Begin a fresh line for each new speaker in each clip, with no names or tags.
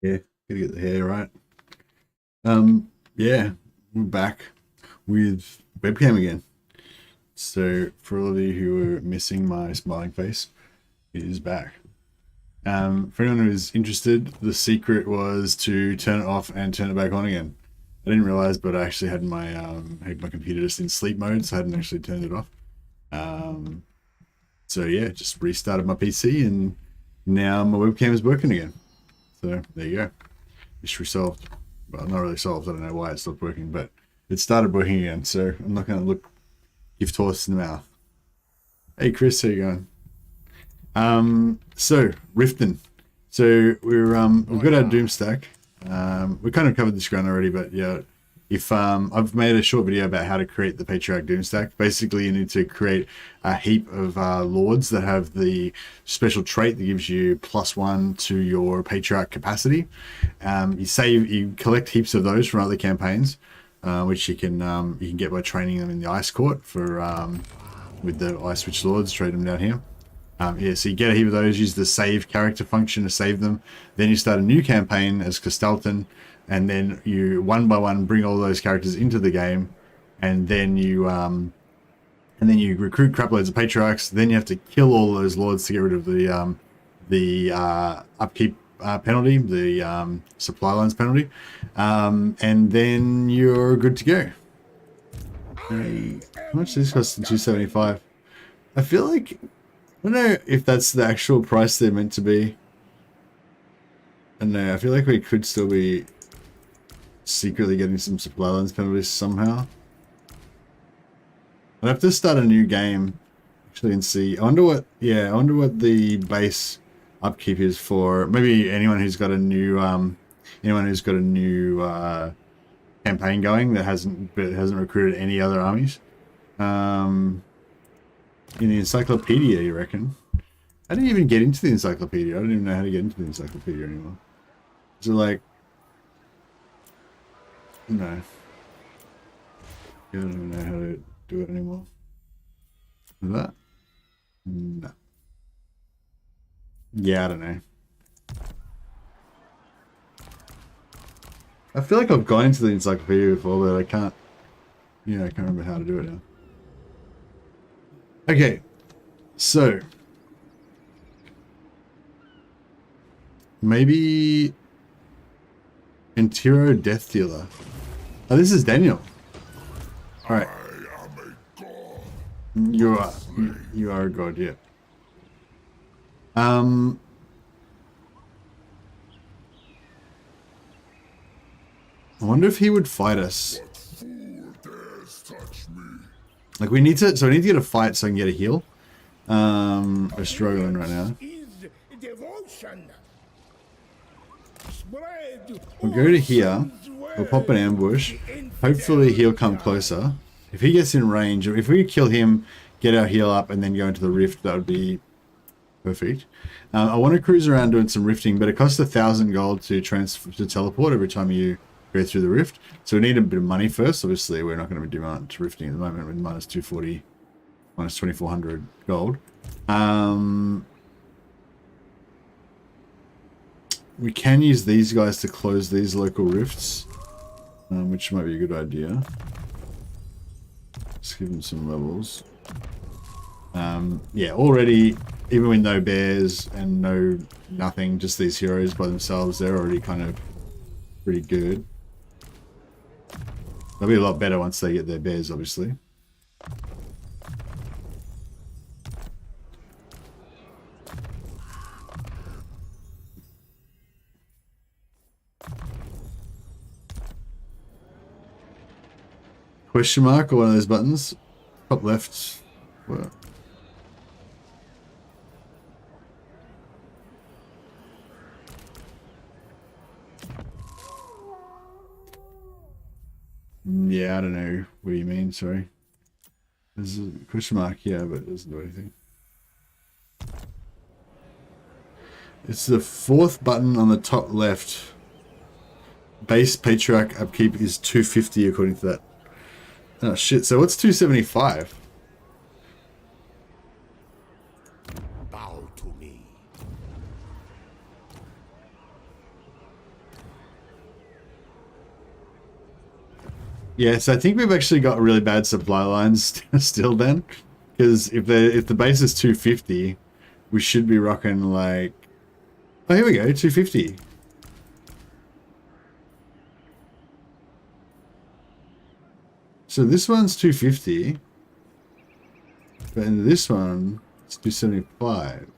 Yeah, gotta get the hair right. Yeah, we're back with webcam again. So for all of you who were missing my smiling face, it is back. For anyone who's interested, the secret was to turn it off and turn it back on again. I didn't realize, but I actually had my computer just in sleep mode, so I hadn't actually turned it off. So yeah, just restarted my PC and now my webcam is working again. So there you go. Mystery solved. Well, not really solved. I don't know why it stopped working, but it started working again. So I'm not going to give horse in the mouth. Hey Chris, how you going? So Riften. So we've got our Doomstack. We kind of covered this ground already, but yeah, if I've made a short video about how to create the Patriarch Doomstack. Basically, you need to create a heap of lords that have the special trait that gives you +1 to your Patriarch capacity. You collect heaps of those from other campaigns, which you can get by training them in the Ice Court for with the Ice Witch Lords. Trade them down here. Yeah, so you get a heap of those, use the save character function to save them. Then you start a new campaign as Kostaltyn, and then you one by one bring all those characters into the game, and then you recruit crap loads of Patriarchs. Then you have to kill all those lords to get rid of the upkeep penalty, the supply lines penalty, and then you're good to go. How much does this cost? 275. I feel like, I don't know if that's the actual price they're meant to be. I don't know, I feel like we could still be secretly getting some supply lines penalties somehow. I'd have to start a new game actually and see. I wonder what the base upkeep is for. Maybe anyone who's got a new campaign going that hasn't recruited any other armies. In the encyclopedia, you reckon? I didn't even get into the encyclopedia. I don't even know how to get into the encyclopedia anymore. Is it like... No. I don't even know how to do it anymore. Is that? No. Yeah, I don't know. I feel like I've gone into the encyclopedia before, but I can't... Yeah, I can't remember how to do it now. Okay, so maybe Entiro Death Dealer. Oh, this is Daniel. All right. You are a god, yeah. I wonder if he would fight us. Like we need to get a fight so I can get a heal. We're struggling right now. We'll go to here. We'll pop an ambush. Hopefully he'll come closer. If he gets in range, if we kill him, get our heal up, and then go into the rift, that would be perfect. I want to cruise around doing some rifting, but it costs 1,000 gold to teleport every time you go through the rift. So we need a bit of money first. Obviously, we're not going to be doing much rifting at the moment with minus 240, minus 2,400 gold. We can use these guys to close these local rifts, which might be a good idea. Let's give them some levels. Yeah, already, even with no bears and nothing, just these heroes by themselves, they're already kind of pretty good. They'll be a lot better once they get their bears, obviously. Question mark or one of those buttons? Top left. What? Yeah, I don't know what you mean, sorry. There's a question mark, yeah, but it doesn't do anything. It's the fourth button on the top left. Base Patriarch upkeep is 250 according to that. Oh shit, so what's 275?
Bow to me.
Yeah, so I think we've actually got really bad supply lines still then. Because if the base is 250, we should be rocking like... Oh, here we go, 250. So this one's 250. But in this one, it's 275.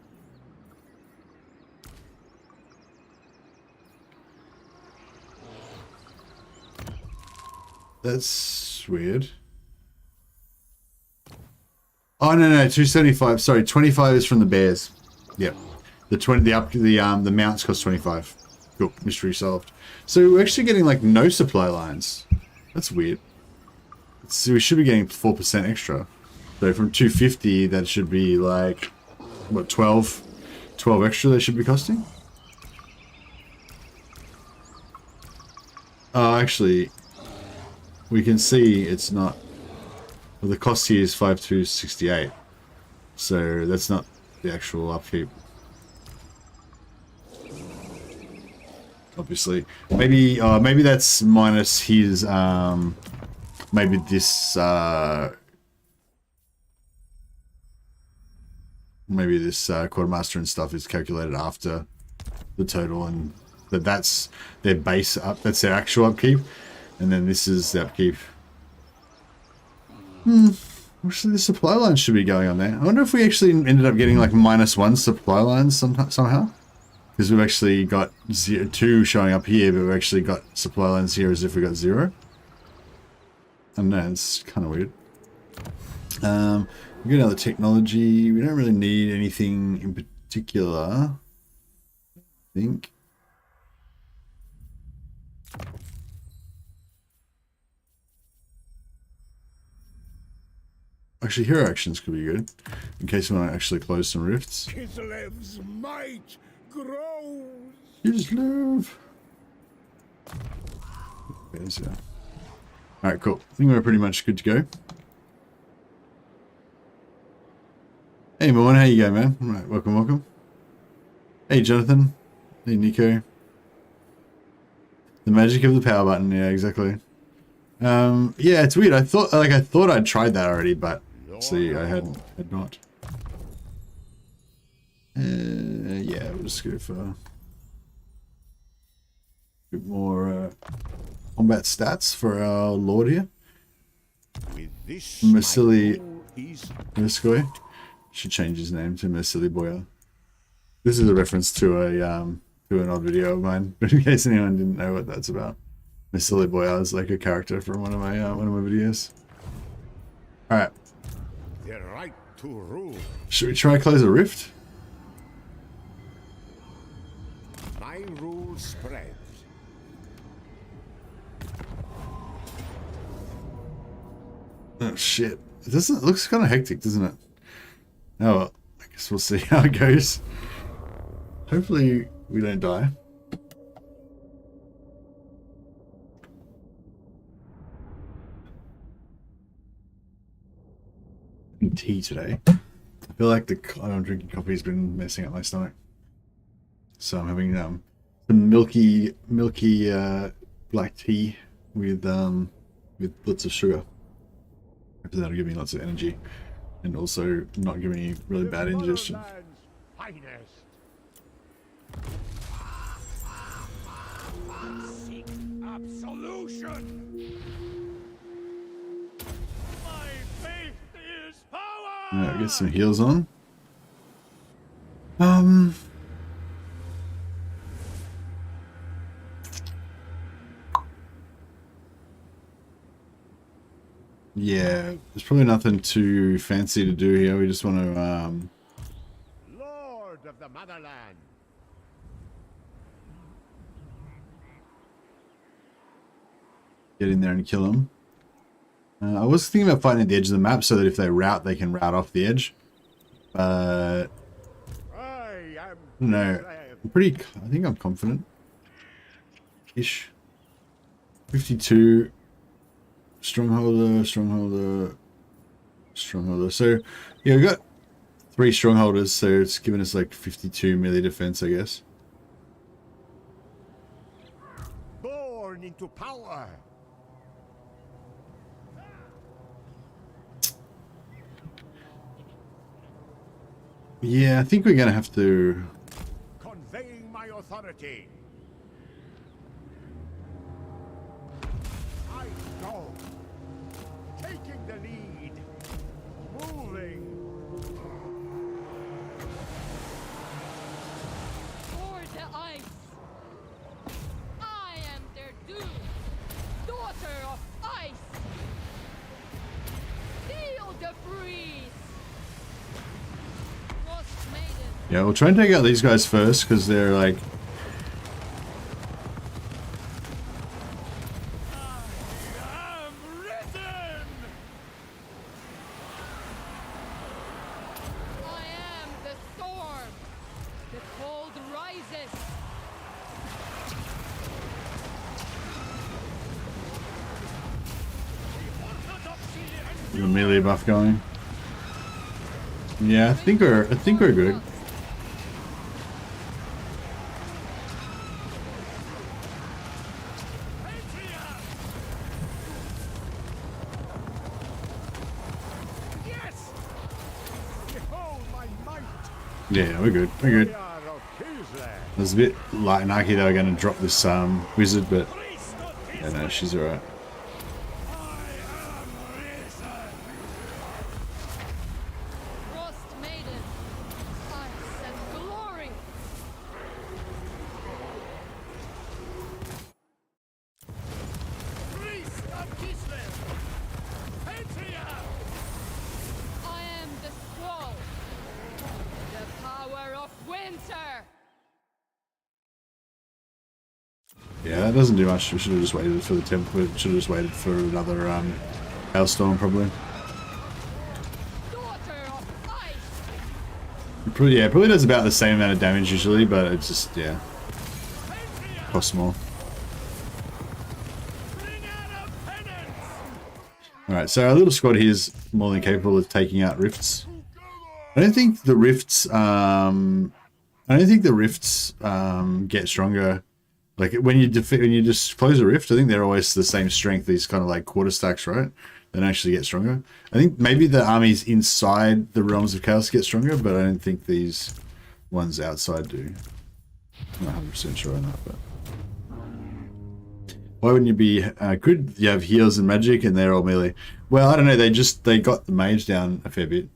That's weird. Oh no, 275. Sorry, 25 is from the bears. Yep. The mounts cost 25. Cool, mystery solved. So we're actually getting like no supply lines. That's weird. So we should be getting 4% extra. So from 250, that should be like what, 12 extra they should be costing. Oh, actually, we can see it's not. Well, the cost here is 5268, so that's not the actual upkeep. Obviously, maybe that's minus his maybe this quartermaster and stuff is calculated after the total, and that's their base up. That's their actual upkeep, and then this is the upkeep. Actually, the supply lines should be going on there. I wonder if we actually ended up getting like -1 supply lines somehow. Because we've actually got 2 showing up here, but we've actually got supply lines here as if we got 0. I don't know, it's kind of weird. We got another technology. We don't really need anything in particular, I think. Actually, hero actions could be good, in case we want to actually close some rifts.
Kislev's might grows.
Kislev. Alright, cool. I think we're pretty much good to go. Hey, Morn, how you going, man? Alright, welcome. Hey, Jonathan. Hey, Nico. The magic of the power button, yeah, exactly. Yeah, it's weird. I thought I'd tried that already, but see, I had not. Yeah, we'll just go for a bit more combat stats for our lord here. Vasily Merskoy. Should change his name to Vasily Boya. This is a reference to an old video of mine, but in case anyone didn't know what that's about. Vasily Boya is like a character from one of my videos. All right.
The right to rule.
Should we try close a rift?
My rule spreads.
Oh shit! It looks kind of hectic, doesn't it? Oh well, I guess we'll see how it goes. Hopefully we don't die. Tea today. I feel like I'm drinking coffee has been messing up my stomach, so I'm having some milky black tea with lots of sugar. Hopefully that'll give me lots of energy and also not give me really bad indigestion.
Seek absolution.
Alright, get some heals on. Yeah, there's probably nothing too fancy to do here. We just want to
Lord of the motherland.
get in there and kill them. I was thinking about fighting at the edge of the map so that if they rout, they can rout off the edge. But no, I think I'm confident. Ish. 52. Strongholder. So yeah, we got 3 strongholders, so it's given us like 52 melee defense, I guess.
Born into power.
Yeah, I think we're going to have to...
Conveying my authority. I go. Taking the lead. Moving.
For the ice. I am their doom. Daughter of ice. Feel the breeze. Frost maiden.
Yeah, we'll try and take out these guys first, because they're like...
I am risen.
I am the storm. The cold rises.
The melee buff going. Yeah, I think we're good.
Yes. Behold my might.
Yeah, we're good. We're good.
Patriarch of Kislev.
I was a bit light and arky they were going to drop this wizard, but yeah, no, she's alright.
Frost maiden. Ice and glory.
Priest of Kislev. Patriarch.
I am the squall. The power of winter.
Yeah, that doesn't do much. We should have just waited for the temp. We should have just waited for another hailstorm, probably.
Daughter of ice.
Yeah, probably does about the same amount of damage usually, but it's just, yeah, costs more.
Bring out a penance.
Alright, so our little squad here is more than capable of taking out rifts. I don't think the rifts, get stronger. Like when you just close a rift, I think they're always the same strength. These kind of like quarter stacks, right? They don't actually get stronger. I think maybe the armies inside the realms of chaos get stronger, but I don't think these ones outside do. I'm not 100% sure on that, but why wouldn't you be good? You have heals and magic, and they're all melee. Well, I don't know. They got the mage down a fair bit.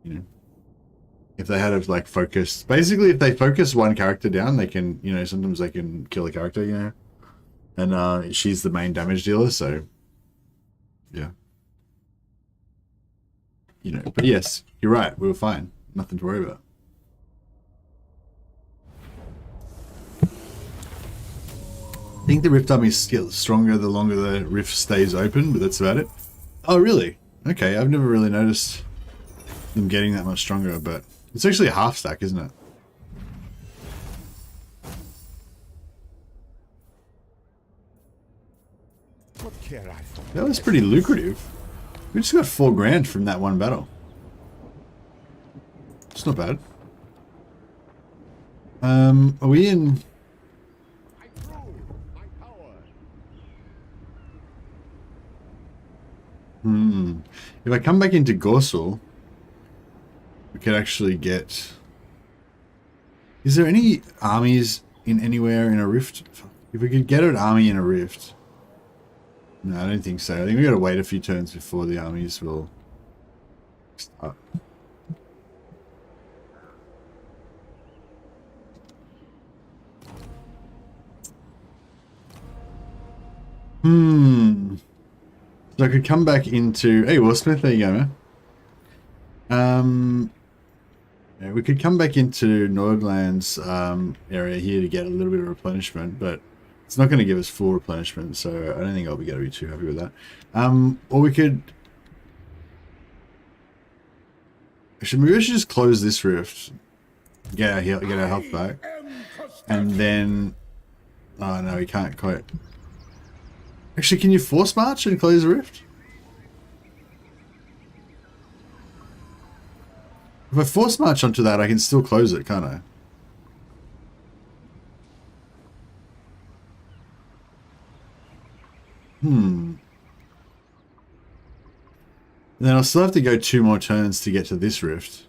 You know, if they had like focused, basically, if they focus one character down, they can, you know, sometimes they can kill a character, you know, and she's the main damage dealer, so yeah, you know. But yes, you're right. We were fine. Nothing to worry about. I think the rift armies get stronger the longer the rift stays open, but that's about it. Oh, really? Okay, I've never really noticed them getting that much stronger, but it's actually a half stack, isn't it?
What care I for?
That was pretty lucrative. We just got 4 grand from that one battle. It's not bad. Are we in...
I prove my power.
If I come back into Gorsel, we could actually get... Is there any armies in anywhere in a rift? If we could get an army in a rift... No, I don't think so. I think we gotta wait a few turns before the armies will start. So I could come back into... Hey, Warsmith, there you go, man. Yeah, we could come back into Nordland's area here to get a little bit of replenishment, but it's not going to give us full replenishment, so I don't think I'll be going to be too happy with that. Or we could... Actually, maybe we should just close this rift, get our health back, and then... Oh no, we can't quite... Actually, can you force march and close the rift? If I force march onto that, I can still close it, can't I? And then I'll still have to go 2 more turns to get to this rift.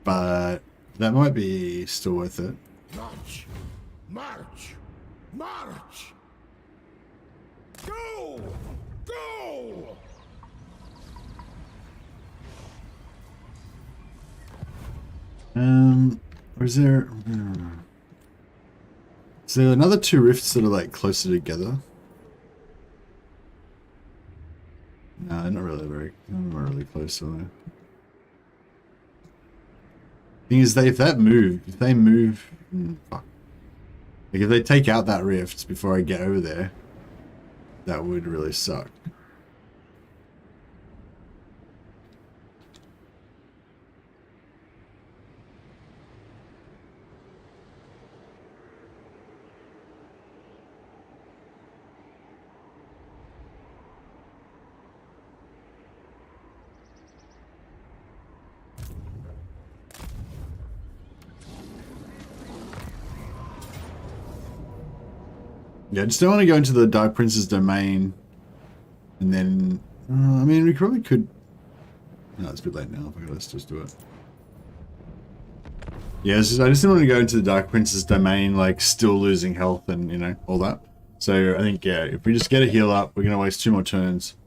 but that might be still worth it.
March! March! March! Go! Go!
Or is there... Is there another 2 rifts that are like closer together? No, they're not really really close, are they? Thing is, if they move, fuck. Like if they take out that rift before I get over there, that would really suck. Yeah, I just don't want to go into the Dark Prince's domain, and then, I mean, we probably could. No, it's a bit late now. Okay, let's just do it. Yeah, I just didn't want to go into the Dark Prince's domain, like, still losing health and, you know, all that. So, I think, yeah, if we just get a heal up, we're going to waste 2 more turns.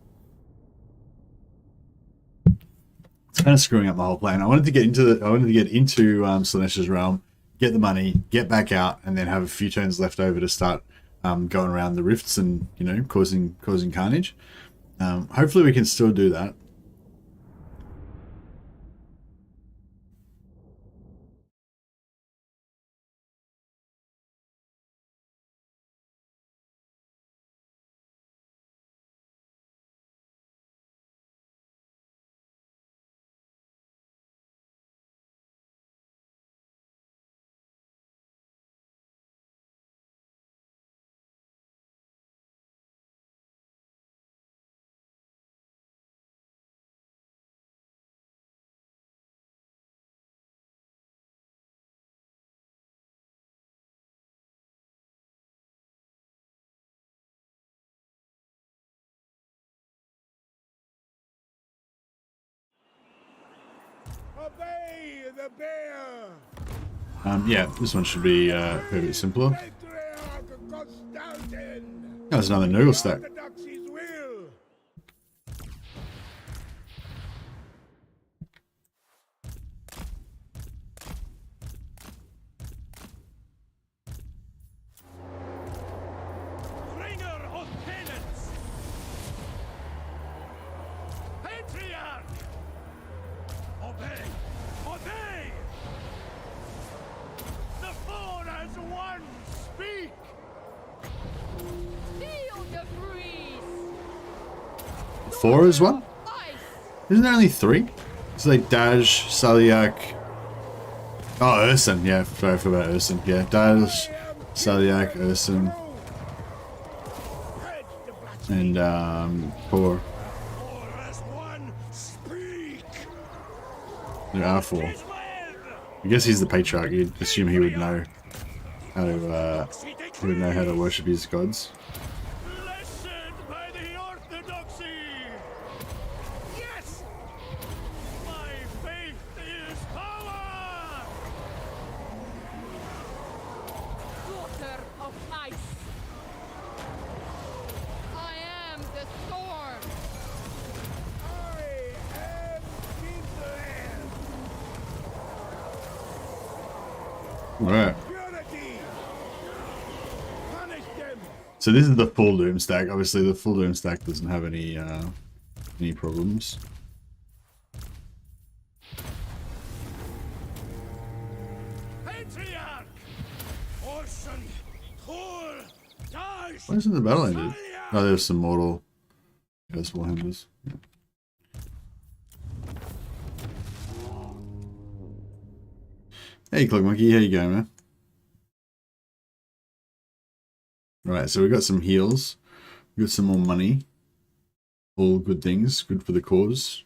It's kind of screwing up my whole plan. I wanted to get into Slaanesha's Realm, get the money, get back out, and then have a few turns left over to start going around the rifts and, you know, causing carnage. Hopefully we can still do that.
Obey the bear!
Yeah, this one should be a bit simpler.
Patriarch Kostaltyn!
Oh, there's another Nurgle stack.
Orthodoxy's will! Bringer of penance! Patriarch! Obey! Obey! The four as one speak!
Feel the breeze.
4 is one?
Ice.
Isn't there only 3? It's like Daj, Saliak. Oh, Urson. Yeah, sorry, I forgot about Urson. Yeah, Daj, Saliak, Urson, and Kor.
Four as one speak!
There are 4. I guess he's the Patriarch. You'd assume he would know how to worship his gods.
Blessed by the orthodoxy! Yes! My faith is power!
Water of ice. I am the storm.
I am Kislev!
Alright.
Purity! Punish them!
So this is the full Doomstack. Obviously, the full Doomstack doesn't have any problems.
Patriarch! Orson! Thor! Dash!
Why isn't the battle ended? Oh, there's some mortal Warhammers. Yeah. Hey, Cloak Monkey, how you going, man? Alright, so we got some heals. We got some more money. All good things, good for the cause.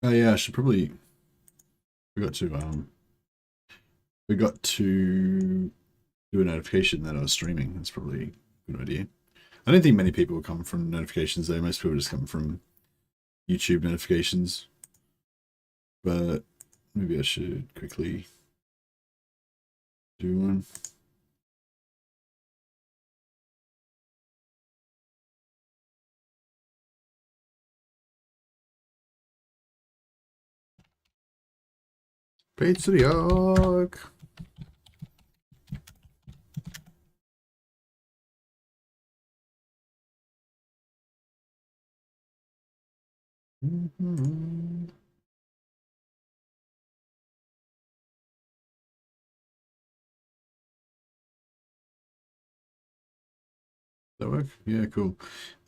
Oh yeah, I should probably we got to do a notification that I was streaming. That's probably a good idea. I don't think many people come from notifications though. Most people just come from YouTube notifications. But maybe I should quickly do one. Patriarch. That work? Yeah, cool.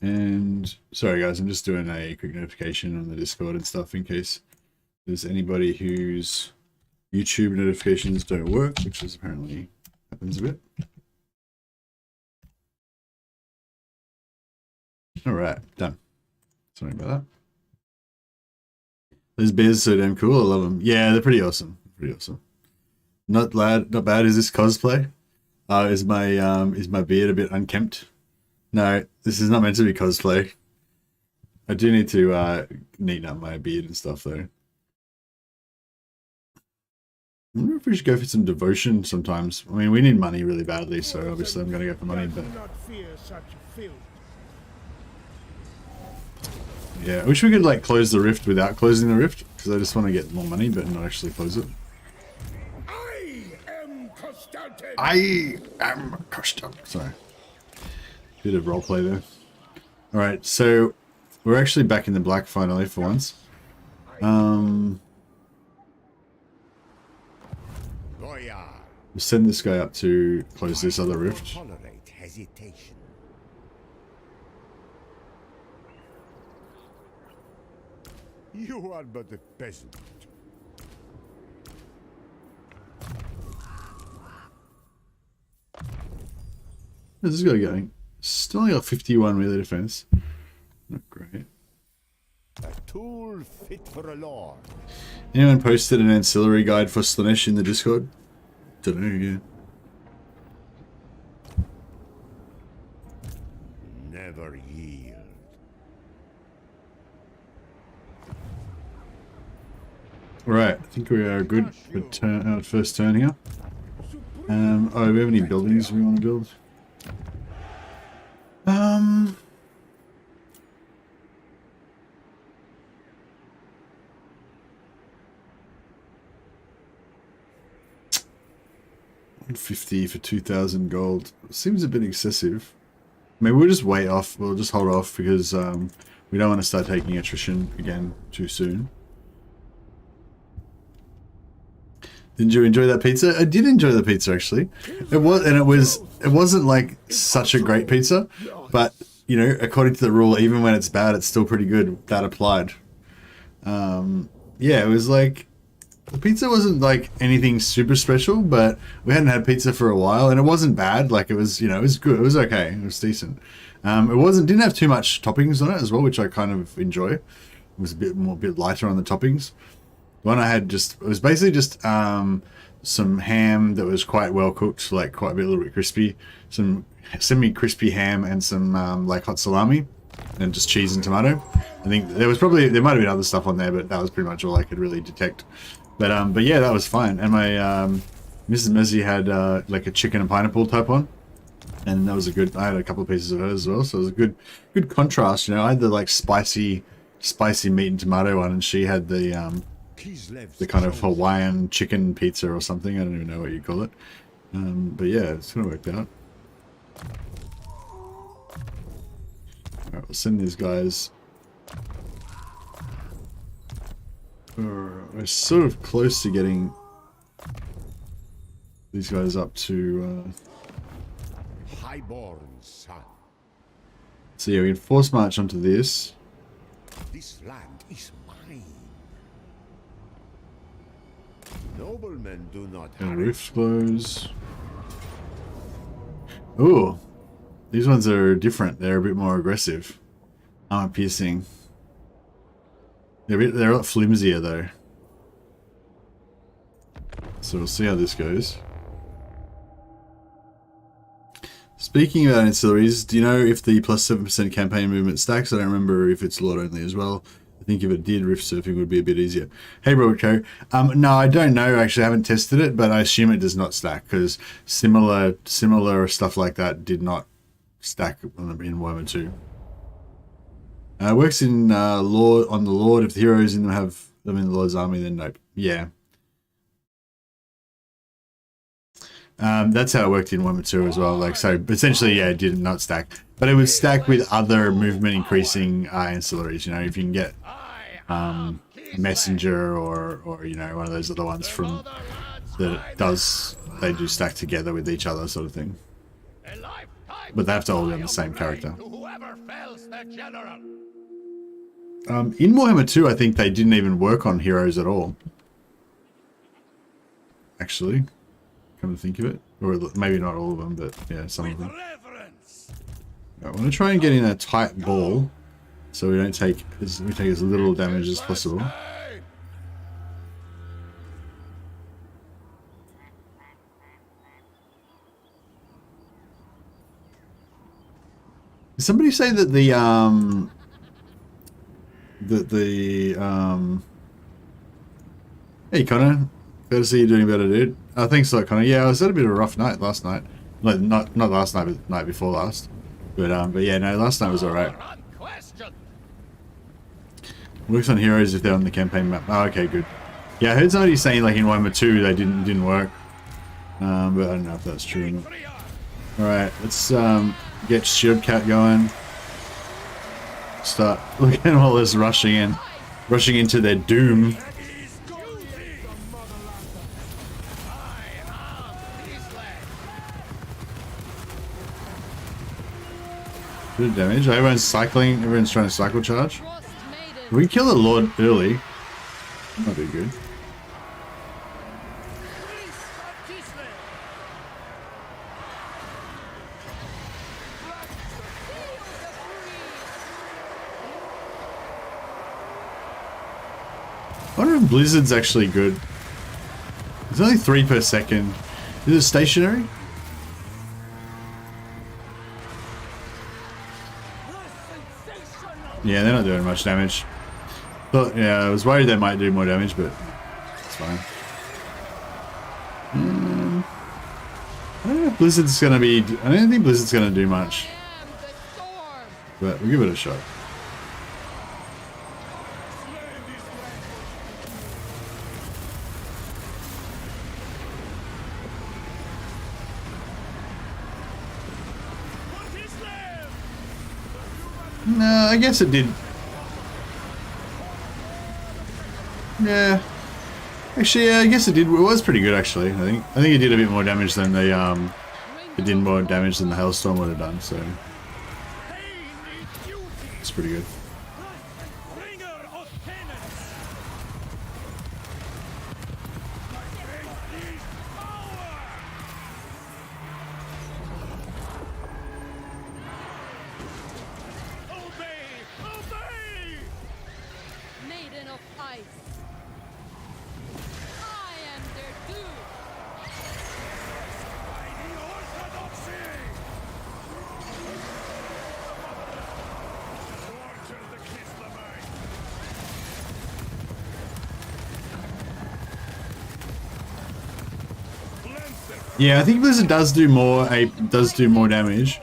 And sorry guys, I'm just doing a quick notification on the Discord and stuff in case there's anybody whose YouTube notifications don't work, which is apparently happens a bit. All right, done. Sorry about that. Those bears are so damn cool. I love them. Yeah, they're pretty awesome. Pretty awesome. Not bad. Is this cosplay? Is my beard a bit unkempt? No, this is not meant to be cosplay. I do need to neaten up my beard and stuff though. I wonder if we should go for some devotion sometimes. I mean, we need money really badly, so obviously I'm going to go for money. But yeah, I wish we could like close the rift without closing the rift, because I just want to get more money, but not actually close it.
I am Kostaltyn.
I am Kostaltyn. Sorry. Bit of roleplay there. Alright, so we're actually back in the black finally for once. We'll send this guy up to close this other rift.
Tolerate hesitation. You are but a peasant.
How's this guy going? Still only got 51 melee defense. Not great.
A tool fit for a lord.
Anyone posted an ancillary guide for Slaanesh in the Discord? Don't know, yeah.
Never yield.
Right, I think we are good for our first turn here. Oh, do we have any buildings we want to build? $150 for 2,000 gold seems a bit excessive. Maybe we'll just wait off. We'll just hold off because we don't want to start taking attrition again too soon. Did you enjoy that pizza? I did enjoy the pizza actually. It wasn't like such a great pizza, but you know, according to the rule, even when it's bad, it's still pretty good. That applied. Yeah, it was like the pizza wasn't like anything super special, but we hadn't had pizza for a while, and it wasn't bad. Like it was, you know, it was good. It was okay. It was decent. Didn't have too much toppings on it as well, which I kind of enjoy. It was a bit lighter on the toppings. The one I had it was basically just some ham that was quite well cooked, like quite a little bit crispy, some semi-crispy ham and some like hot salami, and just cheese and tomato. I think there might have been other stuff on there, but that was pretty much all I could really detect. But yeah, that was fine. And my Mrs. Mercy had like a chicken and pineapple type one, and that was I had a couple of pieces of hers as well, so it was a good contrast. You know, I had the like spicy meat and tomato one, and she had the kind of Hawaiian chicken pizza or something. I don't even know what you call it. But yeah, it's kind of worked out. Alright, we'll send these guys. We're sort of close to getting these guys up to
Highborn son.
so yeah, we can force march onto this.
This land is mine. Noblemen do not
And roof blows. Ooh, these ones are different. They're a bit more aggressive. Armor piercing. They're a lot flimsier though. So we'll see how this goes. Speaking about ancillaries, do you know if the plus 7% campaign movement stacks? I don't remember if it's Lord only as well. I think if it did, rift surfing would be a bit easier. Hey, Broadco. No, I don't know. Actually, I haven't tested it, but I assume it does not stack because similar stuff like that did not stack in Warhammer 2. Works in Lord on the Lord. If the heroes in them have them in the Lord's army, then nope. Yeah. That's how it worked in Warhammer 2 as well. Like, so essentially, yeah, it did not stack, but it would stack with other movement increasing ancillaries. You know, if you can get messenger or you know, one of those other ones from that does, they do stack together with each other, sort of thing. But they have to all be on the same character. In Warhammer 2, I think they didn't even work on heroes at all. Actually, come to think of it, or maybe not all of them, but yeah, some of them. Right, I want to try and get in a tight ball, so we don't take as little damage as possible. Did somebody say that hey Connor, glad to see you doing better, dude. Thanks a lot, Connor. Yeah, I was at a bit of a rough night last night. Like, not last night, but the night before last. But yeah, no, last night was alright. Works on heroes if they're on the campaign map. Oh, okay, good. Yeah, I heard somebody saying like in Warhammer 2 they didn't work. But I don't know if that's true or not. Alright, let's get Shield Cat going. Start looking at all this rushing into their doom. Bit of damage. Everyone's cycling. Everyone's trying to cycle charge. If we kill the Lord early, that might be good. I wonder if Blizzard's actually good. It's only 3 per second. Is it stationary? Yeah, they're not doing much damage. But yeah, I was worried they might do more damage, but it's fine. I don't know if Blizzard's gonna be. I don't think Blizzard's gonna do much. But we'll give it a shot. No, I guess it did. Yeah. Actually, yeah, I guess it did. It was pretty good, actually. I think it did a bit more damage than the it did more damage than the Hailstorm would have done. So it's pretty good. Yeah, I think Blizzard does do more damage,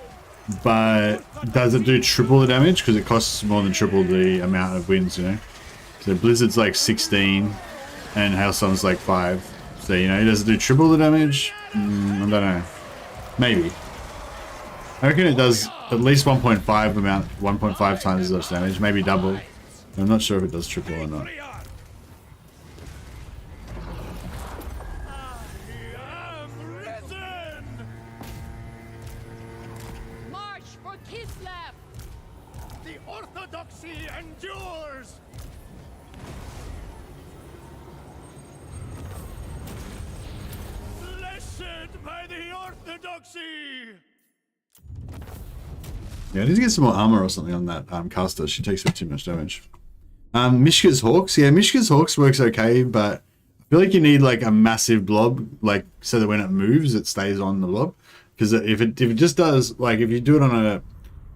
but does it do triple the damage? Because it costs more than triple the amount of wins, you know. So Blizzard's like 16, and Hailstorm's like 5. So you know, does it do triple the damage? I don't know. Maybe. I reckon it does at least 1.5 times as much damage, maybe double. I'm not sure if it does triple or not.
March for Kislev!
The orthodoxy endures! Blessed by the orthodoxy!
Yeah, I need to get some more armor or something on that caster. She takes way too much damage. Mishka's Hawks. Yeah, Mishka's Hawks works okay, but I feel like you need like a massive blob, like so that when it moves, it stays on the blob. Because if it just does, like if you do it on a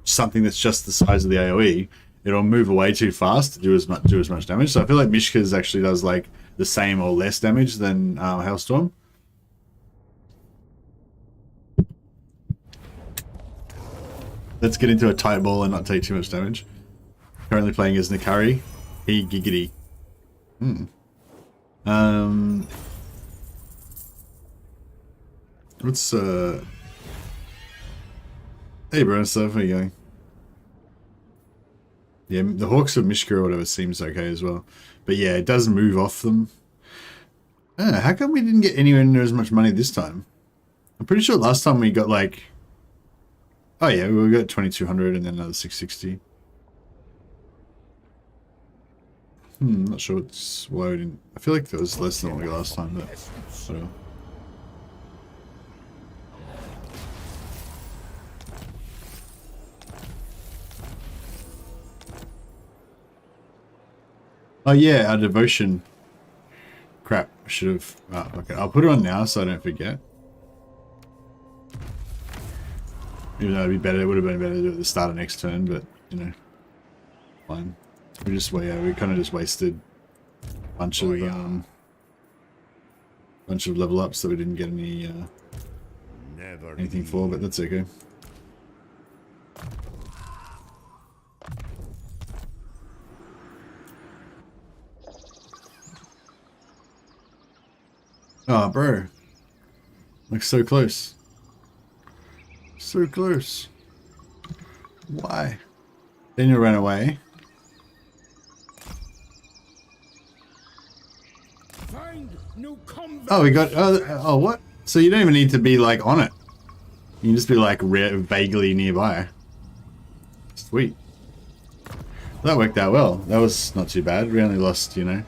something that's just the size of the AOE, it'll move away too fast to do as much damage. So I feel like Mishka's actually does like the same or less damage than Hailstorm. Let's get into a tight ball and not take too much damage. Currently playing as Nikari. He giggity. What's hey bro, stuff, how you going? Yeah, the Hawks of Mishka or whatever seems okay as well. But yeah, it does move off them. How come we didn't get anywhere near as much money this time? I'm pretty sure last time we got like... Oh yeah, we got 2,200 and then another 660. Not sure why we didn't... I feel like that was less than what we got last time, but... whatever. Oh yeah, our devotion. Crap, I should have... Oh, okay, I'll put it on now so I don't forget. Even though it'd be better, it would have been better to do it at the start of next turn, but, you know. Fine. We just, yeah, we kind of just wasted a bunch of level ups that we didn't get any, anything for, but that's okay. Oh, bro. Like, so close. So close. Why? Then you ran away. Oh, we got... Oh, what? So you don't even need to be, like, on it. You can just be, like, vaguely nearby. Sweet. That worked out well. That was not too bad. We only lost, you know,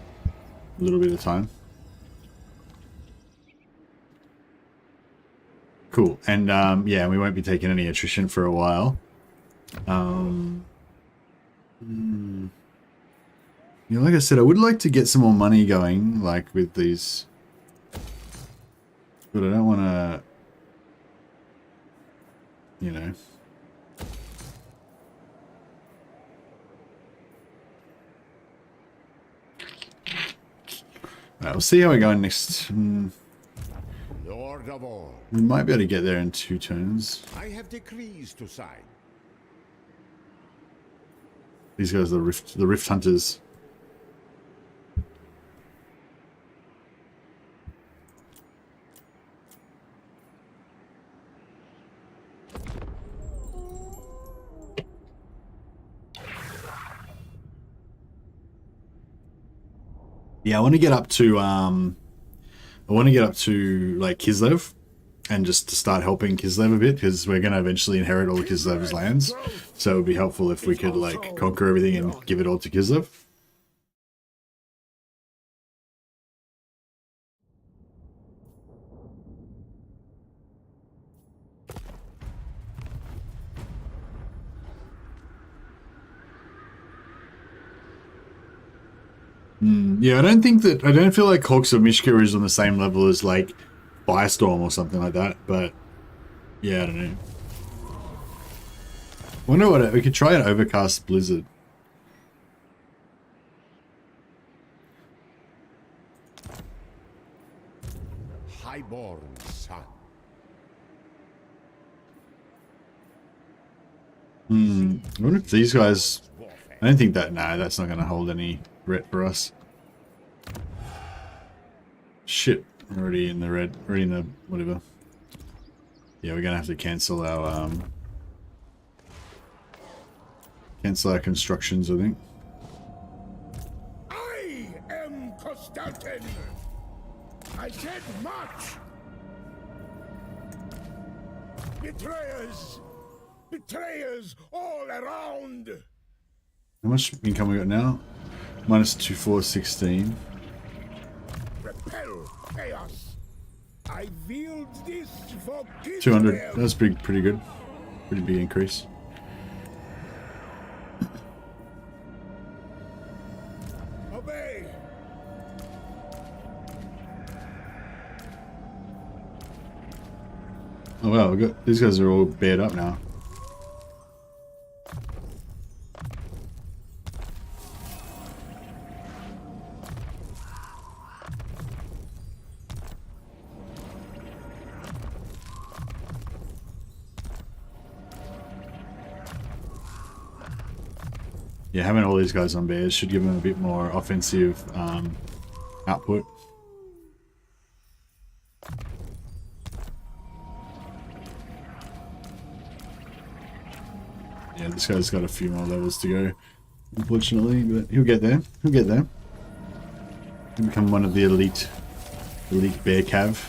a little bit of time. Cool. And, yeah, we won't be taking any attrition for a while. You know, like I said, I would like to get some more money going, like, with these... But I don't want to... You know... Alright, we'll see how we're going next...
Lord of all.
We might be able to get there in 2 turns.
I have decrees to sign.
These guys are the Rift Hunters. Yeah, I want to get up to like Kislev and just to start helping Kislev a bit, because we're going to eventually inherit all of Kislev's lands. So it would be helpful if we could like conquer everything and give it all to Kislev. Yeah, I don't feel like Hawks of Mishka is on the same level as like Firestorm or something like that, but yeah, I don't know. I wonder what we could try an Overcast Blizzard.
Highborn son.
I wonder if these guys... I don't think that... Nah, that's not going to hold any ret for us. Shit. We're already in the red. Already in the... whatever. Yeah, we're going to have to cancel our... cancel our constructions, I think.
I am Kostaltyn. I said march. Betrayers. Betrayers all around.
How much income we got now? Minus 2416.
Repel chaos. I wield this for
200. That's pretty good. Pretty big increase.
Obey.
Oh, we got these guys are all bared up now. Yeah, having all these guys on bears should give them a bit more offensive output. Yeah, this guy's got a few more levels to go, unfortunately, but he'll get there. He'll get there. He'll become one of the elite bear cav.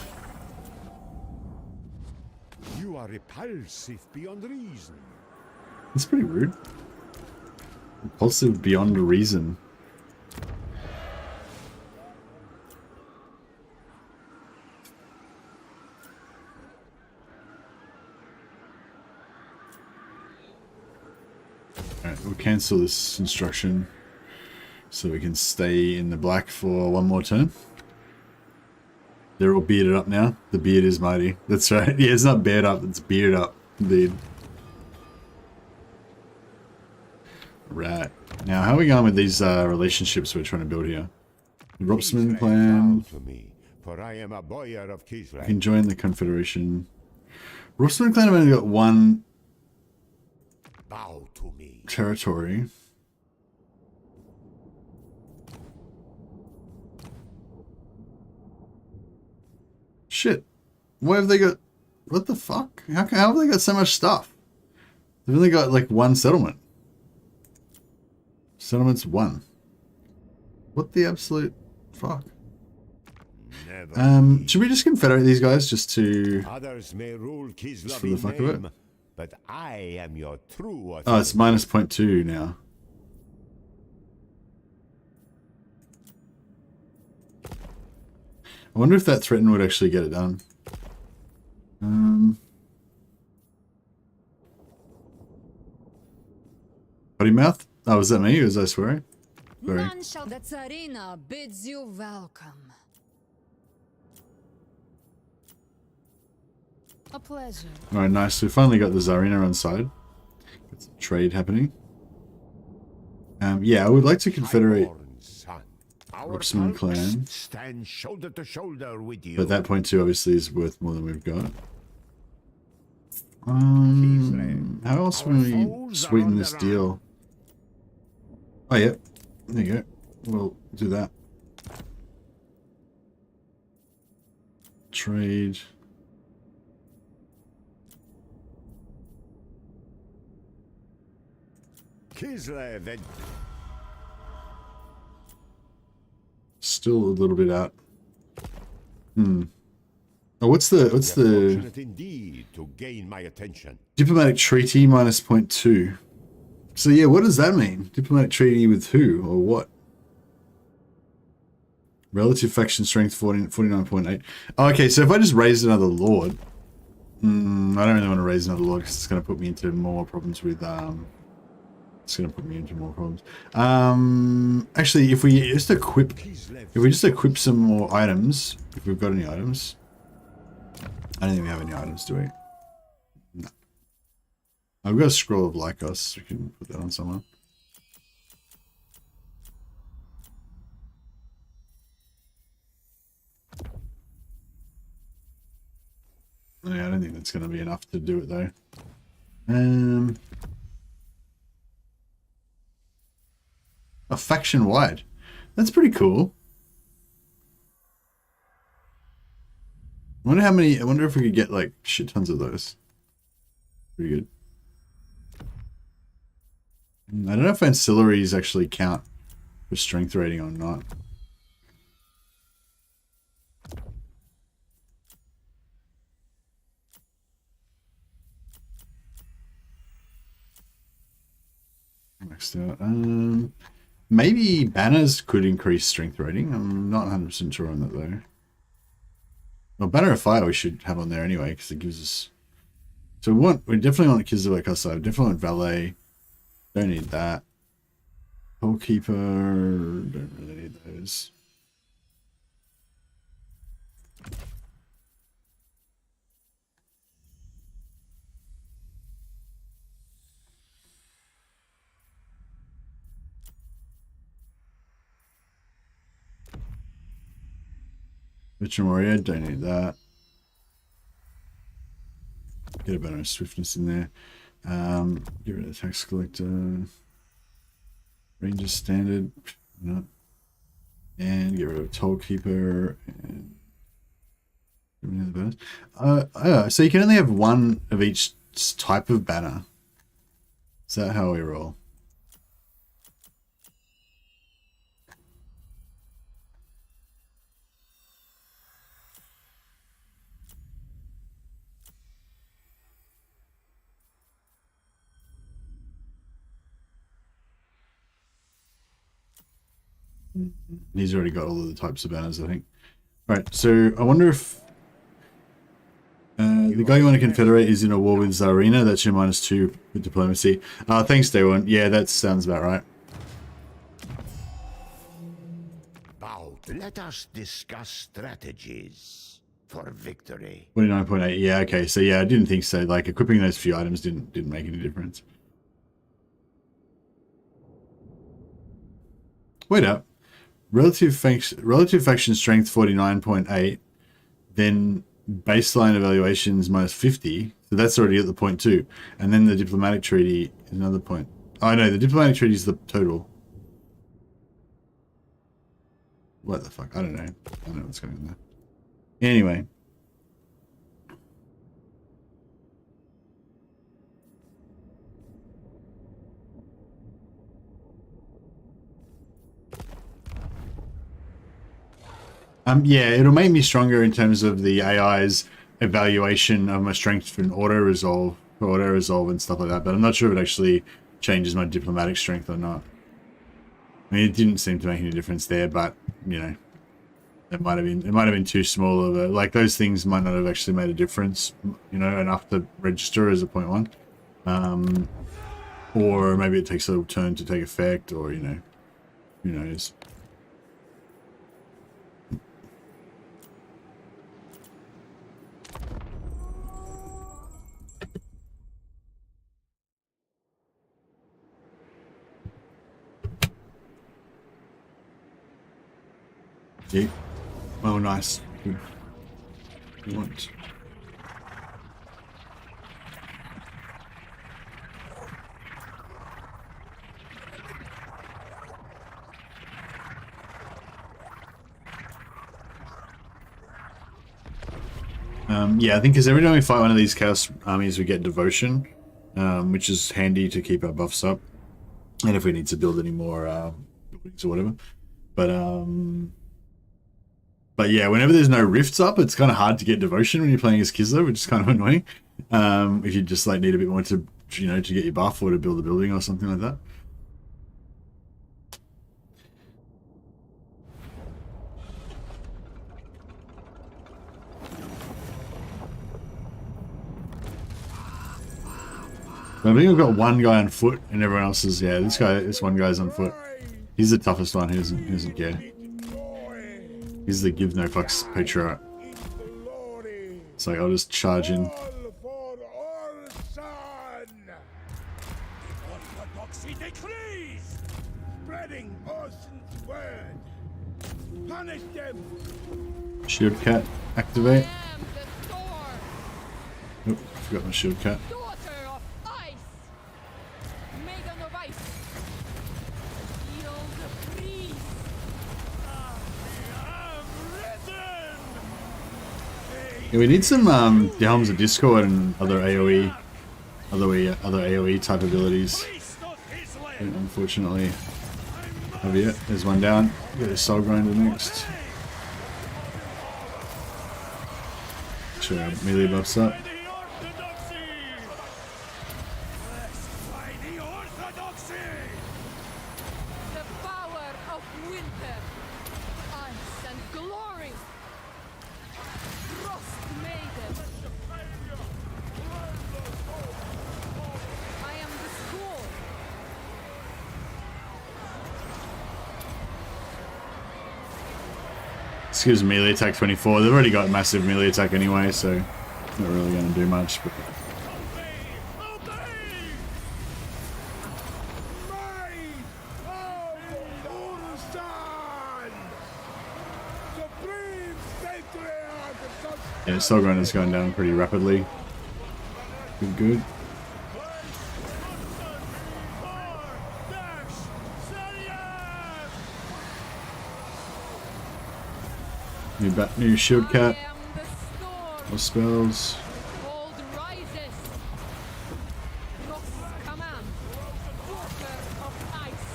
You are repulsive beyond reason.
That's pretty rude. Repulsive beyond reason. Alright, we'll cancel this instruction so we can stay in the black for one more turn. They're all bearded up now. The beard is mighty. That's right. Yeah, it's not beard up, it's beard up. Indeed. Right. Now, how are we going with these relationships we're trying to build here? The Robsman clan.
For I am a boyar of Kislev.
We can join the Confederation. Robsman clan have only got one
Bow to me.
territory. Shit. Why have they got... What the fuck? How have they got so much stuff? They've only got like one settlement. Settlement's one. What the absolute fuck?
Never
Should we just confederate these guys just to...
Others may rule Kislev
for the
in
fuck of it?
name, but I am your true authority.
Oh, it's minus 0.2 now. I wonder if that threaten would actually get it done. Potty mouth? Oh, was that me? Or was I swearing? Sorry.
None shall. The Tsarina bids you welcome. A pleasure.
Alright, nice. We finally got the Tsarina on side. Got some trade happening. Yeah, I would like to confederate
Highborn son. Our
Ruxman
pulse
clan.
stand shoulder to shoulder with you.
But that 0.2 obviously is worth more than we've got. How else can we sweeten this deal? Oh, yeah. There you go. We'll do that. Trade.
Kislev and
Still a little bit out. Oh, what's the
fortunate indeed to gain my attention.
diplomatic treaty minus 0.2? So yeah, what does that mean? Diplomatic treaty with who or what? Relative faction strength 49.8. Oh, okay, so if I just raise another lord, I don't really want to raise another lord because it's going to put me into more problems with it's going to put me into more problems. Actually, if we just equip some more items, if we've got any items. I don't think we have any items, do we? No. I've got a scroll of Lycos. We can put that on someone. Yeah, I don't think that's going to be enough to do it though. A faction wide. That's pretty cool. I wonder how many. I wonder if we could get like shit tons of those. Pretty good. I don't know if ancillaries actually count for strength rating or not. Next out. Maybe banners could increase strength rating. I'm not 100% sure on that though. Well, Banner of Fire we should have on there anyway because it gives us. So we definitely want Kislev Kostaltyn. Definitely want Valet. Don't need that. Tollkeeper. Don't really need those. Veteran Warrior, don't need that. Get a better swiftness in there. Get rid of the tax collector. Ranger standard. No. And get rid of Toll Keeper. And so you can only have one of each type of banner. Is that how we roll? He's already got all of the types of banners, I think. Right, so I wonder if the guy you want to confederate is in a war with Tsarina. That's your -2 with diplomacy. Thanks, Day One. Yeah, that sounds about right.
Bout, let us discuss strategies for victory.
29.8. Yeah, okay. So yeah, I didn't think so. Like equipping those few items didn't make any difference. Wait up. Relative faction strength 49.8. Then baseline evaluations -50. So that's already at the point 2. And then the diplomatic treaty is another point. Oh no, the diplomatic treaty is the total. What the fuck? I don't know. I don't know what's going on there. Anyway. Yeah, it'll make me stronger in terms of the AI's evaluation of my strength and auto resolve and stuff like that. But I'm not sure if it actually changes my diplomatic strength or not. I mean, it didn't seem to make any difference there, but you know, it might have been too small of a, like those things might not have actually made a difference, you know, enough to register as a 0.1. Or maybe it takes a little turn to take effect, or you know, who knows. Yeah. Oh, nice. Good. You want? Yeah, I think because every time we fight one of these chaos armies, we get devotion, which is handy to keep our buffs up, and if we need to build any more buildings or whatever. But yeah, whenever there's no rifts up, it's kind of hard to get devotion when you're playing as Kislev, which is kind of annoying. If you just like need a bit more to, you know, to get your buff or to build a building or something like that. I think I've got one guy on foot and everyone else is, yeah, this one guy's on foot. He's the toughest one, he doesn't care. He's the give no fucks Patriarch. It's like, I'll just charge in.
Orthodoxy decrees, spreading Ocean's word. Punish them.
Shield Cat, activate.
I am the storm,
Oh, forgot my Shield Cat.
daughter of ice, maiden of ice, yield the priest.
Yeah, we need some Helms of Discord and other AoE type abilities. Don't unfortunately have yet. There's one down. Get a Soul Grinder next. Sure, melee buffs up.
The power of winter, ice and glory. Frost maiden. I am the school.
Excuse melee attack 24. They've already got massive melee attack anyway, so not really going to do much. But Yeah, Solgren is going down pretty rapidly. Good. New shield cap.
I am the storm.
More spells.
The cold rises. Frost command. Walker of ice.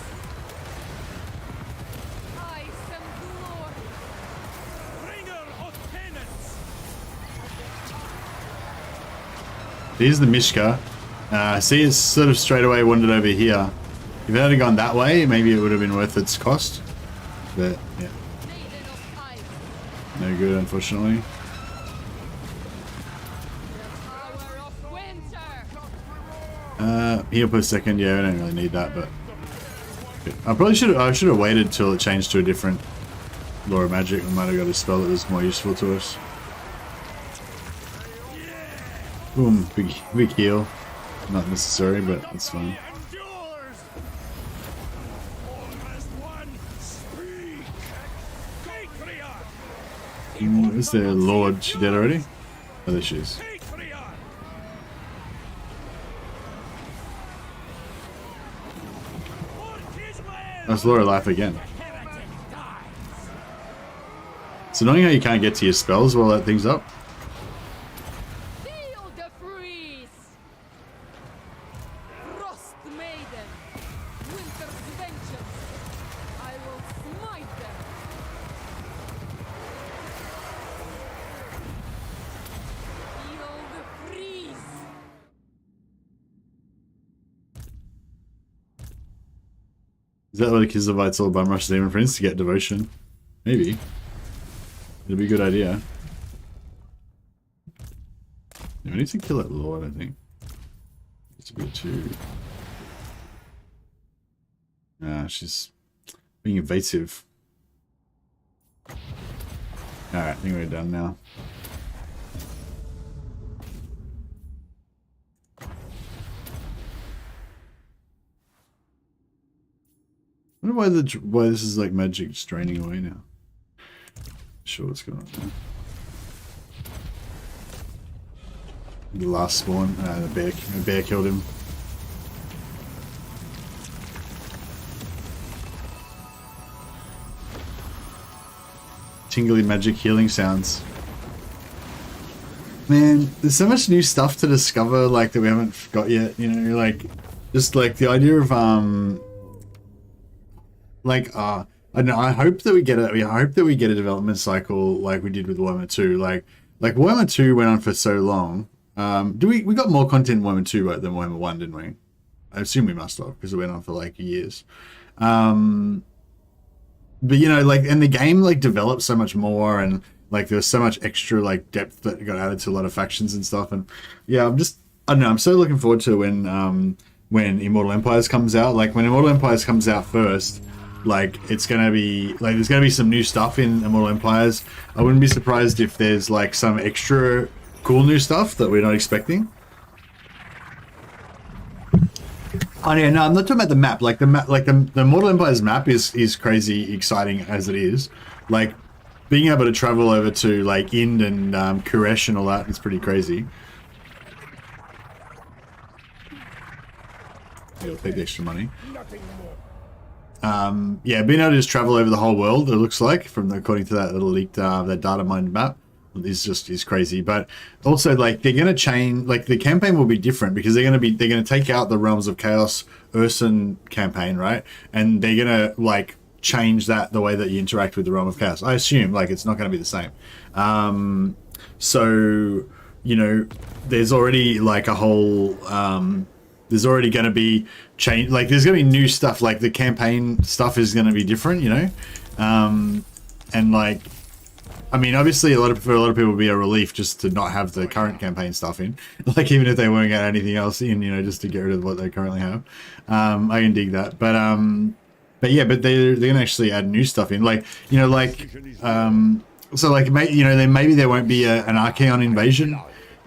Ice and glory.
Bringer of penance.
Here's the Mishka. See, it's sort of straight away wandered over here. If it had gone that way, maybe it would have been worth its cost. But, yeah.
Maiden of ice.
No good, unfortunately.
Power of winter.
Heal per second. Yeah, I don't really need that, but I probably should have waited till it changed to a different law of magic. We might have got a spell that was more useful to us. Boom, big heal. Not necessary, but that's fine.
Endures. Almost one. Speak. Patriarch.
Is there Lord? She dead already? Oh, there she is.
Patriarch.
That's Laura life again.
Heretic dies.
It's annoying how you can't get to your spells while that thing's up.
Feel the freeze. Frost maiden. Winter's vengeance. I will smite them. Feel the freeze.
Is that what the Kislevites all bum rush Demon Prince to get devotion? Maybe. It'd be a good idea. Yeah, we need to kill that Lord, I think. It's a bit too... she's being evasive. Alright, I think we're done now. I wonder why this is like magic just draining away now. Sure what's going on there. The last spawn, the bear killed him. Tingly magic healing sounds. Man, there's so much new stuff to discover, like, that we haven't got yet, you know, like, just like the idea of, I don't know, I hope that we get a development cycle like we did with Warhammer 2. Like Warhammer 2 went on for so long. We got more content in Warhammer 2 than Warhammer 1, didn't we? I assume we must have, because it went on for like years. But you know, like, and the game like developed so much more, and like there was so much extra like depth that got added to a lot of factions and stuff. And yeah, I don't know, I'm so looking forward to when Immortal Empires comes out. Like when Immortal Empires comes out first, like it's gonna be like there's gonna be some new stuff in Immortal Empires. I wouldn't be surprised if there's like some extra cool new stuff that we're not expecting. Oh yeah, no, I'm not talking about the map. Like the map, like the Immortal Empires map is crazy exciting as it is. Like being able to travel over to like Ind and Kuresh and all that is pretty crazy. You'll take the extra money.
Nothing more.
Yeah, being able to just travel over the whole world, it looks like, according to that little leaked that data mined map, is crazy. But also, like, they're gonna change, like the campaign will be different because they're gonna take out the Realms of Chaos Urson campaign, right? And they're gonna like change the way that you interact with the Realm of Chaos. I assume like it's not gonna be the same. So you know, there's already like a whole there's already going to be change, like there's going to be new stuff, like the campaign stuff is going to be different, you know, and like, I mean, obviously for a lot of people it'll be a relief just to not have the current campaign stuff in, like even if they weren't getting anything else in, you know, just to get rid of what they currently have. I can dig that, but yeah, but they're going to actually add new stuff in, like, you know, like so like, you know, then maybe there won't be an Archaon invasion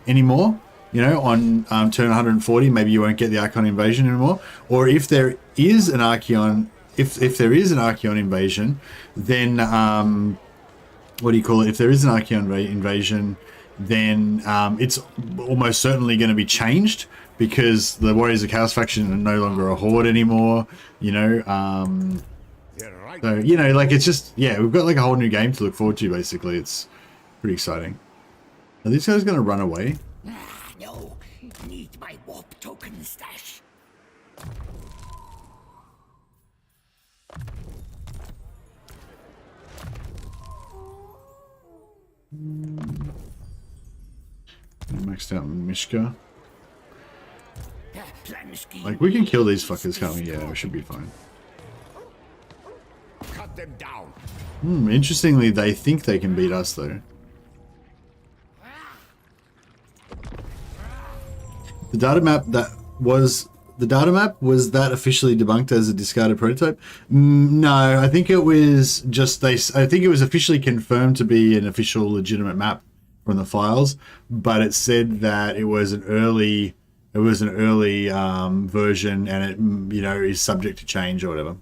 anymore. You know, on turn 140, maybe you won't get the Archon invasion anymore. Or if there is an Archaon, if there is an Archaon invasion, then what do you call it? If there is an Archaon invasion, then it's almost certainly going to be changed, because the Warriors of Chaos faction are no longer a horde anymore, you know. So, you know, like, it's just, yeah, we've got like a whole new game to look forward to, basically. It's pretty exciting. Are these guys going to run away?
No, need my warp token stash.
Maxed out Mishka. Like, we can kill these fuckers, can't we? Yeah, we should be fine.
Cut them down.
Interestingly, they think they can beat us, though. The data map was that officially debunked as a discarded prototype? No, I think it was just I think it was officially confirmed to be an official legitimate map from the files, but it said that it was an early version, and it, you know, is subject to change or whatever.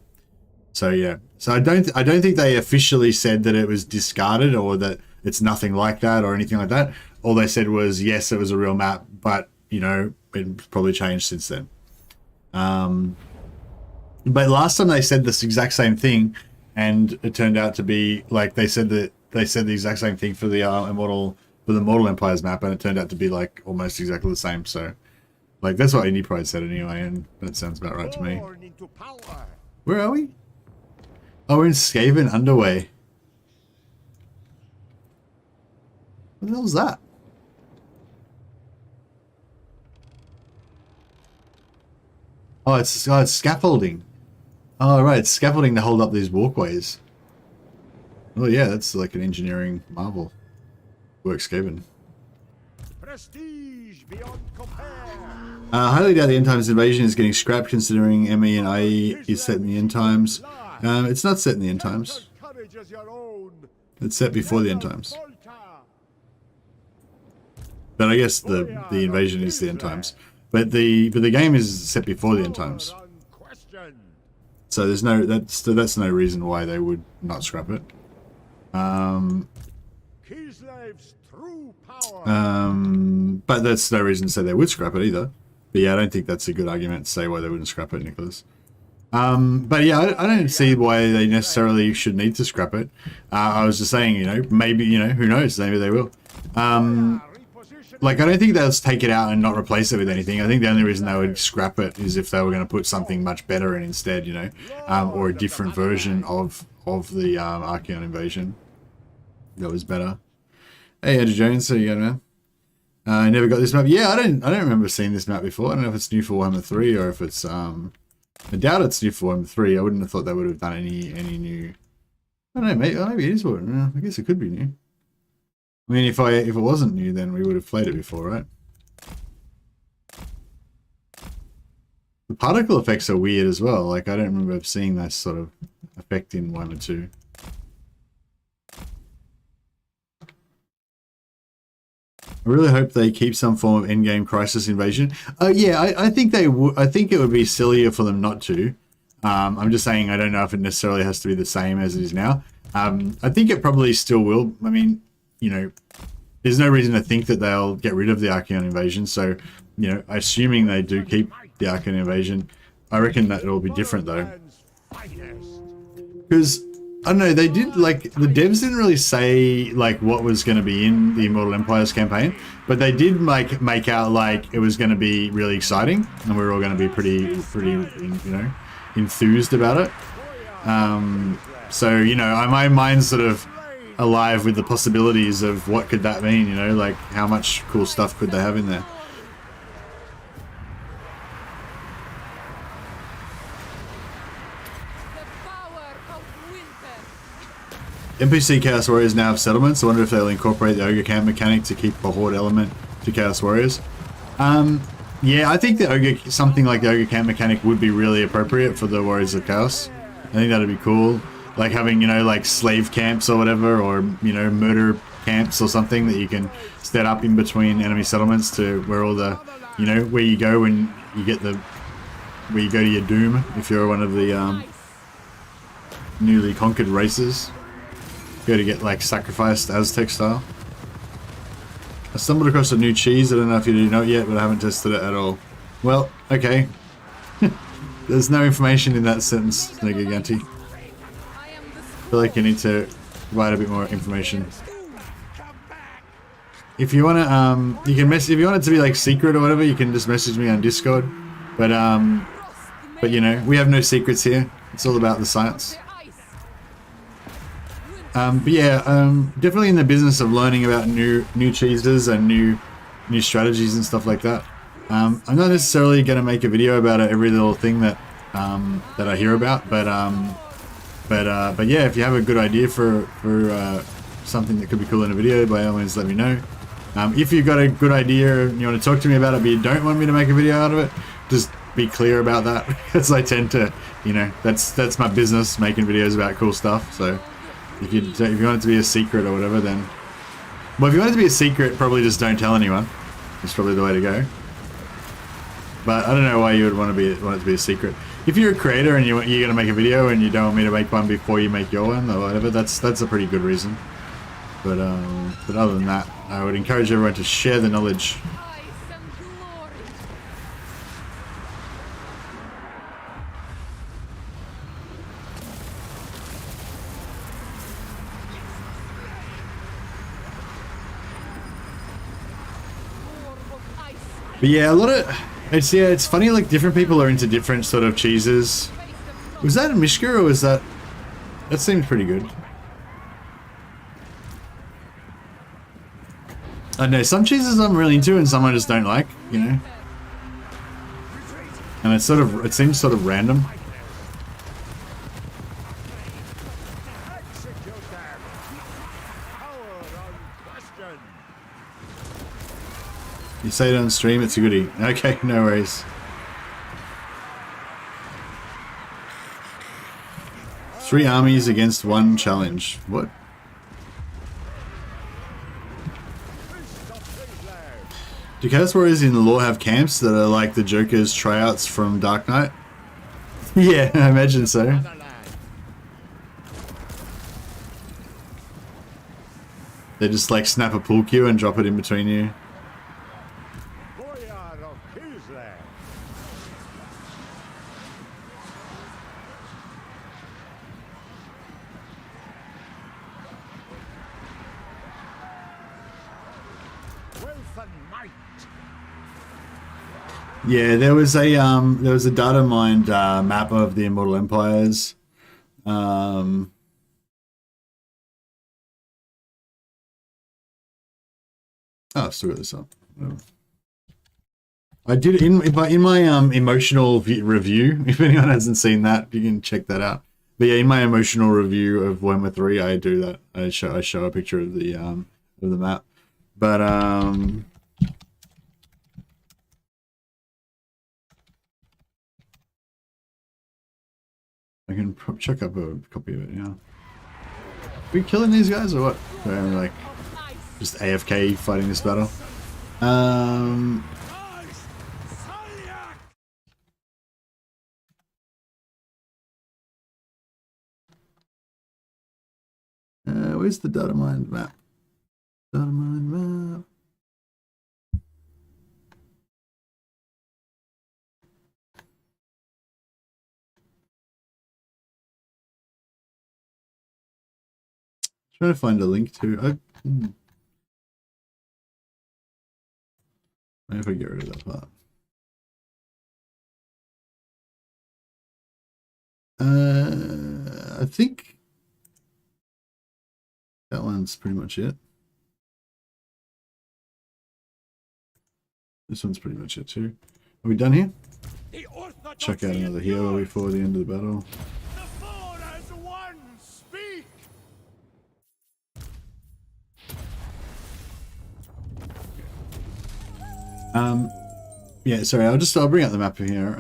So yeah, so I don't think they officially said that it was discarded or that it's nothing like that or anything like that. All they said was, yes, it was a real map, but, you know, it's probably changed since then. But last time they said this exact same thing, and it turned out to be like they said the exact same thing for the Immortal Empires map, and it turned out to be like almost exactly the same. So, like, that's what Indie Pride said anyway, and that sounds about right to me. Where are we? Oh, we're in Skaven Underway. What the hell was that? Oh, it's scaffolding. Oh, right, it's scaffolding to hold up these walkways. Oh yeah, that's like an engineering marvel. Works Skaven.
Prestige beyond compare.
Highly doubt the end times invasion is getting scrapped, considering ME and IE is set in the end times. It's not set in the end times. It's set before the end times. But I guess the invasion is the end times. But the game is set before the end times. So there's that's no reason why they would not scrap it. But that's no reason to say they would scrap it either. But yeah, I don't think that's a good argument to say why they wouldn't scrap it, Nicholas. But yeah, I don't see why they necessarily should need to scrap it. I was just saying, you know, maybe, you know, who knows, maybe they will. Like, I don't think they'll take it out and not replace it with anything. I think the only reason they would scrap it is if they were going to put something much better in instead, you know, or a different version of the Archeon invasion that was better. Hey, Andrew Jones, how you going, man? I never got this map. Yeah, I don't remember seeing this map before. I don't know if it's new for Warhammer 3 or if it's I doubt it's new for Warhammer 3. I wouldn't have thought they would have done any new. I don't know, maybe it is what. I guess it could be new. I mean, if it wasn't new, then we would have played it before, right? The particle effects are weird as well. Like, I don't remember seeing that sort of effect in 1 or 2. I really hope they keep some form of endgame crisis invasion. Yeah, I think they would. I think it would be sillier for them not to. I'm just saying I don't know if it necessarily has to be the same as it is now. I think it probably still will. I mean, you know, there's no reason to think that they'll get rid of the Archeon invasion. So, you know, assuming they do keep the Archeon invasion, I reckon that it'll be different though. Because, I don't know, they did, like, the devs didn't really say, like, what was going to be in the Immortal Empires campaign, but they did make out, like, it was going to be really exciting, and we were all going to be pretty, you know, enthused about it. So, you know, my mind's sort of alive with the possibilities of what could that mean, you know, like, how much cool stuff could they have in there. NPC Chaos Warriors now have settlements. I wonder if they'll incorporate the Ogre Camp mechanic to keep a horde element to Chaos Warriors. Yeah, I think something like the Ogre Camp mechanic would be really appropriate for the Warriors of Chaos. I think that'd be cool. Like having, you know, like slave camps or whatever, or, you know, murder camps or something that you can set up in between enemy settlements to where all the, you know, where you go when you get the, where you go to your doom if you're one of the newly conquered races. Go to get, like, sacrificed Aztec style. I stumbled across a new cheese. I don't know if you do know it yet, but I haven't tested it at all. Well, okay. There's no information in that sentence, Negaganti. I feel like you need to provide a bit more information. If you wanna, you can mess. If you want it to be like secret or whatever, you can just message me on Discord. But you know, we have no secrets here. It's all about the science. But yeah, definitely in the business of learning about new cheeses and new strategies and stuff like that. I'm not necessarily going to make a video about every little thing that that I hear about, but yeah, if you have a good idea for something that could be cool in a video, by all means let me know. If you've got a good idea and you want to talk to me about it, but you don't want me to make a video out of it, just be clear about that, because I tend to, you know, that's my business, making videos about cool stuff. So if you want it to be a secret or whatever, then, well, if you want it to be a secret, probably just don't tell anyone. That's probably the way to go. But I don't know why you would want it to be a secret. If you're a creator and you're going to make a video and you don't want me to make one before you make your one or whatever, that's a pretty good reason. But other than that, I would encourage everyone to share the knowledge. But yeah, a lot of it's funny, like different people are into different sort of cheeses. Was that a Mishka or was that seemed pretty good. I don't know, some cheeses I'm really into and some I just don't like, you know. And it seems sort of random. You say it on stream, it's a goodie. Okay, no worries. 3 armies against 1 challenge. What? Do Chaos Warriors in the lore have camps that are like the Joker's tryouts from Dark Knight? Yeah, I imagine so. They just like snap a pool cue and drop it in between you. Yeah, there was a data mined map of the Immortal Empires. Oh, I've still got this up. I did in my emotional review. If anyone hasn't seen that, you can check that out. But yeah, in my emotional review of Warhammer 3, I do that. I show a picture of the map. But I can check up a copy of it, yeah. Are we killing these guys or what? Or are we like just AFK fighting this battle? Where's the data mined map? Data mined map. Trying to find a link to. Maybe if I get rid of that part. I think that one's pretty much it. This one's pretty much it too. Are we done here? Check out another hero before the end of the battle. Yeah, sorry, I'll bring out the map here.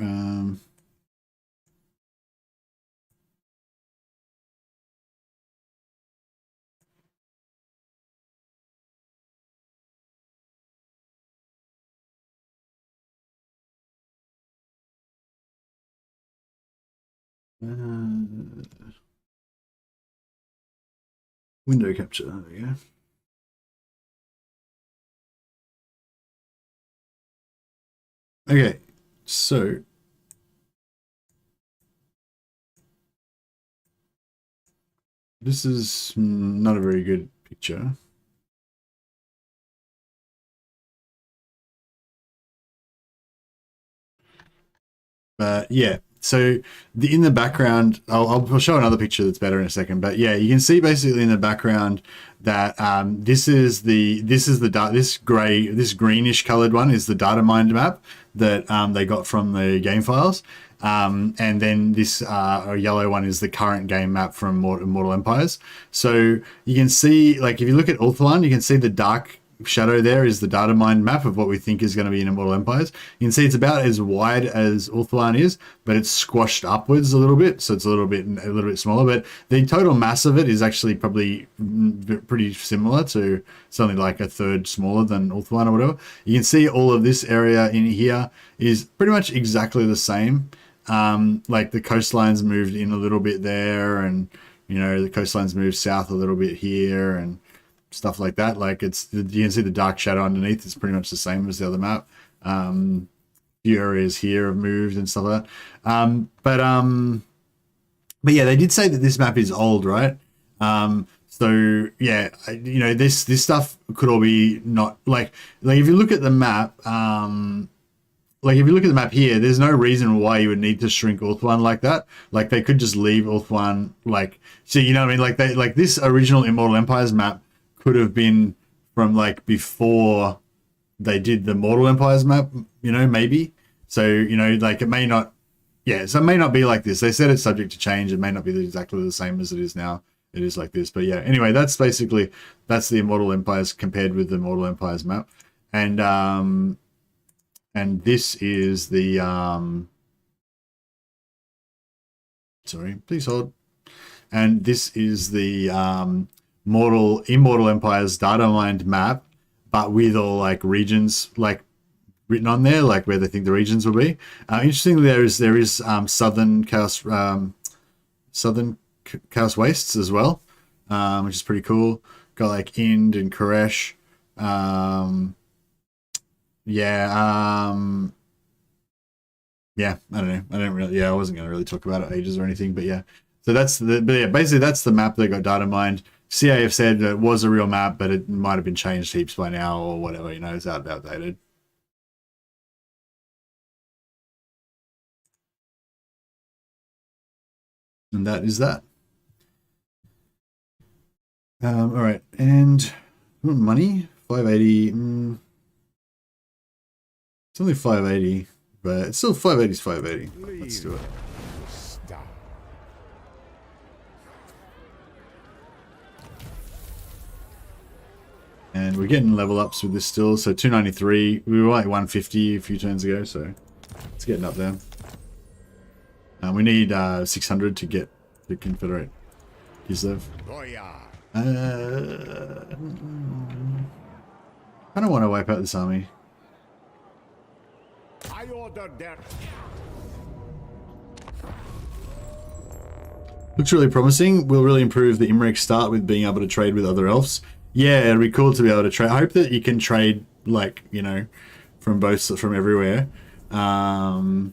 Window capture, there we go. Okay, so this is not a very good picture. But yeah, so in the background, I'll show another picture that's better in a second. But yeah, you can see basically in the background that this greenish colored one is the data mined map that they got from the game files. And then this yellow one is the current game map from Immortal Empires. So you can see, like, if you look at Ulthuan, you can see the dark shadow there is the data mined map of what we think is going to be in Immortal Empires. You can see it's about as wide as Ulthuan is, but it's squashed upwards a little bit, so it's a little bit smaller. But the total mass of it is actually probably pretty similar to something like a third smaller than Ulthuan or whatever. You can see all of this area in here is pretty much exactly the same. Like the coastlines moved in a little bit there, and you know the coastlines moved south a little bit here, and stuff like that. Like you can see the dark shadow underneath. It's pretty much the same as the other map. Few areas here have moved and stuff like that. But yeah, they did say that this map is old, right? So yeah, you know, this stuff could all be not like if you look at the map, like if you look at the map here, there's no reason why you would need to shrink Ulthuan like that. Like they could just leave Ulthuan like, so you know what I mean? Like this original Immortal Empires map could have been from like before they did the Mortal Empires map, you know, maybe. So, you know, like it may not, yeah, so it may not be like this. They said it's subject to change. It may not be exactly the same as it is now. It is like this. But yeah, anyway, that's the Immortal Empires compared with the Mortal Empires map. And this is the, sorry, please hold. And this is the, Immortal Empires data mined map, but with all like regions like written on there, like where they think the regions will be. Interestingly, there is southern chaos wastes as well, which is pretty cool. Got like Ind and Koresh. Yeah, I don't know. I wasn't going to really talk about it ages or anything, but yeah. So basically that's the map that got data mined. CAF said it was a real map, but it might have been changed heaps by now or whatever, you know, it's outdated. And that is that. All right, and money 580. It's only 580, but it's still 580 is 580. Let's do it. And we're getting level ups with this still. So 293. We were like 150 a few turns ago, so it's getting up there. We need 600 to get the Confederate Kislev. I don't want to wipe out this army.
I order that.
Looks really promising. Will really improve the Imrik start with being able to trade with other elves. Yeah, it'd be cool to be able to trade. I hope that you can trade, like, you know, from everywhere. No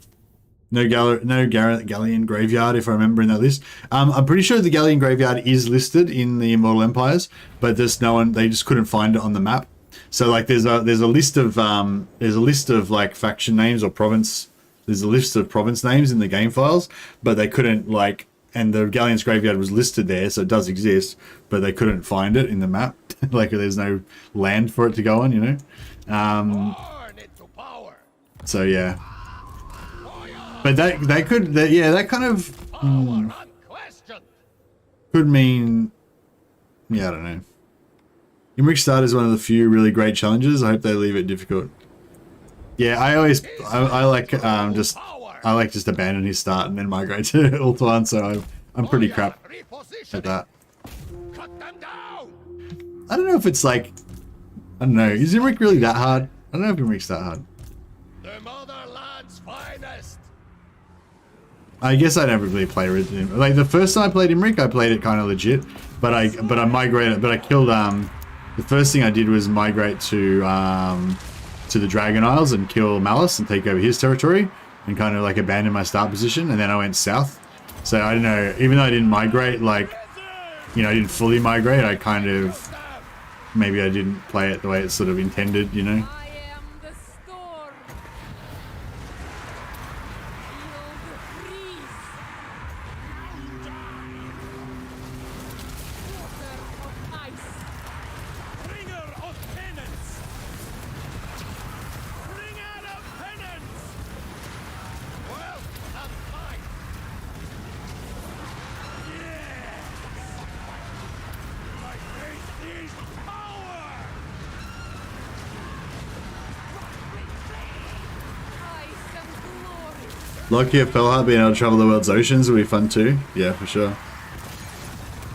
Galleon Graveyard, if I remember in that list. I'm pretty sure the Galleon Graveyard is listed in the Immortal Empires, but there's no one. They just couldn't find it on the map. So like, there's a list of like faction names or province. There's a list of province names in the game files, but they couldn't like. And the Galleon's Graveyard was listed there, so it does exist, but they couldn't find it in the map. Like, there's no land for it to go on, you know? So, yeah. But that kind of could mean, yeah, I don't know. Imrik Start is one of the few really great challenges. I hope they leave it difficult. Yeah, I like just abandon his start and then migrate to Ulthuan, so I'm pretty crap at that. I don't know if it's like, I don't know, is Imrik really that hard? I don't know if Imrik's that hard.
The motherland's finest.
I guess I never really play with him. Like the first time I played Imrik, I played it kind of legit, but I migrated, but I killed, the first thing I did was migrate to to the Dragon Isles and kill Malice and take over his territory and kind of like abandon my start position, and then I went south. So I don't know, even though I didn't migrate, like, you know, I didn't fully migrate, I kind of, maybe I didn't play it the way it's sort of intended, you know.
I am the storm. Feel the freeze. Water of ice.
Bringer of penance! Bringer of penance! Well, I'm fine. Yes! My faith is power!
Ice and glory.
Lucky if Pelhard being able to travel the world's oceans would be fun too. Yeah, for sure.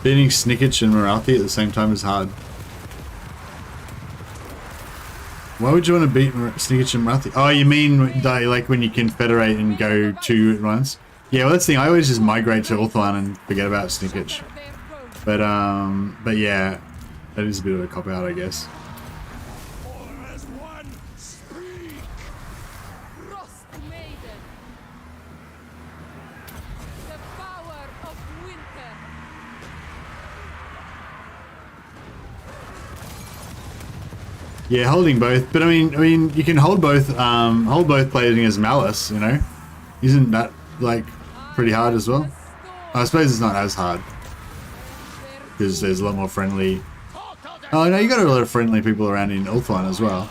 Beating Snickich and Morathi at the same time is hard. Why would you want to beat Snickich and Morathi? Oh, you mean like when you confederate and go two at once? Yeah, well that's the thing. I always just migrate to Ulthuan and forget about Snickich.
Their road.
But yeah, that is a bit of a cop out, I guess.
All as one, speak!
Frost Maiden. The power of winter.
Yeah, holding both, but I mean, you can hold both playing as Malice, you know? Isn't that like pretty hard as well? I suppose it's not as hard because there's a lot more friendly. Oh no, you got a lot of friendly people around in Ulthuan as well.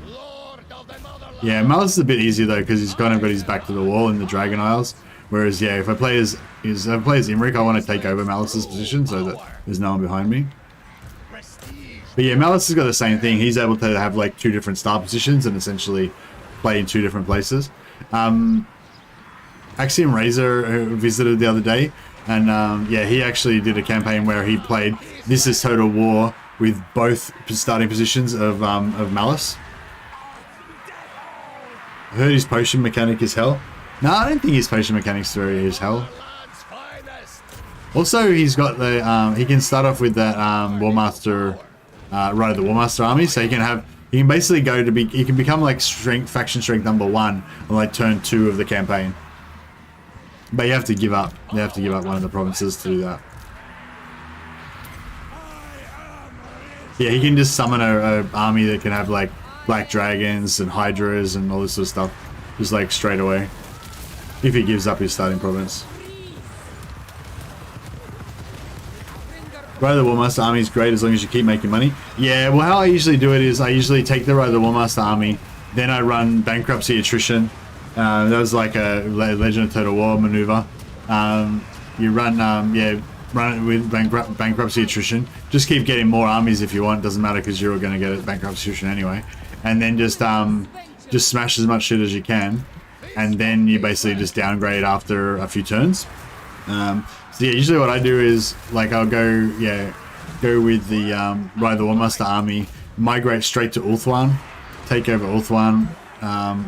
Lord of the motherland!
Yeah, Malice is a bit easier though because he's kind of got his back to the wall in the Dragon Isles. Whereas yeah, if I play as Imric, I want to take over Malice's position so that there's no one behind me.
Prestige!
But yeah, Malice has got the same thing. He's able to have like two different start positions and essentially play in two different places. Axiom Razor visited the other day, and yeah, he actually did a campaign where he played This Is Total War with both starting positions of Malice. I heard his potion mechanic is hell. No, I don't think his potion mechanic's very is hell.
Land's finest!
Also, he's got the he can start off with that Warmaster, Rite of the Warmaster army, so he can basically go to be, he can become like faction strength number 1 on like turn 2 of the campaign. But you have to give up. You have to give up one of the provinces to do that. Yeah, he can just summon a army that can have like black dragons and hydras and all this sort of stuff, just like straight away, if he gives up his starting province. Rite of the Warmaster army is great as long as you keep making money. Yeah, well how I usually do it is I usually take the Rite of the Warmaster army, then I run bankruptcy attrition. That was like a Legend of Total War maneuver. You run, yeah, run it with bankruptcy attrition. Just keep getting more armies if you want. Doesn't matter because you're going to get it bankruptcy attrition anyway. And then just smash as much shit as you can, and then you basically just downgrade after a few turns. So yeah, usually what I do is like I'll go with the Rite of the Warmaster army, migrate straight to Ulthuan, take over Ulthuan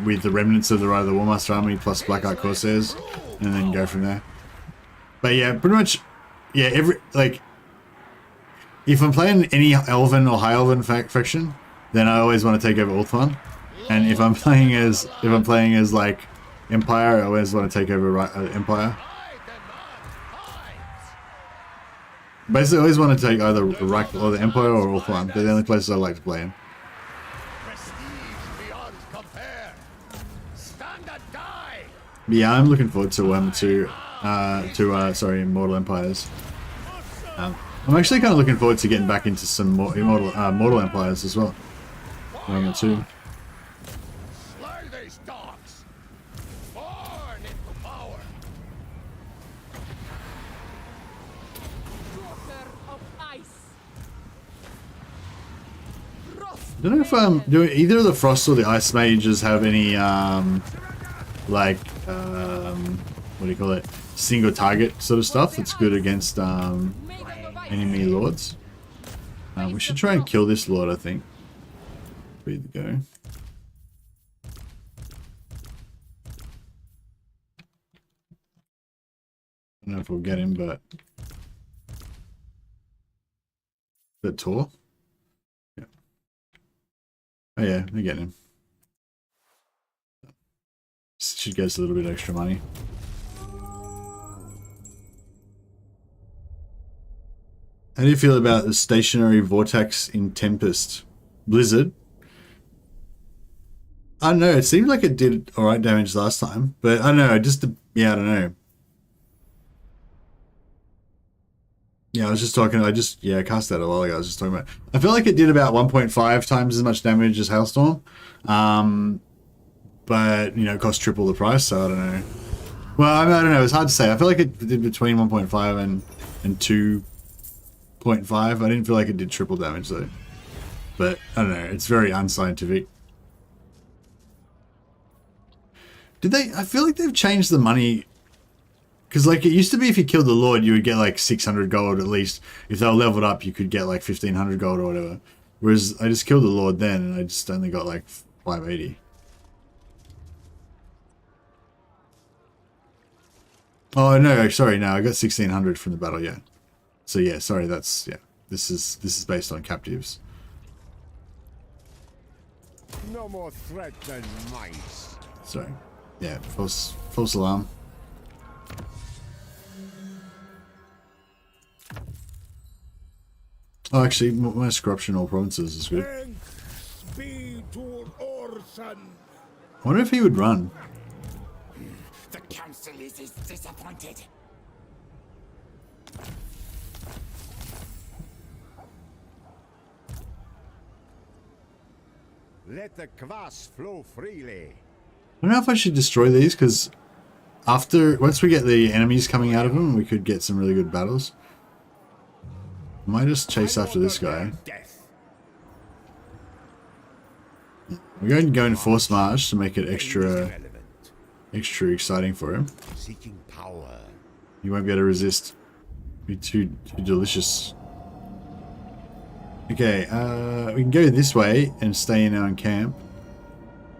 with the remnants of the Rite of the Warmaster army plus Blackheart Corsairs, and then go from there. But yeah, pretty much, yeah, if I'm playing any Elven or High Elven faction, then I always want to take over Ulthuan. And if I'm playing as like Empire, I always want to take over Empire. Basically, I always want to take either Iraq or the Empire or Ulthuan. They're the only places I like to play in.
Prestige beyond compare! Stand and die!
But yeah, I'm looking forward to Immortal Empires. I'm actually kind of looking forward to getting back into some more Mortal Empires as well. Warhammer 2.
Slay these dogs! Born into power!
Water of ice. Frost
I don't know if do either of the Frost or the Ice Mages have any like what do you call it? Single target sort of stuff that's good against
Maiden of ice.
enemy lords. We should try and kill this lord, I think. Be the go. I don't know if we'll get him, but the Tor. Oh yeah, I get him. Should get us a little bit extra money. How do you feel about the stationary vortex in Tempest? Blizzard? I don't know, it seemed like it did alright damage last time, but I don't know, yeah, I don't know. Yeah, I was just talking, I cast that a while ago, I was just talking about, I feel like it did about 1.5 times as much damage as Hailstorm, but, you know, it cost triple the price, so I don't know. Well, I don't know, it's hard to say, I feel like it did between 1.5 and 2.5, I didn't feel like it did triple damage though, but I don't know, it's very unscientific. I feel like they've changed the money. Because, like, it used to be if you killed the Lord, you would get, like, 600 gold at least. If they were leveled up, you could get, like, 1,500 gold or whatever. Whereas I just killed the Lord then, and I just only got, like, 580. Oh, no, sorry, no, I got 1,600 from the battle, yeah. So, yeah, sorry, that's, yeah. This is based on captives.
No more threat than mice.
Sorry. Yeah, false alarm. Oh, actually, most corruption in all provinces is good.
Speed to Orson.
I wonder if he would run.
The council is disappointed.
Let the kvass flow freely.
I don't know if I should destroy these, because once we get the enemies coming out of them, we could get some really good battles. I might just chase after this guy. We're going to go in force march to make it extra exciting for him.
Seeking power.
He won't be able to resist. Be too delicious. Okay, we can go this way and stay in our camp.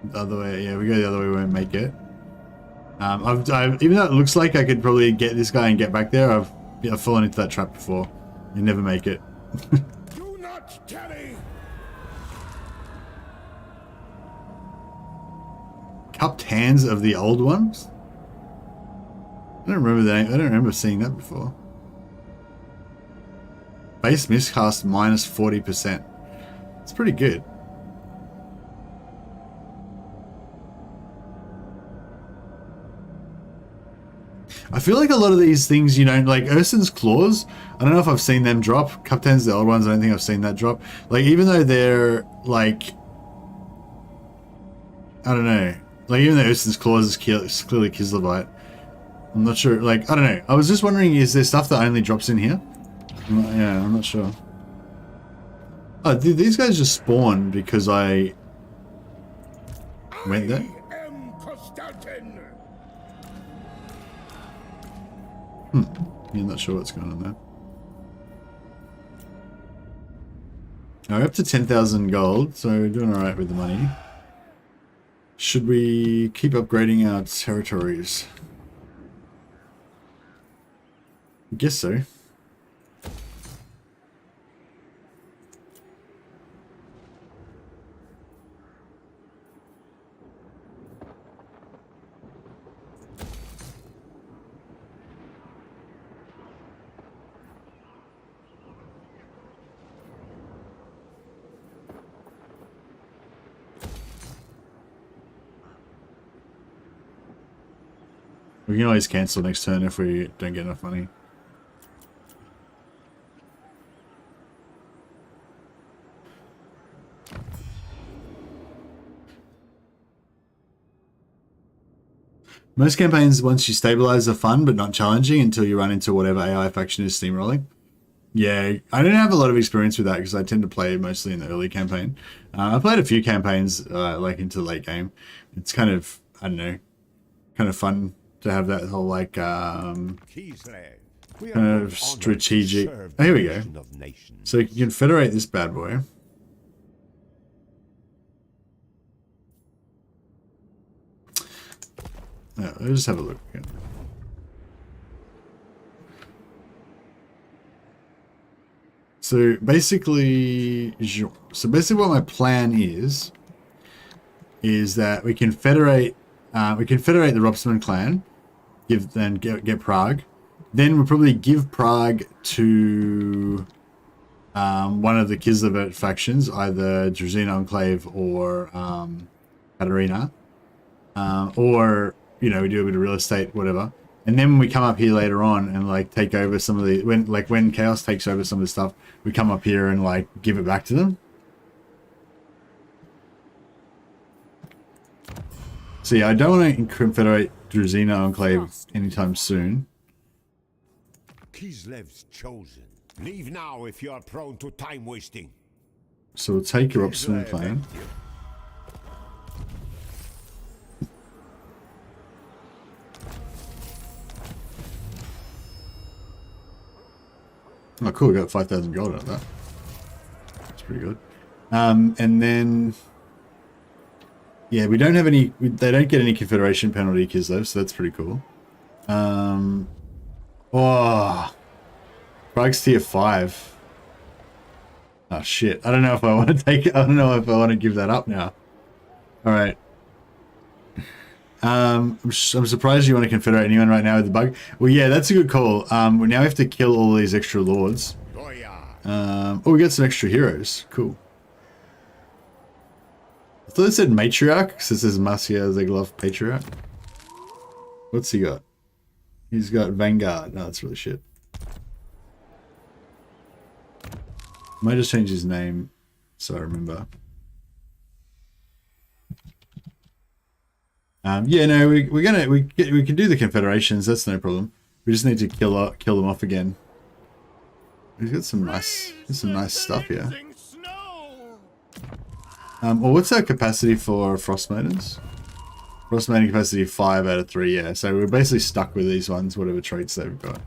The other way, yeah, we go the other way, we won't make it. Even though it looks like I could probably get this guy and get back there, I've fallen into that trap before. You never make it.
Do not tarry.
Cupped hands of the old ones? I don't remember that. I don't remember seeing that before. Base miscast minus 40%. It's pretty good. I feel like a lot of these things, you know, like Urson's Claws, I don't know if I've seen them drop. Cupped hands, the old ones, I don't think I've seen that drop. Like, even though they're, like, I don't know. Like, even though Urson's Claws is clearly Kislevite, I'm not sure. Like, I don't know. I was just wondering, is there stuff that only drops in here? I'm not sure. Oh, did these guys just spawn because I went there?
I am Kostaltyn.
Yeah, not sure what's going on there. We're up to 10,000 gold, so we're doing alright with the money. Should we keep upgrading our territories? I guess so. We can always cancel next turn if we don't get enough money. Most campaigns, once you stabilize, are fun but not challenging until you run into whatever AI faction is steamrolling. Yeah, I don't have a lot of experience with that because I tend to play mostly in the early campaign. I played a few campaigns like into late game. It's kind of, I don't know, kind of fun to have that whole like kind of strategic. Oh, here we go. So you can federate this bad boy. Yeah, let's just have a look again. So basically what my plan is is that we can federate the Robsman clan, get Prague. Then we'll probably give Prague to one of the Kislev factions, either Druzina Enclave or Katarina, or we do a bit of real estate, whatever. And then when we come up here later on and like take over some of the when Chaos takes over some of the stuff, we come up here and like give it back to them. So yeah, I don't want to confederate Druzina Enclave anytime soon.
Kislev's chosen. Leave now if you are prone to time wasting.
So we'll take your Optimum clan. Oh, cool. We got 5,000 gold out of that. That's pretty good. And then, yeah, we don't have any. They don't get any Confederation penalty Kislev, so that's pretty cool. Oh, Prague's tier 5. Oh shit! I don't know if I want to take it. I don't know if I want to give that up now. All right. I'm surprised you want to confederate anyone right now with the bug. Well, yeah, that's a good call. We now have to kill all these extra lords. Oh, we got some extra heroes. Cool. I thought it said Matriarch, because it says Masya Zeglov Patriarch. What's he got? He's got Vanguard. No, that's really shit. Might just change his name so I remember. Yeah, no, we can do the confederations. That's no problem. We just need to kill them off again. He's got some nice stuff here. Well, what's our capacity for Frost Maidens? Frost Maiden capacity 5 out of 3. Yeah, so we're basically stuck with these ones, whatever traits they've got.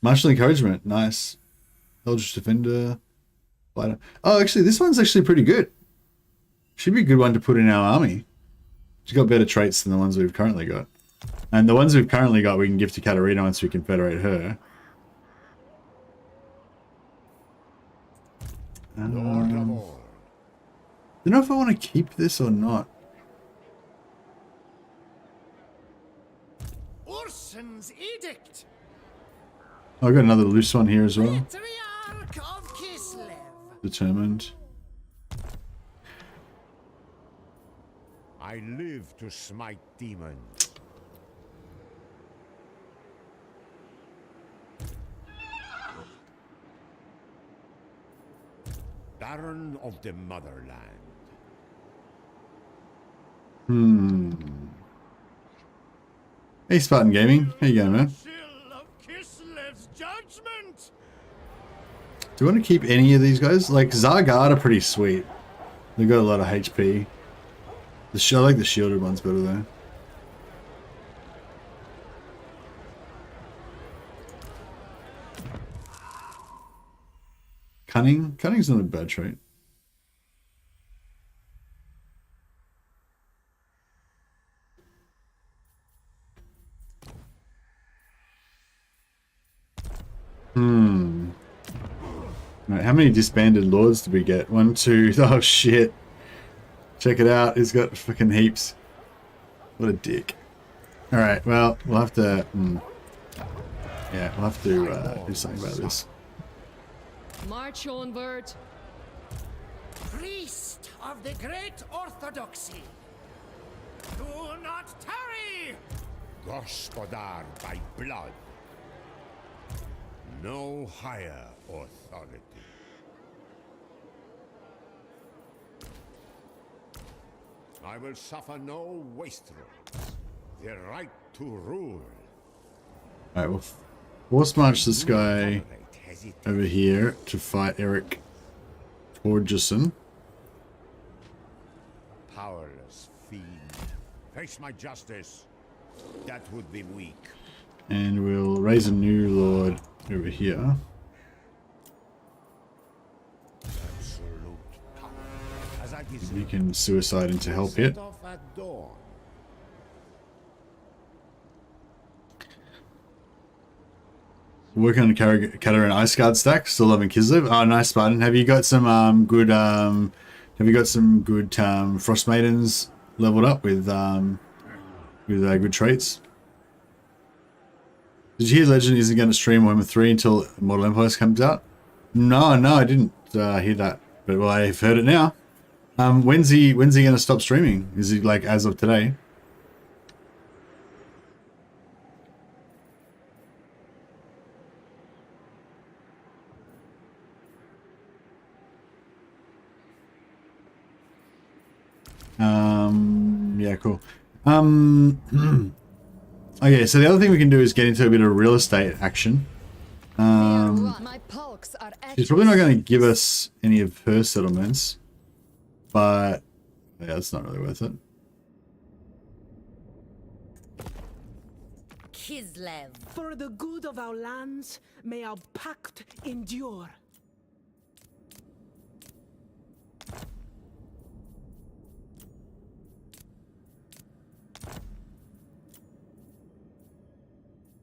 Martial encouragement, nice. Eldritch Defender, fighter. Oh, actually, this one's actually pretty good. Should be a good one to put in our army. She's got better traits than the ones we've currently got. And the ones we've currently got we can give to Katarina once we confederate her. I don't know if I want to keep this or not.
Orson's edict.
Oh, I got another loose one here as well.
Patriarch of Kislev.
Determined.
I live to smite demons. Baron of the Motherland.
Hey, Spartan Gaming. How you going, man? Do you want to keep any of these guys? Like, Zargard are pretty sweet. They've got a lot of HP. I like the shielded ones better though. Cunning? Cunning's not a bad trait. Right, how many disbanded lords did we get? 1, 2. Oh shit. Check it out. He's got fucking heaps. What a dick. Alright, well, we'll have to... yeah, we'll have to do something about this.
March onward.
Priest of the great orthodoxy. Do not tarry.
Gospodar by blood. No higher authority. I will suffer no wastrels. The right to rule.
Alright, we'll force march this guy over here to fight Eric Torgerson.
Powerless fiend. Face my justice. That would be weak.
And we'll raise a new lord over here.
Absolute power. As I deserve.
You can suicide into help hit.
Set off at dawn.
Working on the Katarina Ice Guard stack, still loving Kislev. Oh, nice, Spartan. Have you got some good Have you got some good Frost Maidens leveled up with good traits? Did you hear Legend isn't going to stream Warhammer 3 until Immortal Empires comes out? No, I didn't hear that, but well, I've heard it now. When's he going to stop streaming? Is he like as of today? Yeah, cool. Okay, so the other thing we can do is get into a bit of real estate action. She's probably not going to give us any of her settlements, but yeah, it's not really worth it.
Kislev. For the good of our lands, may our pact endure.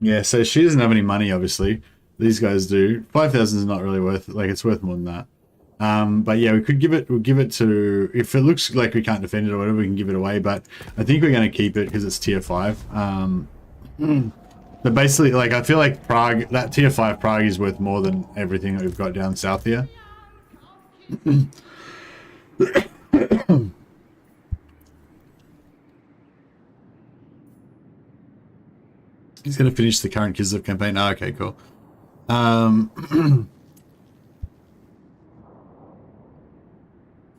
Yeah, so she doesn't have any money, obviously. These guys do. 5,000 is not really worth it. Like, it's worth more than that. But yeah, we'll give it to, if it looks like we can't defend it or whatever, we can give it away, but I think we're going to keep it because it's tier 5. But basically, like, I feel like Prague, that tier 5 Prague is worth more than everything that we've got down south here. He's going to finish the current Kislev campaign. Oh, okay, cool.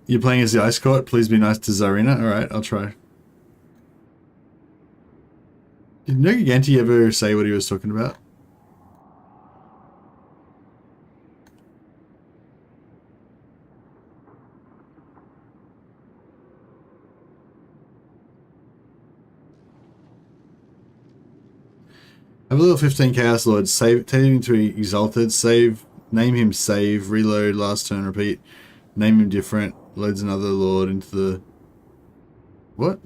You're playing as the Ice Court. Please be nice to Tsarina. All right, I'll try. Did Nergiganti ever say what he was talking about? Have a little 15 Chaos Lord. Save, take him to Exalted. Save, name him Save. Reload. Last turn. Repeat. Name him different. Loads another Lord into the. What?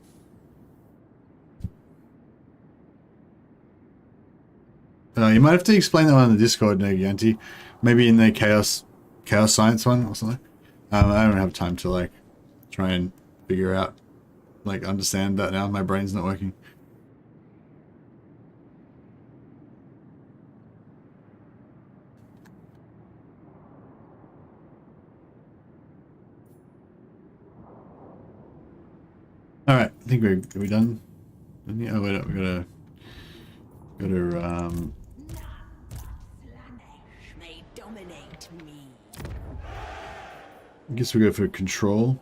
You might have to explain that one in the Discord, Nergianti. Maybe in the Chaos Science one or something. I don't have time to like try and figure out, like, understand that now. My brain's not working. All right, I think are we done? Oh wait, we gotta
may dominate me.
I guess we go for control.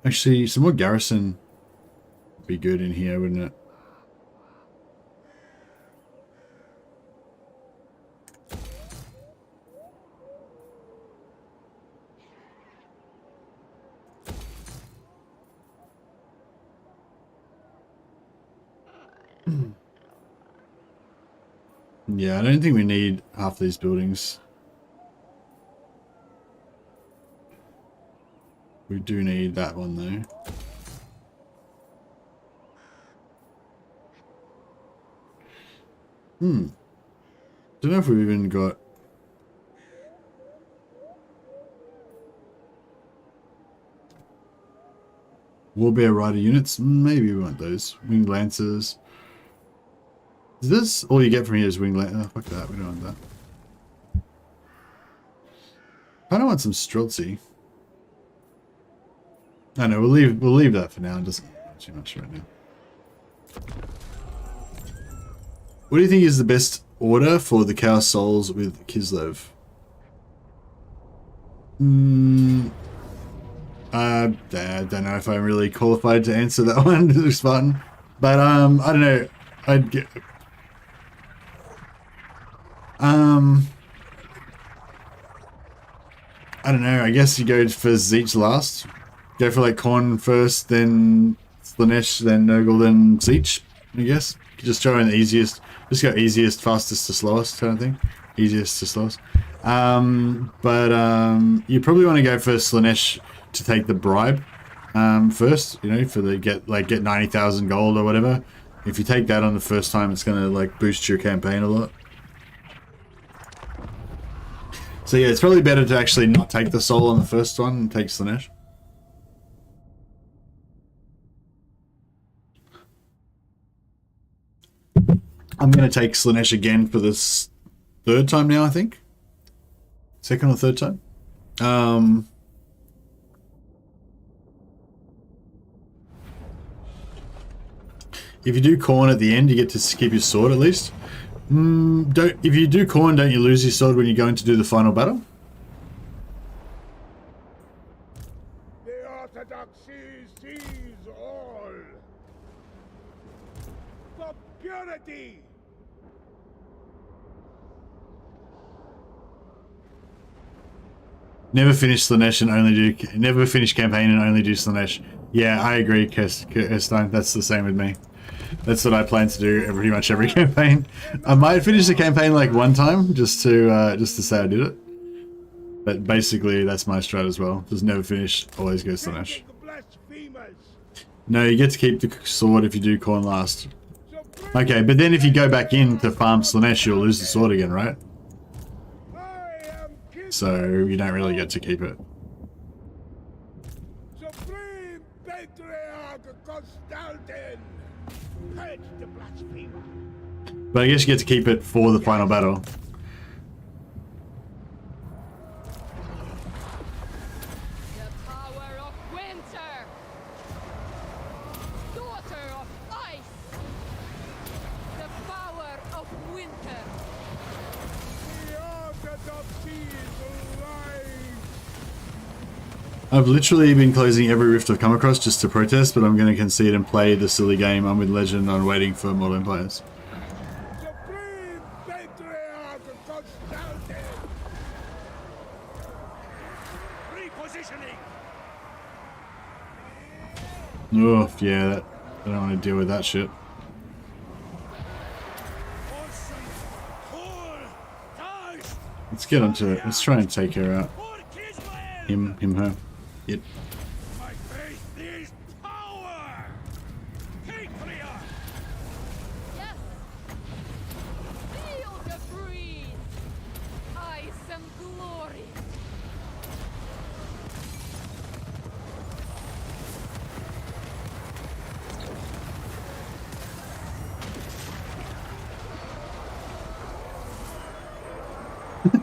Actually, some more garrison would be good in here, wouldn't it? Yeah, I don't think we need half these buildings. We do need that one though. Don't know if we've even got. Warbear Rider units? Maybe we want those. Winged Lancers. Is this all you get from here is Winged Lancer? Oh, fuck that. We don't want that. I don't want some Streltsy. I know, we'll leave that for now. It doesn't matter too much right now. What do you think is the best order for the Chaos Souls with Kislev? I don't know if I'm really qualified to answer that one, Spartan. But I don't know. I'd get. I don't know. I guess you go for Zeech last. Go for like Korn first, then Slanesh, then Nurgle, then Zeech. I guess just go in the easiest. Just go easiest, fastest to slowest kind of thing. Easiest to slowest. But you probably want to go for Slanesh to take the bribe. first, you know, for the get 90,000 gold or whatever. If you take that on the first time, it's gonna like boost your campaign a lot. So yeah, it's probably better to actually not take the soul on the first one and take Slanesh. I'm gonna take Slanesh again for this third time now, I think. Second or third time. If you do corn at the end, you get to keep your sword at least. If you do corn, don't you lose your sword when you're going to do the final battle?
The orthodoxy sees all. For purity.
Never finish Slanesh and only do... Never finish campaign and only do Slanesh. Yeah, I agree, Kostaltyn. That's the same with me. That's what I plan to do pretty much every campaign. I might finish the campaign like one time just to say I did it. But basically, that's my strat as well. Just never finish, always go Slanesh. No, you get to keep the sword if you do corn last. Okay, but then if you go back in to farm Slanesh, you'll lose the sword again, right? So you don't really get to keep it.
Supreme Patriarch Kostaltyn, purge the blasphemer.
But I guess you get to keep it for the final battle.
The power of winter! Daughter of ice! The power of winter!
The orthodoxy is alive.
I've literally been closing every rift I've come across just to protest, but I'm going to concede and play the silly game. I'm with Legend on waiting for Immortal Empires.
Supreme Patriarch Kostaltyn. Repositioning.
Oh, yeah, I don't want to deal with that shit. Let's get onto it. Let's try and take her out. Him, her. It.
My faith is power. Patriarch.
Yes! Feel the breeze! Ice and glory!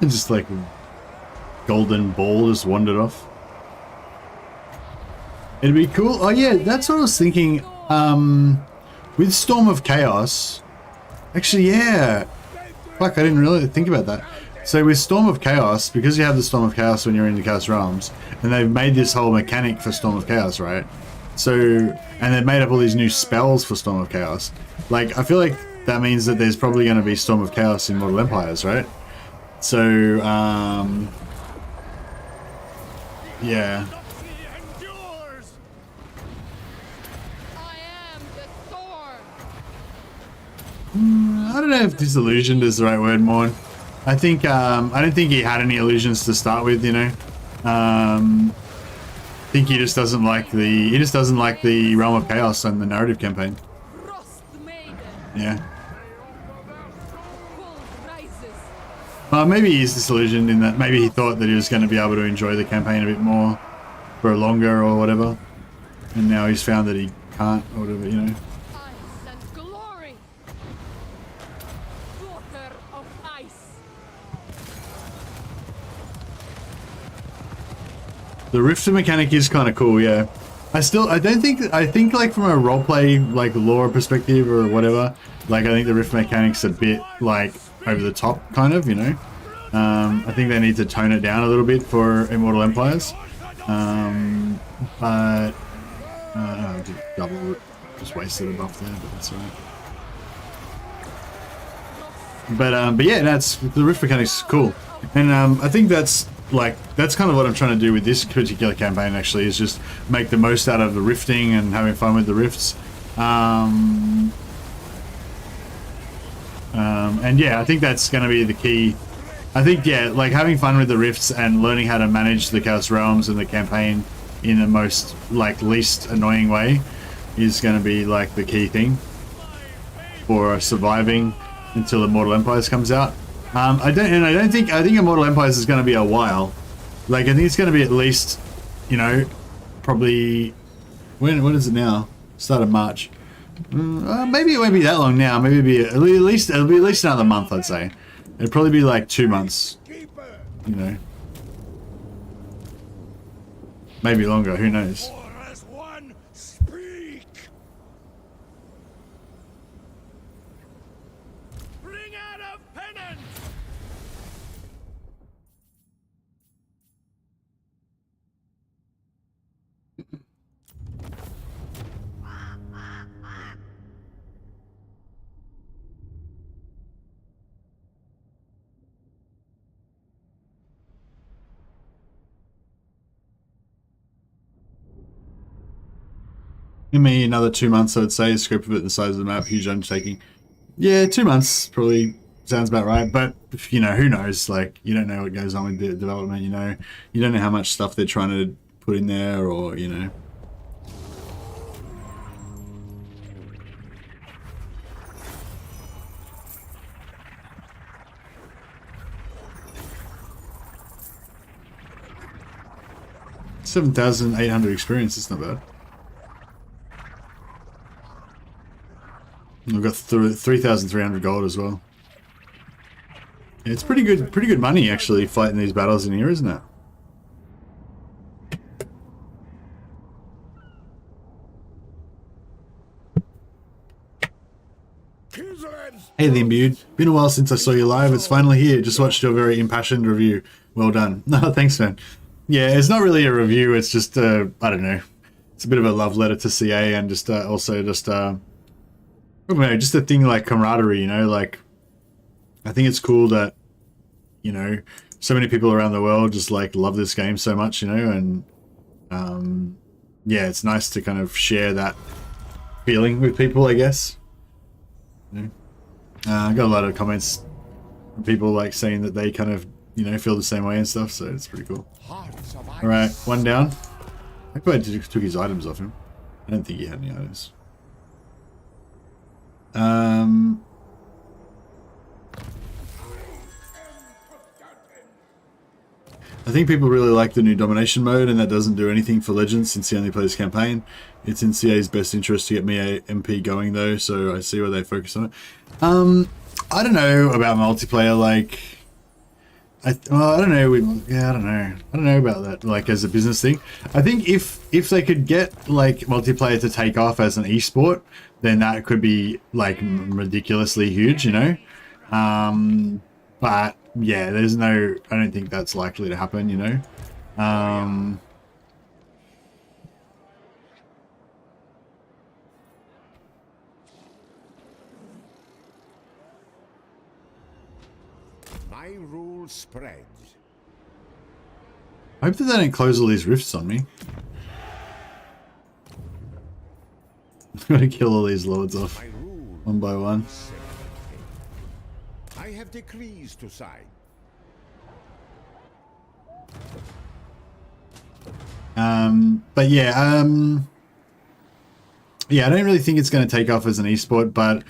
Just like a golden ball just wandered off. It'd be cool. Oh yeah, that's what I was thinking. With Storm of Chaos. Actually, yeah. Fuck, I didn't really think about that. So with Storm of Chaos, because you have the Storm of Chaos when you're in the Chaos Realms, and they've made this whole mechanic for Storm of Chaos, right? So, and they've made up all these new spells for Storm of Chaos. Like, I feel like that means that there's probably going to be Storm of Chaos in Immortal Empires, right? So, yeah.
I am the storm!
I don't know if disillusioned is the right word, Morn. I think, I don't think he had any illusions to start with, you know. I think he just doesn't like the Realm of Chaos and the narrative campaign.
Frost maiden!
Yeah.
Cold rises!
Maybe he's disillusioned in that maybe he thought that he was going to be able to enjoy the campaign a bit more for longer or whatever. And now he's found that he can't or whatever, you know.
Ice and glory! Daughter of ice!
The Rifter mechanic is kind of cool, yeah. I think like from a roleplay, like lore perspective or whatever, like I think the Rift mechanic's a bit like over the top kind of, you know. I think they need to tone it down a little bit for Immortal Empires. But I did double it, just wasted a buff there, but that's alright. But yeah, that's the Rift mechanic's cool. And I think that's kind of what I'm trying to do with this particular campaign actually, is just make the most out of the rifting and having fun with the rifts. And yeah, I think that's going to be the key. I think, yeah, like having fun with the rifts and learning how to manage the Chaos Realms and the campaign in the most like least annoying way is going to be like the key thing for surviving until Immortal Empires comes out. I think Immortal Empires is going to be a while. Like I think it's going to be at least, you know, probably when is it now? Start of March. Maybe it won't be that long now. Maybe it'll be at least another month, I'd say. It'd probably be like 2 months. You know, maybe longer. Who knows?
As one, speak.
Bring out of penance!
Give me another 2 months, I would say. Scope of it, the size of the map, huge undertaking. Yeah, 2 months probably sounds about right. But you know, who knows? Like, you don't know what goes on with the development. You know, you don't know how much stuff they're trying to put in there, or you know. $7,800 experience. It's not bad. I've got 3,300 gold as well. Yeah, it's pretty good money actually fighting these battles in here, isn't it? Hey the Imbued, been a while since I saw you live. It's finally here. Just watched your very impassioned review. Well done. No, thanks, man. Yeah, it's not really a review. It's just I don't know. It's a bit of a love letter to CA and just also just I don't know, just a thing like camaraderie, you know, like I think it's cool that, you know, so many people around the world just like love this game so much, you know, and yeah, it's nice to kind of share that feeling with people, I guess. You know? I got a lot of comments from people like saying that they kind of, you know, feel the same way and stuff, so it's pretty cool. Alright, one down. I hope I took his items off him. I don't think he had any items. I think people really like the new domination mode, and that doesn't do anything for Legends since he only plays campaign. It's in CA's best interest to get me a MP going though, so I see where they focus on it. I don't know about multiplayer, like I don't know. I don't know about that. Like as a business thing, I think if they could get like multiplayer to take off as an esport, then that could be like ridiculously huge, you know. But yeah, there's no. I don't think that's likely to happen, you know.
My rule spreads.
I hope that they don't close all these rifts on me. I'm gonna kill all these lords off one by one.
I have decrees to sign.
But yeah, yeah, I don't really think it's going to take off as an esport, but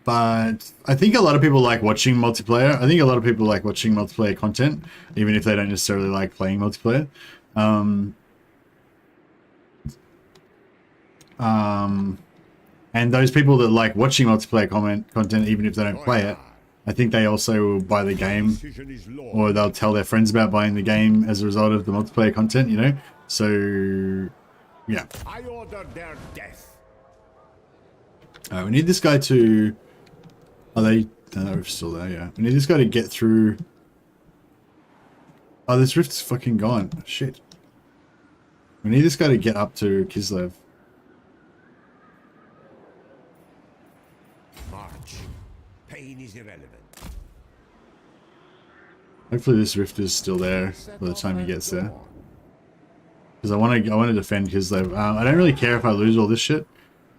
I think a lot of people like watching multiplayer. I think a lot of people like watching multiplayer content, even if they don't necessarily like playing multiplayer. And those people that like watching multiplayer content, even if they don't play it, I think they also will buy the game, or they'll tell their friends about buying the game as a result of the multiplayer content, you know? So, yeah.
I order their death.
We need this guy to... Are they... No, they're still there, yeah. We need this guy to get through... Oh, this rift's fucking gone. Shit. We need this guy to get up to Kislev.
March. Pain is irrelevant.
Hopefully this rift is still there by the time he gets there. Because I want to defend Kislev. I don't really care if I lose all this shit.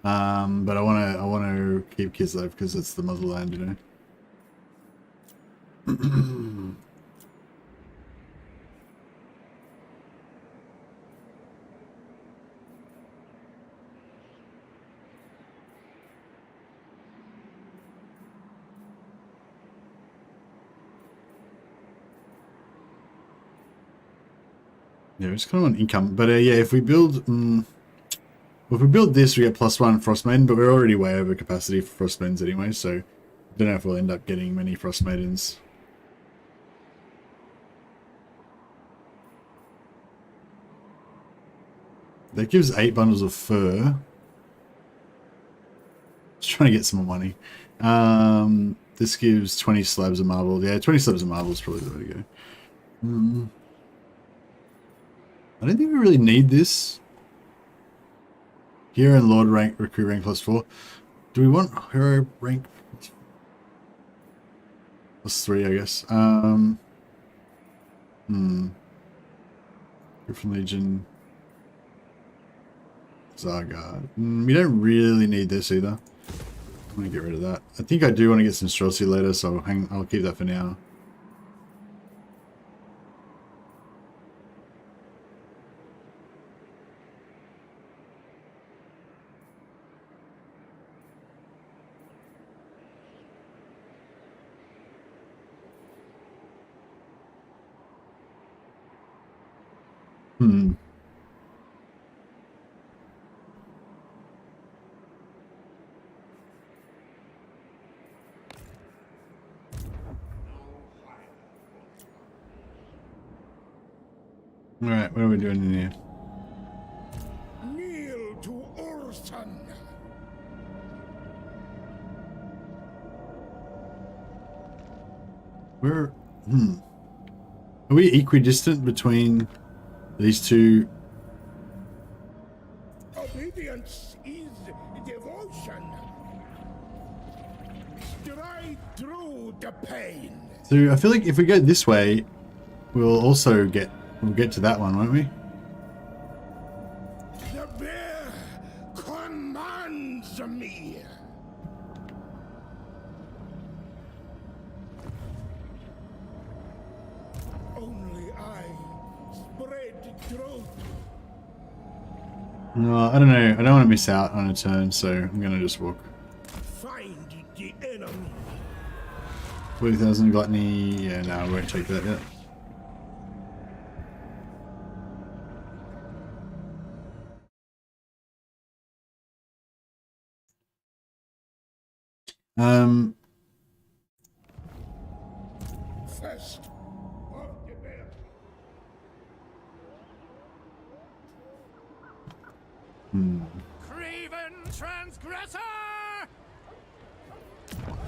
But I want to keep Kislev because it's the motherland, you know. Yeah, it's kind of on income. But yeah, if we build... if we build this, we get +1 Frostmaiden, but we're already way over capacity for Frostmaidens anyway, so I don't know if we'll end up getting many Frostmaidens. That gives 8 bundles of fur. Just trying to get some more money. This gives 20 slabs of marble. Yeah, 20 slabs of marble is probably the way to go. I don't think we really need this. Hero and Lord rank, recruit rank +4. Do we want hero rank +3, I guess? Griffin Legion. Zargard. We don't really need this either. I'm gonna get rid of that. I think I do want to get some Streltsy later, so I'll keep that for now. Alright, what are we doing in here?
Kneel to Urson.
We're... Are we equidistant between these two?
Obedience is devotion. Stride through the pain.
So I feel like if we go this way, we'll also get... We'll get to that one, won't we?
The bear commands me. Only I spread truth.
No, I don't know. I don't want to miss out on a turn, so I'm going to just walk.
Find the enemy.
40,000 gluttony. Yeah, no, I won't take that yet.
First of the bear.
Craven transgressor!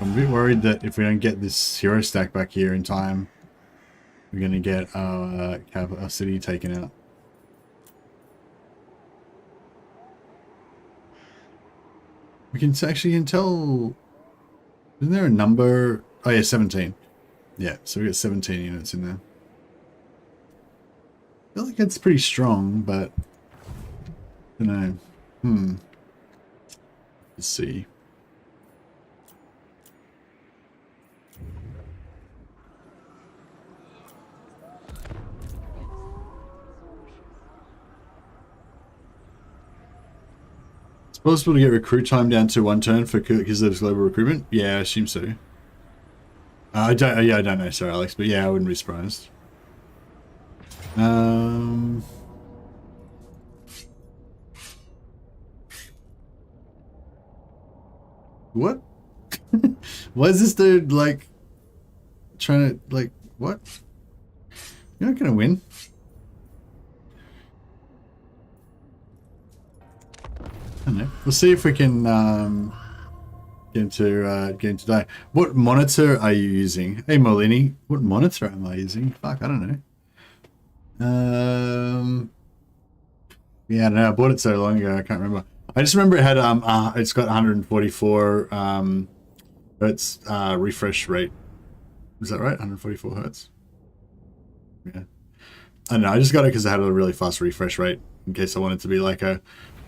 I'm a bit worried that if we don't get this hero stack back here in time, we're going to get our city taken out. We can actually tell... Isn't there a number? Oh yeah, 17. Yeah, so we got 17 units in there. I feel like it's pretty strong, but I don't know. Let's see. It's possible to get recruit time down to 1 turn for Kislev's global recruitment? Yeah, I assume so. I don't know, sorry Alex, but yeah, I wouldn't be surprised. What? Why is this dude like trying to like what? You're not gonna win. I don't know. We'll see if we can get into die. What monitor are you using? Hey Molini, what monitor am I using? Fuck, I don't know. Yeah, I don't know. I bought it so long ago, I can't remember. I just remember it had it's got 144 hertz refresh rate. Is that right? 144 hertz. Yeah. I don't know. I just got it because it had a really fast refresh rate in case I wanted to be like a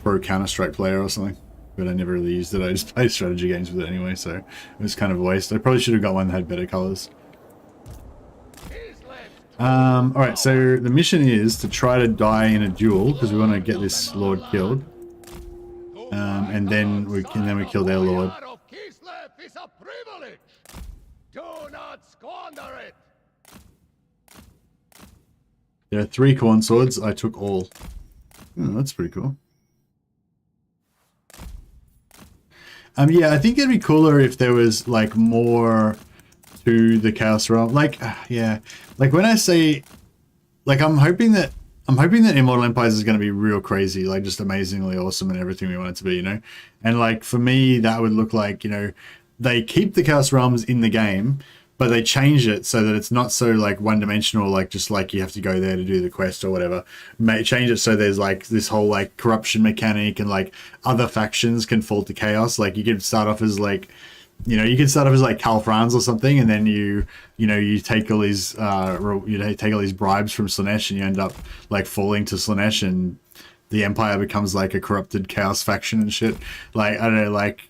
pro Counter-Strike player or something. But I never really used it. I just played strategy games with it anyway, so it was kind of a waste. I probably should have got one that had better colors. Alright, so the mission is to try to die in a duel because we want to get this lord killed. And then we kill their lord.
Of Kislev is a privilege. Do not squander it.
There are 3 corn swords. I took all. Oh, that's pretty cool. Yeah, I think it'd be cooler if there was like more to the Chaos Realm. Like, yeah, like when I say, like, I'm hoping that Immortal Empires is going to be real crazy, like just amazingly awesome and everything we want it to be, you know. And like for me, that would look like, you know, they keep the Chaos Realms in the game, but they change it so that it's not so like one-dimensional, like just like you have to go there to do the quest or whatever. Change it so there's like this whole like corruption mechanic and like other factions can fall to chaos. Like you could start off as like, you know, you can start off as like Cal Franz or something, and then you take all these take all these bribes from Slaanesh, and you end up like falling to Slaanesh, and the Empire becomes like a corrupted chaos faction and shit. Like I don't know, like.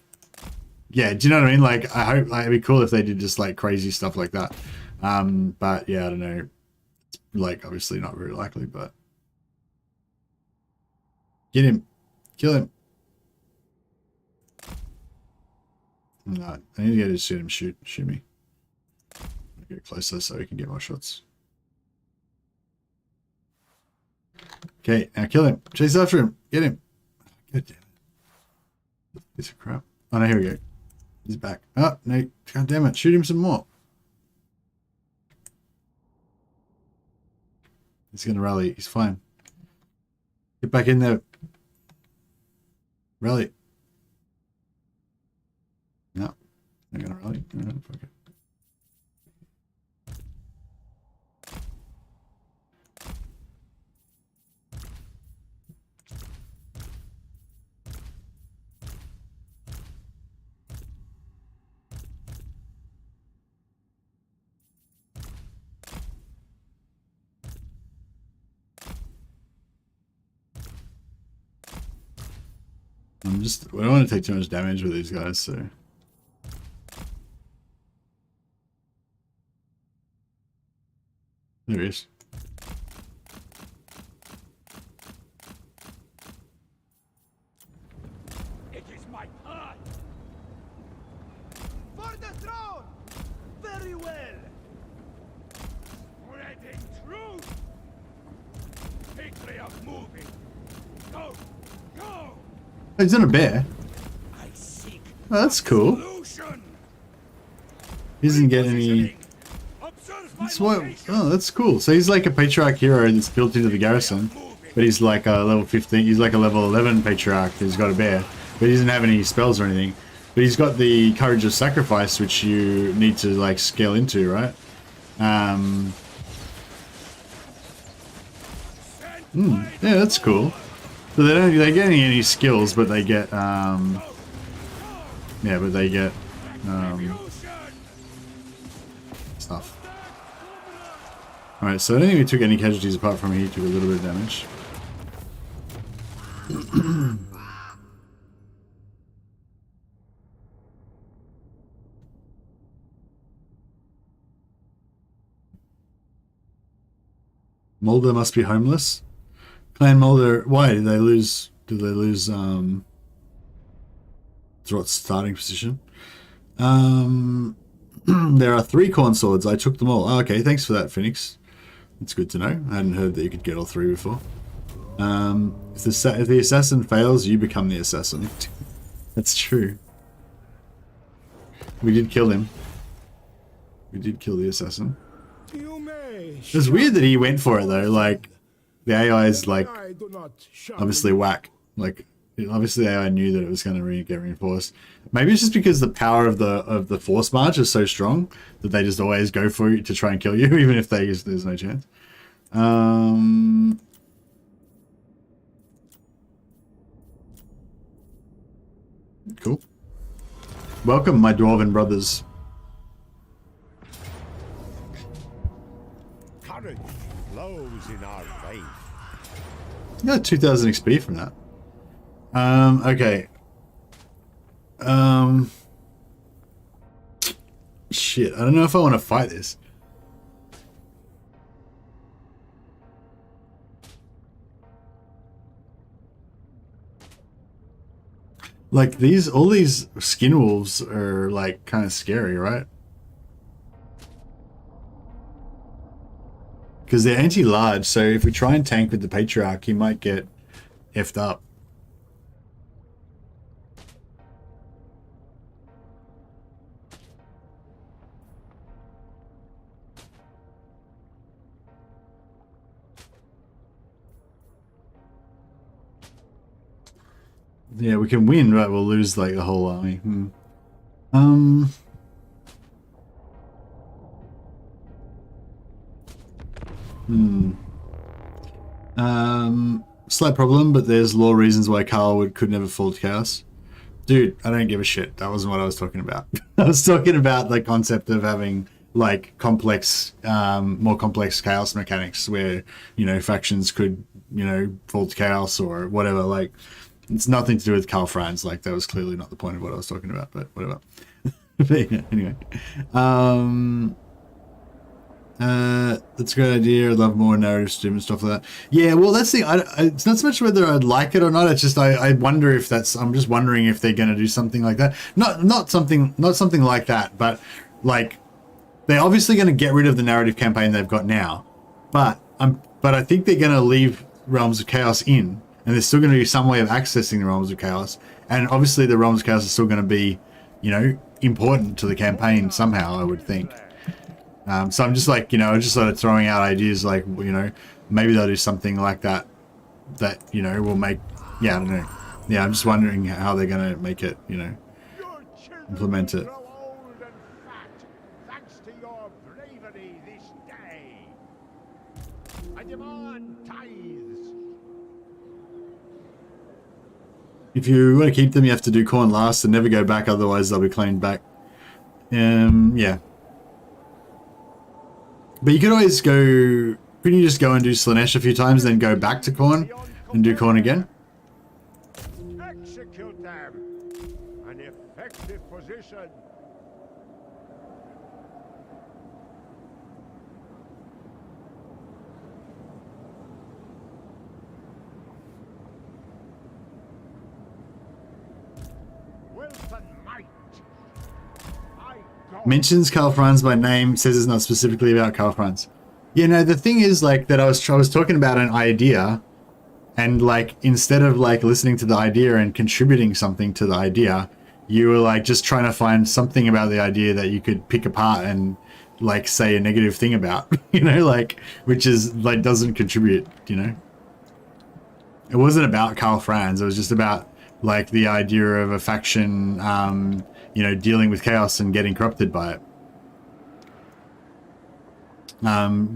Yeah, do you know what I mean? Like, I hope, like, it'd be cool if they did just, like, crazy stuff like that. But, yeah, I don't know. It's, like, obviously not very likely, but... Get him. Kill him. No, I need to get to shoot him. Shoot me. I'll get closer so we can get more shots. Okay, now kill him. Chase after him. Get him. God damn it. Piece of crap. Oh, no, here we go. He's back. Oh, no. God damn it. Shoot him some more. He's going to rally. He's fine. Get back in there. Rally. No. Not going to rally. No, fuck it. I don't want to take too much damage with these guys, so. There he is.
It is my turn. For the throne. Very well. Spreading truth. Victory of moving. Go. Go.
Oh, he's on a bear.
I seek
Oh, that's cool.
solution.
He doesn't get any... That's what... Oh, that's cool. So he's like a Patriarch hero that's built into the garrison. But he's like a level 15... He's like a level 11 Patriarch who's got a bear. But he doesn't have any spells or anything. But he's got the Courage of Sacrifice, which you need to like scale into, right? Yeah, that's cool. So they get any skills, but they get yeah, but they get stuff. All right, so I don't think we took any casualties apart from he took a little bit of damage. Mulder must be homeless. Clan Mulder, why did they lose? Did they lose? What's starting position? There are 3 corn swords. I took them all. Oh, okay, thanks for that, Phoenix. It's good to know. I hadn't heard that you could get all 3 before. If the assassin fails, you become the assassin. That's true. We did kill him. We did kill the assassin. It was weird that he went for it though. Like the AI is like obviously whack. Like obviously the AI knew that it was going to get reinforced. Maybe it's just because the power of the force march is so strong that they just always go for you to try and kill you, even if there's no chance. Cool. Welcome, my dwarven brothers.
Courage flows in our veins.
You got 2,000 XP from that. Okay. Shit, I don't know if I want to fight this. Like all these skin wolves are like kind of scary, right? because they're anti-large. So if we try and tank with the Patriarch, he might get effed up. Yeah, we can win, but we'll lose like the whole army. Slight problem, but there's law reasons why Carl could never fall to chaos. Dude, I don't give a shit. That wasn't what I was talking about. I was talking about the concept of having like complex, more complex chaos mechanics where, you know, factions could, you know, fall to chaos or whatever. Like, it's nothing to do with Karl Franz. Like, that was clearly not the point of what I was talking about, but whatever. But yeah, anyway. That's a great idea. I'd love more narrative stream and stuff like that. Yeah, well, that's the it's not so much whether I'd like it or not. It's just I wonder if that's. I'm just wondering if they're going to do something like that. Not something like that, but like they're obviously going to get rid of the narrative campaign they've got now. But I think they're going to leave Realms of Chaos in, and there's still going to be some way of accessing the Realms of Chaos. And obviously, the Realms of Chaos is still going to be, you know, important to the campaign somehow, I would think. So I'm just like, you know, just sort of throwing out ideas like, you know, maybe they'll do something like that, you know, will make, yeah, I don't know. Yeah, I'm just wondering how they're going to make it, you know, implement it.
Thanks to your bravery this day. I demand tithes.
If you want to keep them, you have to do corn last and never go back, otherwise they'll be claimed back. Yeah. But you could always go, couldn't you just go and do Slanesh a few times, then go back to Khorne and do Khorne again?
Execute them. An effective position. Wealth and might.
Mentions Karl Franz by name, says it's not specifically about Karl Franz. You know, the thing is, like, that I was talking about an idea, and, like, instead of, like, listening to the idea and contributing something to the idea, you were, like, just trying to find something about the idea that you could pick apart and, like, say a negative thing about, you know, like, which is, like, doesn't contribute, you know? It wasn't about Karl Franz, it was just about, like, the idea of a faction, you know, dealing with chaos and getting corrupted by it.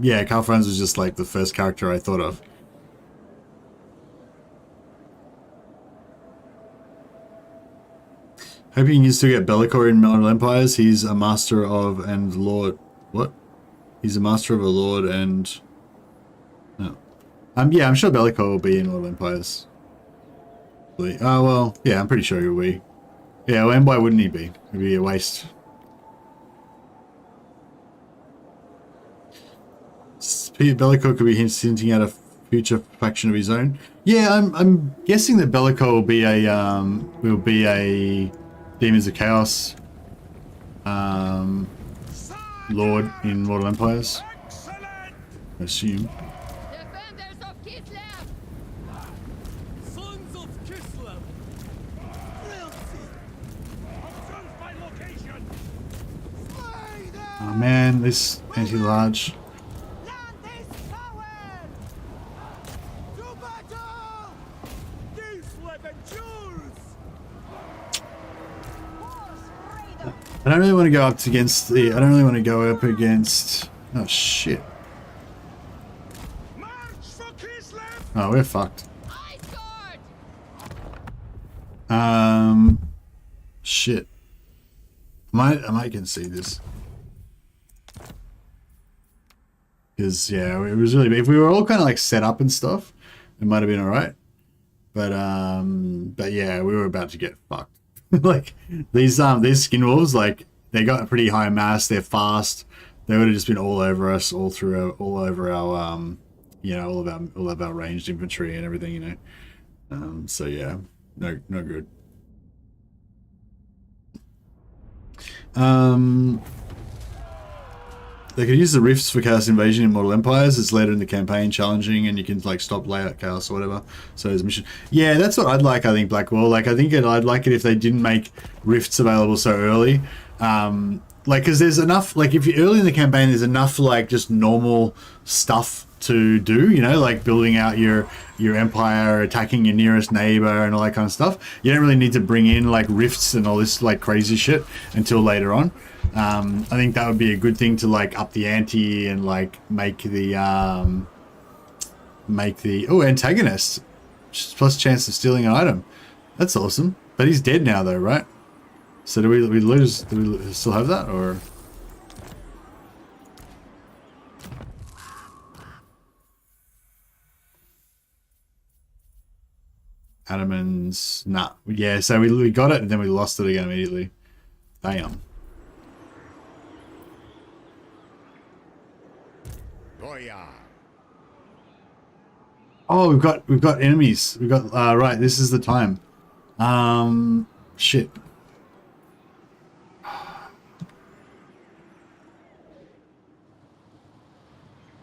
Yeah, Karl Franz was just like the first character I thought of. Hoping you can still get Bellicor in Immortal Empires. He's a master of and lord. What? He's a master of a lord and. No. Yeah, I'm sure Bellicor will be in Immortal Empires. Oh well, yeah, I'm pretty sure he will be. Yeah, well, and why wouldn't he be? It'd be a waste. Bellicor could be hinting at a future faction of his own. Yeah, I'm guessing that Bellicor will be a Demons of Chaos Lord in Mortal Empires. I assume.
Defenders of Kislev!
Sons of Kislev!
Observe my location.
Oh man, this anti-large.
Land is power! To battle! Kislev endures!
I don't really want to go up against the. I don't really want to go up against. Oh shit.
March for Kislev.
Oh, we're fucked.
Ice Guard!
Shit. I might concede this. Because yeah, it was really. If we were all kind of like set up and stuff, it might have been all right. But yeah, we were about to get fucked. Like these skin wolves, like they got a pretty high mass. They're fast. They would have just been all over us, all over our you know, all of our ranged infantry and everything, you know. So yeah, no good. They could use the rifts for Chaos Invasion in Immortal Empires. It's later in the campaign, challenging, and you can like stop layout chaos or whatever. So there's mission. Yeah, that's what I'd like. I think Blackwall. Like I think I'd like it if they didn't make rifts available so early. Like because there's enough. Like if you're early in the campaign, there's enough like just normal stuff to do. You know, like building out your empire, attacking your nearest neighbor, and all that kind of stuff. You don't really need to bring in like rifts and all this like crazy shit until later on. I think that would be a good thing to like up the ante and like make the antagonist plus chance of stealing an item. That's awesome. But he's dead now though, right? So do we lose? Do we still have that or? Adamans, nah. Yeah, so we got it and then we lost it again immediately. Damn. Oh, we've got enemies. We've got right. This is the time. Shit.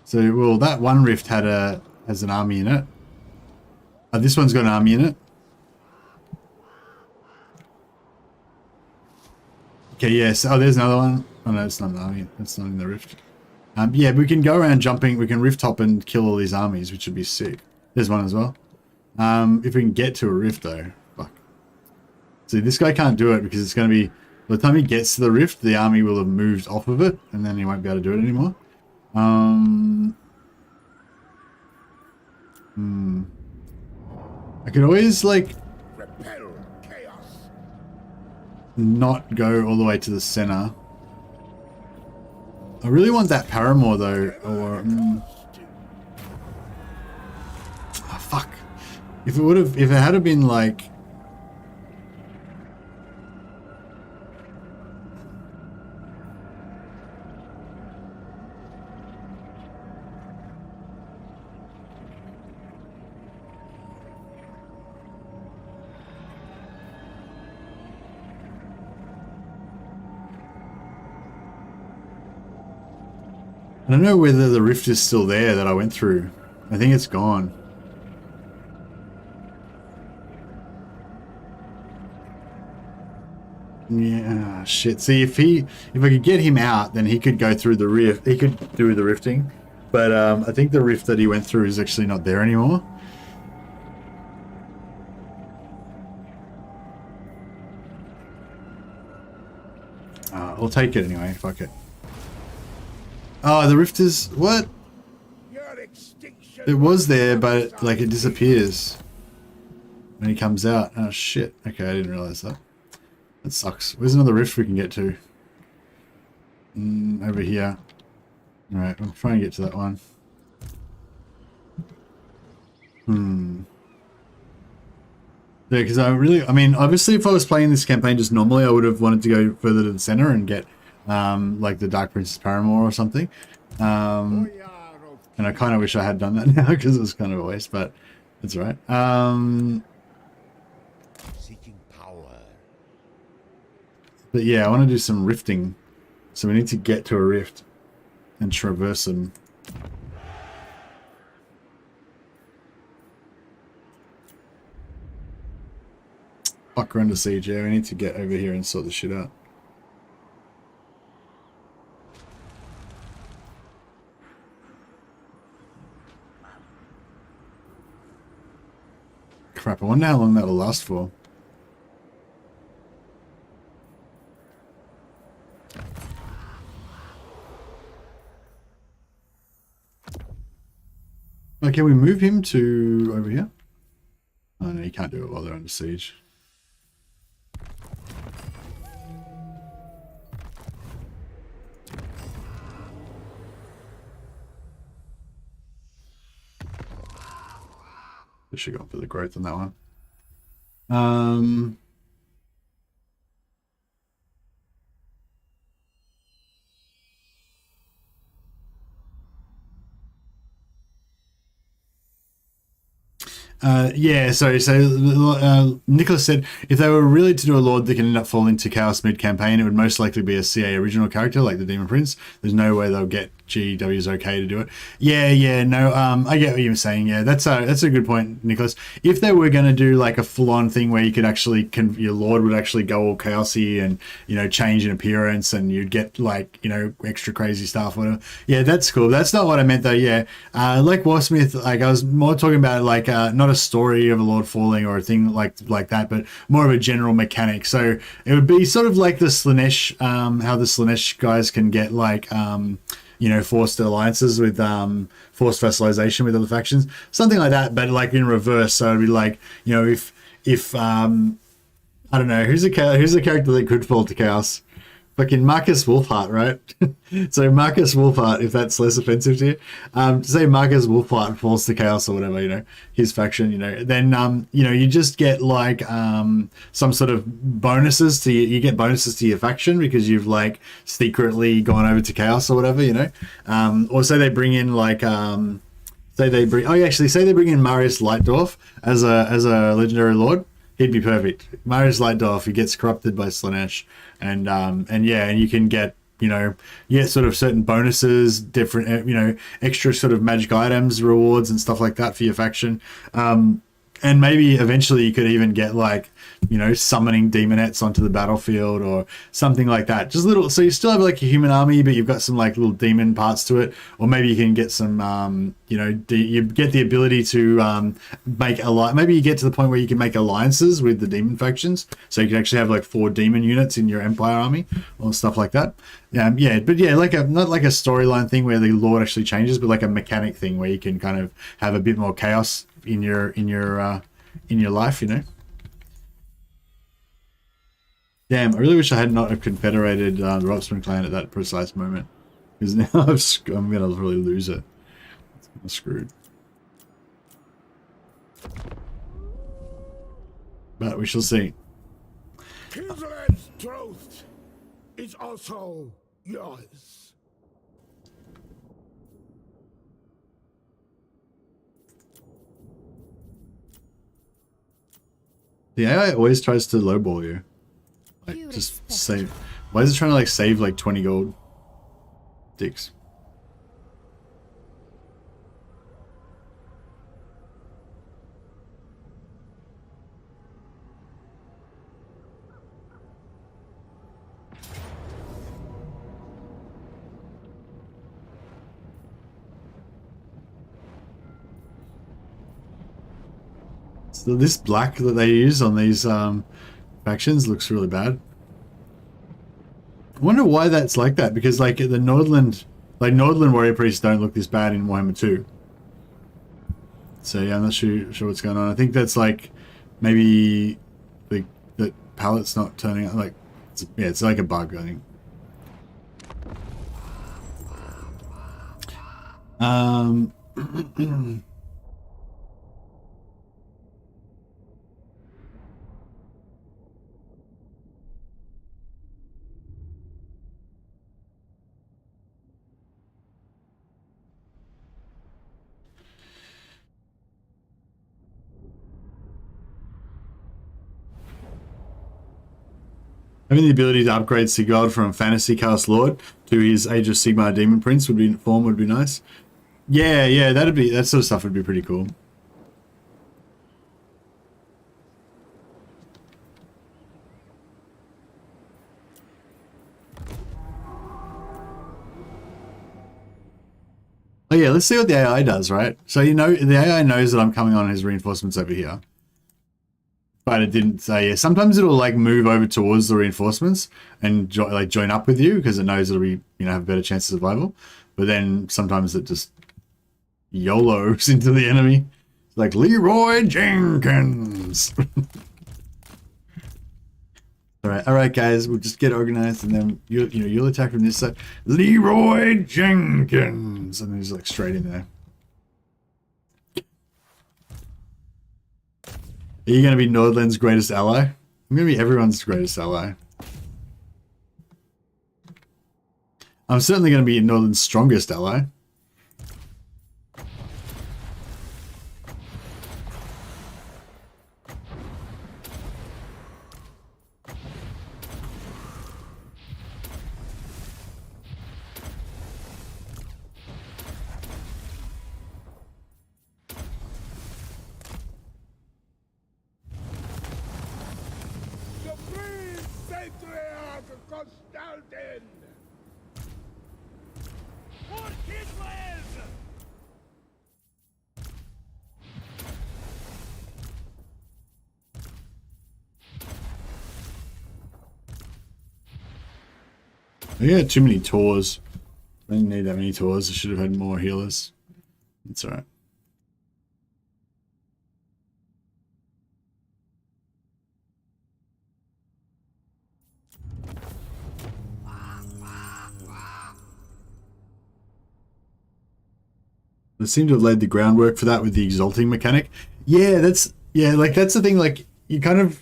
So well, that one rift has an army in it. This one's got an army in it. Okay, yes. Oh, there's another one. Oh no, it's not an army. That's not in the rift. Yeah, we can go around jumping. We can rift hop and kill all these armies, which would be sick. There's one as well. If we can get to a rift though, fuck. See, this guy can't do it because it's going to be by the time he gets to the rift, the army will have moved off of it, and then he won't be able to do it anymore. I could always like
Repel chaos.
not go all the way to the center. I really want that Paramore though, or oh, fuck. If it had been like I don't know whether the rift is still there that I went through. I think it's gone. Yeah, shit. See, if I could get him out, then he could go through the rift. He could do the rifting. But I think the rift that he went through is actually not there anymore. I'll take it anyway. Fuck it. Oh, the rift is... What? It was there, but like it disappears when he comes out. Oh, shit. Okay, I didn't realize that. That sucks. Where's another rift we can get to? Over here. Alright, I'm trying to get to that one. Yeah, because I mean, obviously if I was playing this campaign just normally, I would have wanted to go further to the center and get like the Dark Princess Paramore or something. And I kind of wish I had done that now because it was kind of a waste, but it's alright.
Seeking power.
But yeah, I want to do some rifting. So we need to get to a rift and traverse them. Fuck, we're under siege. Yeah, we need to get over here and sort this shit out. Crap, I wonder how long that'll last for. Okay, we move him to over here. Oh no, you can't do it while they're under siege. I should go for the growth on that one. Yeah, sorry. So Nicholas said if they were really to do a Lord that can end up falling to Chaos mid-campaign, it would most likely be a CA original character like the Demon Prince. There's no way they'll get GW's okay to do it. Yeah, no, I get what you were saying. Yeah, that's a good point, Nicholas. If they were going to do like a full-on thing where you could actually, your Lord would actually go all chaosy and, you know, change in appearance and you'd get like, you know, extra crazy stuff, whatever. Yeah, that's cool. That's not what I meant though. Yeah, like Warsmith, like I was more talking about like not a story of a Lord falling or a thing like that, but more of a general mechanic. So it would be sort of like the Slanesh, how the Slanesh guys can get like you know, forced alliances with forced vassalization with other factions, something like that, but like in reverse. So it'd be like, you know, if I don't know, who's a character that could fall to chaos? Fucking Marcus Wolfheart, right? So Marcus Wolfheart, if that's less offensive to you, say Marcus Wolfheart falls to chaos or whatever, you know, his faction, you know, then you know, you just get like some sort of bonuses to you get bonuses to your faction because you've like secretly gone over to chaos or whatever, you know. Or say they bring in like say they bring in Marius Lightdorf as a legendary lord. He'd be perfect. Marius Lightdorf, he gets corrupted by Slanesh, and yeah, and you can get, you know, sort of certain bonuses, different, you know, extra sort of magic items, rewards, and stuff like that for your faction. And maybe eventually you could even get like, you know, summoning demonettes onto the battlefield or something like that. Just little, so you still have like a human army, but you've got some like little demon parts to it. Or maybe you can get some, you know, you get the ability to make maybe you get to the point where you can make alliances with the demon factions. So you can actually have like 4 demon units in your Empire army or stuff like that. Yeah, but yeah, like not like a storyline thing where the Lord actually changes, but like a mechanic thing where you can kind of have a bit more chaos in your life, you know. Damn, I really wish I had not have confederated the Robsman clan at that precise moment, because now I'm gonna really lose it. I'm screwed. But we shall see.
Kislev's truth is also yours.
The AI always tries to lowball you. Like, just save. Why is it trying to like save like 20 gold? Dicks. So this black that they use on these factions looks really bad. I wonder why that's like that, because like the Nordland warrior priests don't look this bad in Warhammer 2. So yeah, I'm not sure what's going on. I think that's like maybe the palette's not turning out, like it's like a bug, I think. Having the ability to upgrade Sigurd from Fantasy Cast Lord to his Age of Sigmar Demon Prince would be nice. Yeah, that sort of stuff would be pretty cool. Oh yeah, let's see what the AI does, right? So you know, the AI knows that I'm coming on his reinforcements over here. But it didn't say, yeah. Sometimes it'll like move over towards the reinforcements and join up with you because it knows it'll be, you know, have a better chance of survival. But then sometimes it just YOLOs into the enemy. It's like Leroy Jenkins. All right, guys, we'll just get organized and then you'll attack from this side. Leroy Jenkins, and then he's like straight in there. Are you going to be Nordland's greatest ally? I'm going to be everyone's greatest ally. I'm certainly going to be Nordland's strongest ally.
it will!
I got too many tours. I didn't need that many tours. I should have had more healers. It's alright. They seem to have laid the groundwork for that with the exalting mechanic. Yeah, that's the thing. Like, you kind of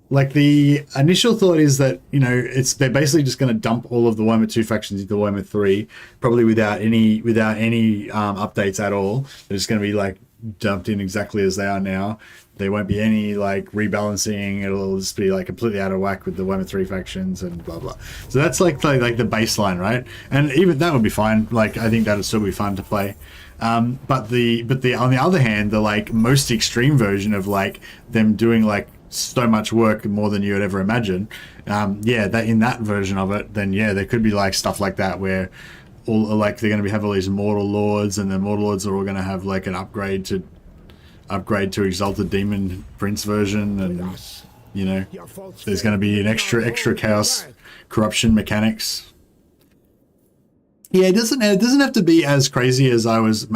like, the initial thought is that, you know, they're basically just going to dump all of the Warhammer 2 factions into Warhammer 3, probably without any updates at all. They're just going to be like dumped in exactly as they are now. There won't be any like rebalancing. It'll just be like completely out of whack with the Warhammer 3 factions and blah blah. So that's like the baseline, right? And even that would be fine. Like, I think that'd still be fun to play. But the on the other hand, the like most extreme version of like them doing like so much work more than you would ever imagine, that in that version of it, then yeah, there could be like stuff like that where all like they're going to have all these mortal lords, and the mortal lords are all going to have like an upgrade to exalted demon prince version, and you know, there's going to be an extra chaos corruption mechanics. Yeah, it doesn't have to be as crazy as I was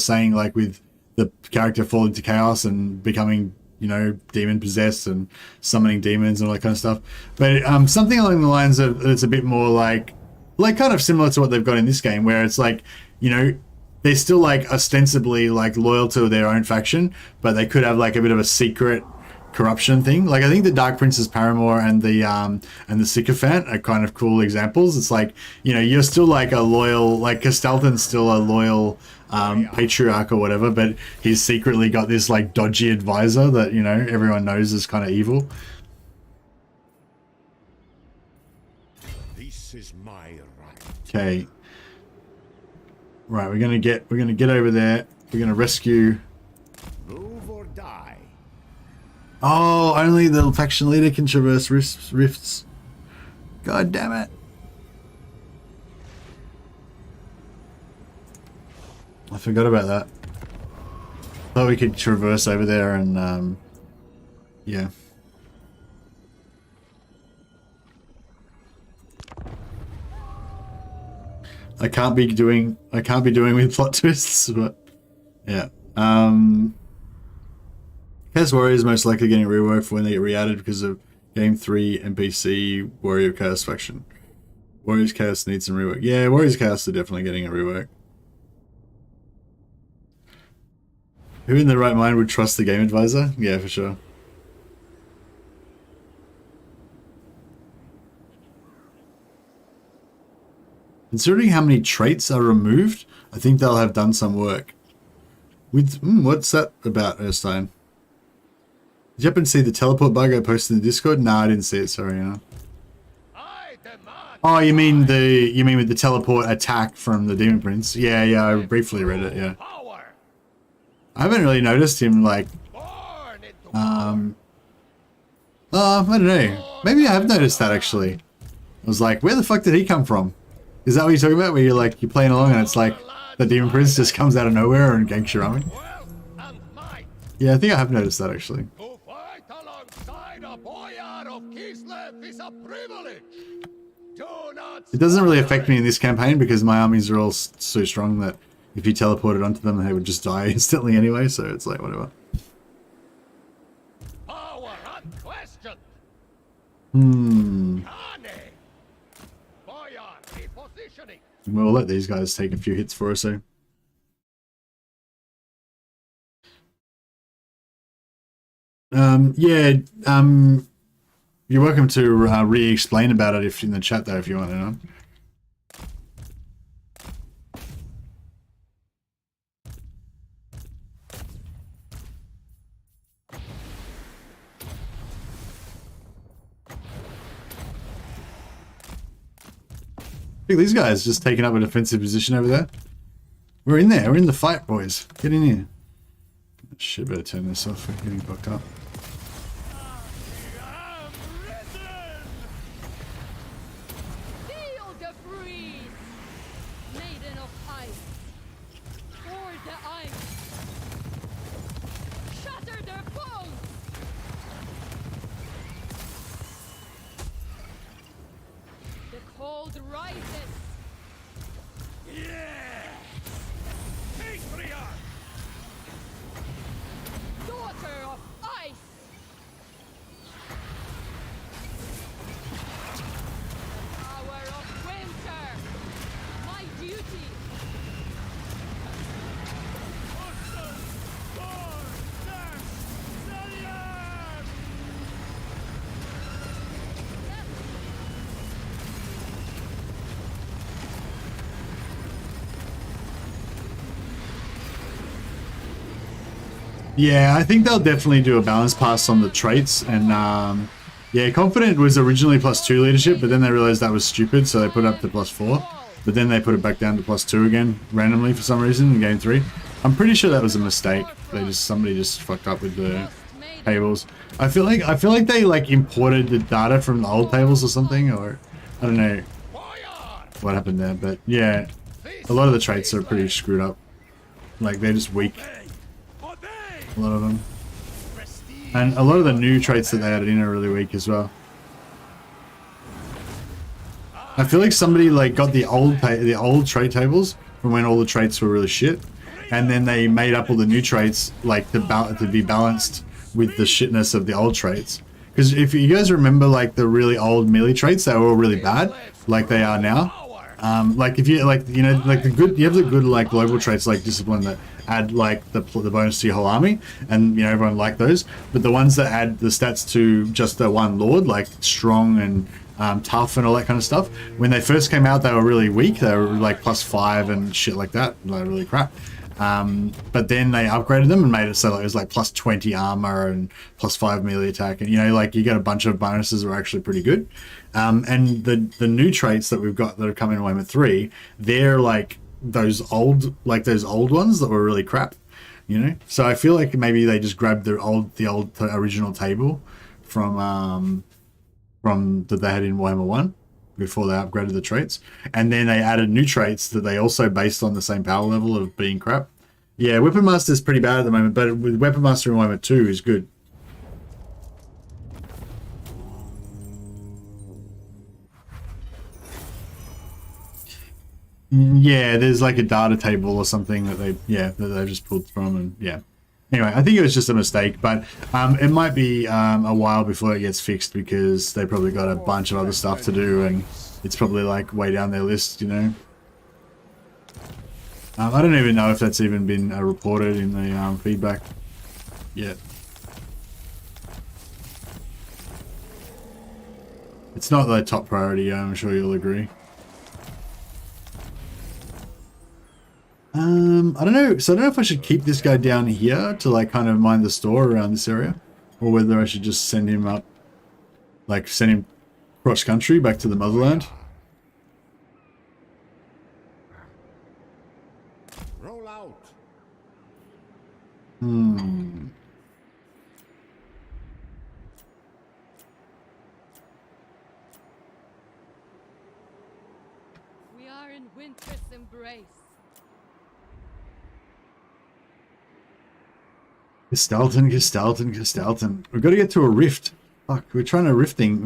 saying, like with the character falling to chaos and becoming, you know, demon possessed and summoning demons and all that kind of stuff. But something along the lines of, it's a bit more like kind of similar to what they've got in this game, where it's like, you know, they're still like ostensibly like loyal to their own faction, but they could have like a bit of a secret corruption thing. Like, I think the Dark Prince's paramour and the Sycophant are kind of cool examples. It's like, you know, you're still like a loyal, like Kostaltyn's still a loyal patriarch or whatever, but he's secretly got this like dodgy advisor that, you know, everyone knows is kind of evil.
This is my right.
Okay. Right, we're gonna get over there. We're gonna rescue.
Move or die.
Oh, only the faction leader can traverse rifts. God damn it. I forgot about that. Thought we could traverse over there and, yeah. I can't be doing with plot twists, but yeah. Chaos Warrior is most likely getting reworked for when they get re-added because of Game 3 NPC Warrior Chaos faction. Warriors Chaos needs some rework. Yeah, Warriors Chaos are definitely getting a rework. Who in their right mind would trust the game advisor? Yeah, for sure. Considering how many traits are removed, I think they'll have done some work. With what's that about, Erstein? Did you happen to see the teleport bug I posted in the Discord? No, I didn't see it. Sorry, you know. Oh, you mean with the teleport attack from the Demon Prince? Yeah, I briefly read it. Yeah. I haven't really noticed him like. I don't know. Maybe I have noticed that actually. I was like, where the fuck did he come from? Is that what you're talking about? Where you're playing along and it's like the Demon Prince just comes out of nowhere and ganks your army? Yeah, I think I have noticed that actually.
To fight alongside a boyar of Kislev is a privilege. Do not.
It doesn't really affect me in this campaign because my armies are all so strong that if you teleported onto them, they would just die instantly anyway. So it's like whatever.
Power unquestioned.
We'll let these guys take a few hits for us, so. You're welcome to re-explain about it if in the chat though, if you want to know. Look at these guys just taking up a defensive position over there. We're in there. We're in the fight, boys. Get in here. Shit, better turn this off. We're getting fucked up.
Feel the breeze, maiden of ice.
Yeah, I think they'll definitely do a balance pass on the traits. And yeah, Confident was originally +2 leadership, but then they realized that was stupid, so they put it up to +4. But then they put it back down to +2 again, randomly for some reason in game 3. I'm pretty sure that was a mistake. Somebody just fucked up with the tables. I feel like they like imported the data from the old tables or something, or I don't know what happened there. But yeah, a lot of the traits are pretty screwed up. Like they're just weak. A lot of them. And a lot of the new traits that they added in are really weak as well. I feel like somebody like got the old trait tables from when all the traits were really shit, and then they made up all the new traits like to be balanced with the shitness of the old traits. Because if you guys remember like the really old melee traits, they were all really bad, like they are now. Like if you like, you know, like you have the good like global traits like discipline that add like the bonus to your whole army, and you know everyone liked those. But the ones that add the stats to just the one lord, like strong and tough and all that kind of stuff, when they first came out, they were really weak. They were like +5 and shit like that, like really crap. But then they upgraded them and made it so like it was like +20 armor and +5 melee attack, and you know, like you get a bunch of bonuses that were actually pretty good. And the new traits that we've got that have come in Warhammer 3, they're like those old ones that were really crap, you know. So I feel like maybe they just grabbed the original table from that they had in Warhammer 1 before they upgraded the traits, and then they added new traits that they also based on the same power level of being crap. Yeah, Weapon Master is pretty bad at the moment, but with Weapon Master in Warhammer 2 is good. Yeah, there's like a data table or something that they've just pulled from, and yeah. Anyway, I think it was just a mistake, but it might be a while before it gets fixed because they probably got a bunch of other stuff to do, and it's probably like way down their list, you know. I don't even know if that's even been reported in the feedback yet. It's not the top priority, I'm sure you'll agree. I don't know. So I don't know if I should keep this guy down here to like kind of mind the store around this area, or whether I should just send him up, like send him cross country back to the motherland.
Roll out.
We are in winter's embrace.
Kostaltyn. We've got to get to a rift. Fuck, we were trying to rifting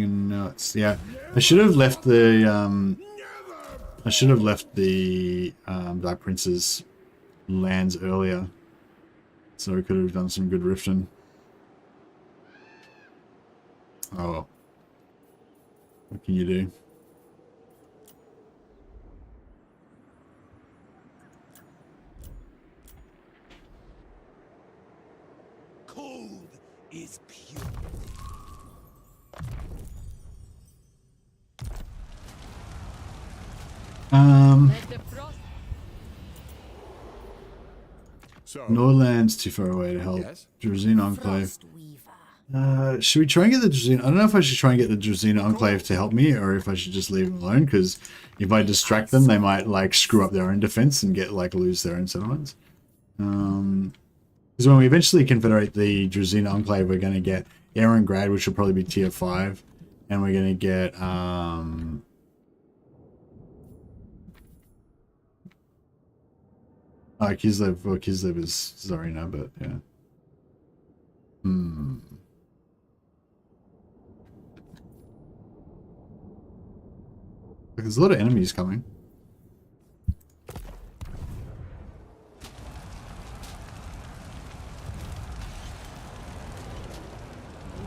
and now it's, yeah. I should have left the Dark Prince's lands earlier, so we could have done some good rifting. Oh well. What can you do?
Is pure.
So,
Norland's too far away to help.
Yes?
Drazina Enclave. Should we try and get the Drazina? I don't know if I should try and get the Drazina Enclave to help me, or if I should just leave them alone, because if I distract them, they might like screw up their own defense and get like lose their own settlements. Because when we eventually confederate the Drazina Enclave, we're going to get Grad, which will probably be tier 5, and we're going to get Kislev. Well, Kislev is Zarina, but yeah. There's a lot of enemies coming.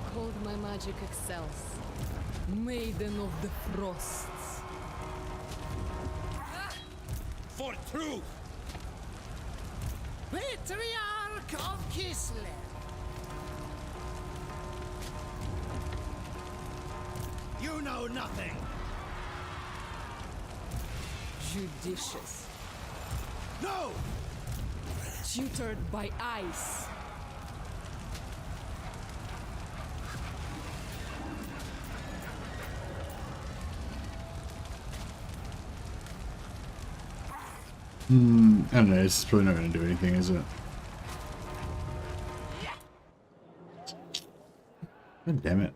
Behold, my magic excels. Maiden of the Frosts.
For truth! Patriarch of Kislev! You know nothing!
Judicious.
No!
tutored by ice.
I don't know, it's probably not going to do anything, is it? God damn it.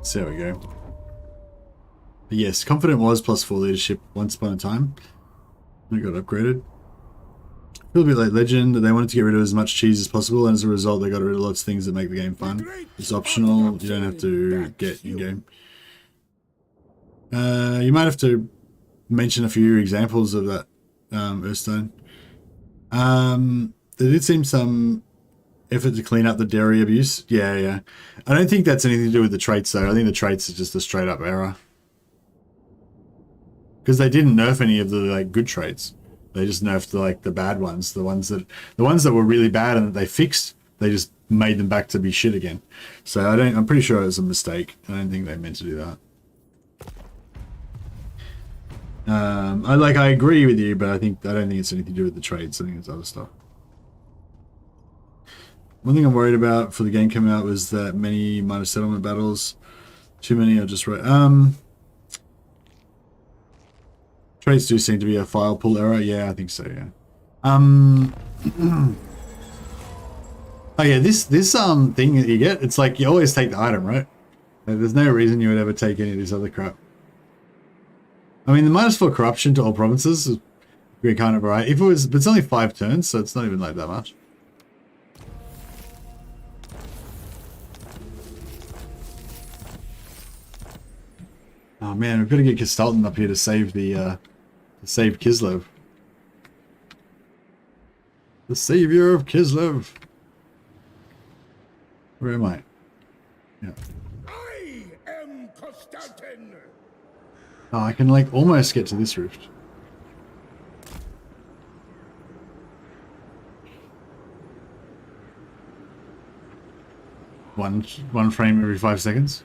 So there we go. But yes, Confident was +4 leadership once upon a time. It got upgraded. A little bit like Legend, they wanted to get rid of as much cheese as possible, and as a result they got rid of lots of things that make the game fun. It's optional, you don't have to get in-game. You might have to mention a few examples of that, Earthstone. There did seem some effort to clean up the dairy abuse. Yeah. I don't think that's anything to do with the traits, though. I think the traits is just a straight-up error. Because they didn't nerf any of the like good traits. They just nerfed the bad ones. The ones that were really bad and that they fixed, they just made them back to be shit again. So I'm pretty sure it was a mistake. I don't think they meant to do that. I agree with you, but I don't think it's anything to do with the trades. I think it's other stuff. One thing I'm worried about for the game coming out was that many minor settlement battles, too many are just right. Trades do seem to be a file pull error. Yeah, I think so. Yeah. Oh yeah, this thing that you get, it's like you always take the item, right? There's no reason you would ever take any of this other crap. I mean, the -4 corruption to all provinces is kind of alright. If it was, but it's only 5 turns, so it's not even like that much. Oh man, we've got to get Kostaltyn up here to save the save Kislev. The savior of Kislev. Where am I? Yeah.
I am Kostaltyn.
Oh, I can like almost get to this rift. One frame every 5 seconds.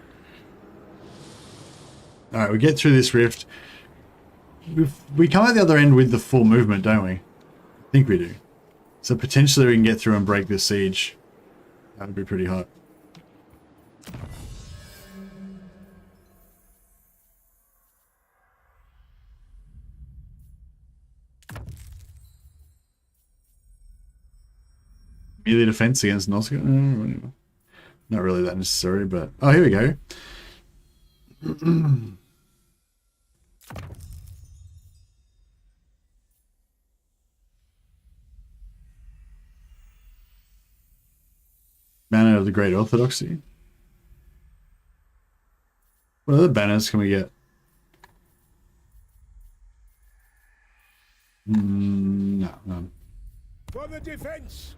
All right, we get through this rift. We come out the other end with the full movement, don't we? I think we do. So potentially we can get through and break this siege. That would be pretty hot. Melee defense against Nosca? Not really that necessary, but... Oh, here we go. Banner of the Great Orthodoxy. What other banners can we get? No, none.
For the defense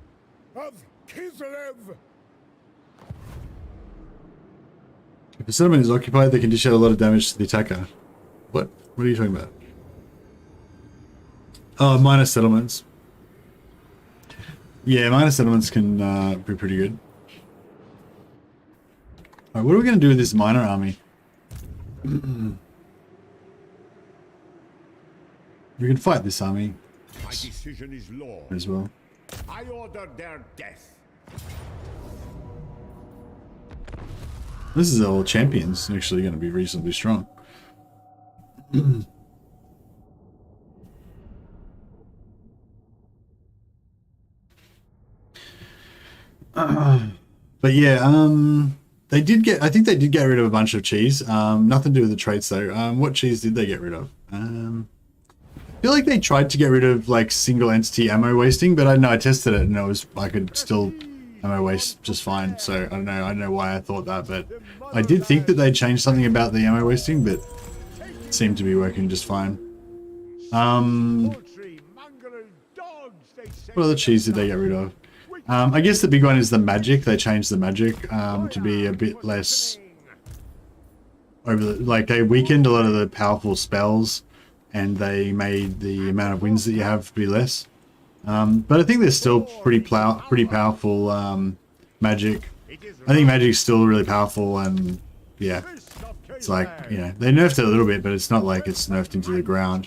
of Kislev.
If a settlement is occupied, they can dish out a lot of damage to the attacker. What? What are you talking about? Oh, minor settlements. Yeah, minor settlements can be pretty good. Alright, what are we going to do with this minor army? We can fight this army.
My decision is law.
As well.
I order their death.
This is all champions, actually going to be reasonably strong. But yeah, they did get, I think they did get rid of a bunch of cheese. Nothing to do with the traits though. What cheese did they get rid of? I feel like they tried to get rid of like single entity ammo wasting, but I don't know, I tested it and I could still ammo waste just fine. So I don't know why I thought that, but I did think that they changed something about the ammo wasting, but it seemed to be working just fine. What other cheese did they get rid of? I guess the big one is the magic. They changed the magic to be a bit less like they weakened a lot of the powerful spells and they made the amount of wins that you have be less. But I think there's still pretty powerful magic. I think magic's still really powerful, and yeah, it's like, you know, they nerfed it a little bit, but it's not like it's nerfed into the ground.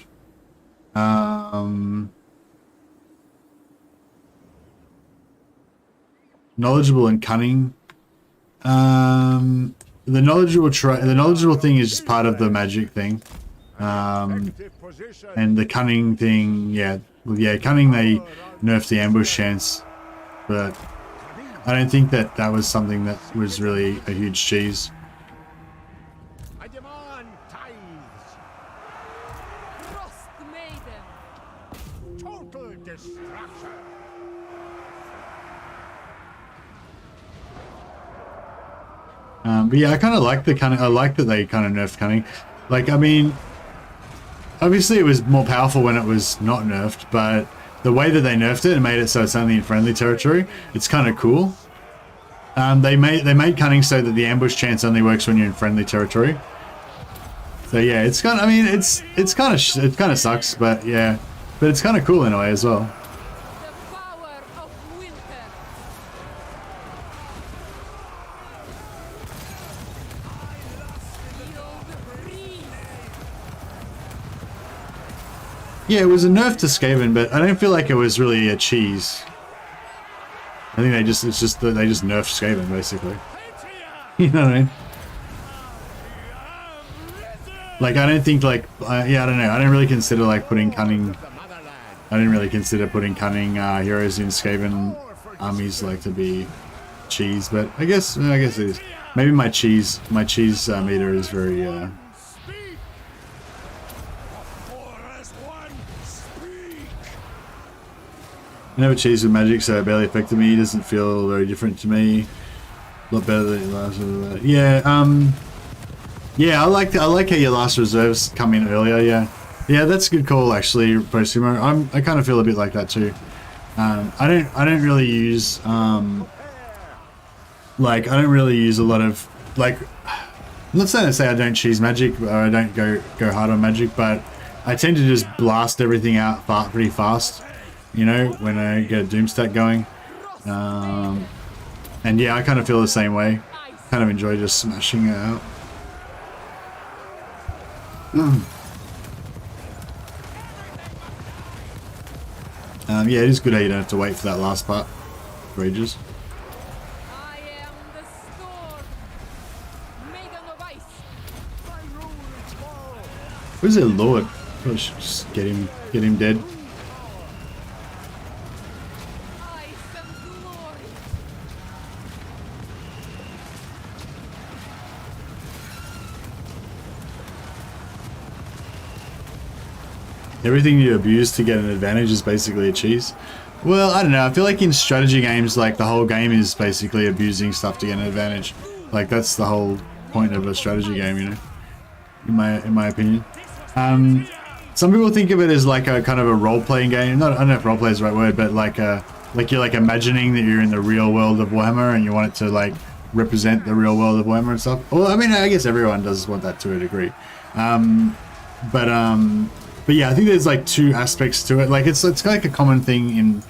Knowledgeable and cunning. The knowledgeable thing is just part of the magic thing. And the cunning thing, cunning, they nerfed the ambush chance, but I don't think that was something that was really a huge cheese.
I demand tithes.
Frost Maiden.
Total destruction.
But yeah, I kind of like the cunning. I like that they kind of nerfed cunning. Like, I mean, obviously it was more powerful when it was not nerfed, but the way that they nerfed it and made it so it's only in friendly territory, it's kind of cool. They made cunning so that the ambush chance only works when you're in friendly territory. So yeah, it's kind of, I mean, it kind of sucks, but yeah, but it's kind of cool in a way as well.
The power of winter. Feel the breeze.
Yeah, it was a nerf to Skaven, but I don't feel like it was really a cheese. I think they just nerfed Skaven basically. You know what I mean? Like, I don't think like yeah, I don't know. I don't really consider like putting cunning. I didn't really consider putting cunning heroes in Skaven armies like to be cheese, but I guess it is. Maybe my cheese meter is very I never cheesed with magic, so it barely affected me. It doesn't feel very different to me. A lot better than last. Yeah, I like how your last reserves come in earlier. Yeah, that's a good call actually, Postimo. I kind of feel a bit like that too. I don't really use like I don't really use a lot of like. I'm not saying to say I don't cheese magic or I don't go hard on magic, but I tend to just blast everything out pretty fast. You know, when I get a Doomstack going. And yeah, I kind of feel the same way. Kind of enjoy just smashing it out. Yeah, it is good how you don't have to wait for that last part for ages.
I am the storm. Maiden of ice.
My rule is small.
Where's their lord? I should just get him dead.
Ice and glory.
Everything you abuse to get an advantage is basically a cheese. Well, I don't know. I feel like in strategy games, like the whole game is basically abusing stuff to get an advantage. Like that's the whole point of a strategy game, you know. In my opinion. Some people think of it as like a kind of a role-playing game. I don't know if role-play is the right word, but like you're like imagining that you're in the real world of Warhammer and you want it to like represent the real world of Warhammer and stuff. Well, I mean, I guess everyone does want that to a degree. But yeah, I think there's like two aspects to it. Like it's like a common thing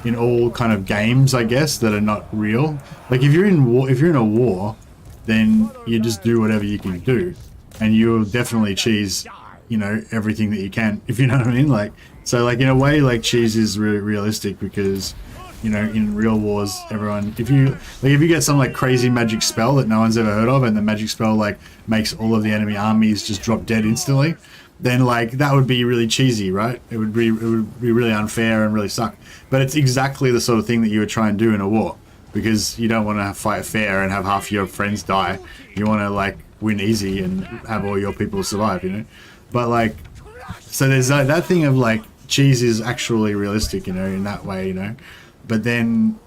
in all kind of games, I guess, that are not real. Like if you're in a war, then you just do whatever you can do, and you'll definitely cheese, you know, everything that you can, if you know what I mean. Like so, like in a way, like cheese is realistic because, you know, in real wars, everyone, if you get some like crazy magic spell that no one's ever heard of, and the magic spell like makes all of the enemy armies just drop dead instantly, then like that would be really cheesy, right? It would be really unfair and really suck. But it's exactly the sort of thing that you would try and do in a war, because you don't want to fight fair and have half your friends die. You want to like win easy and have all your people survive, you know. But like, so there's that thing of like cheese is actually realistic, you know, in that way, you know. But then,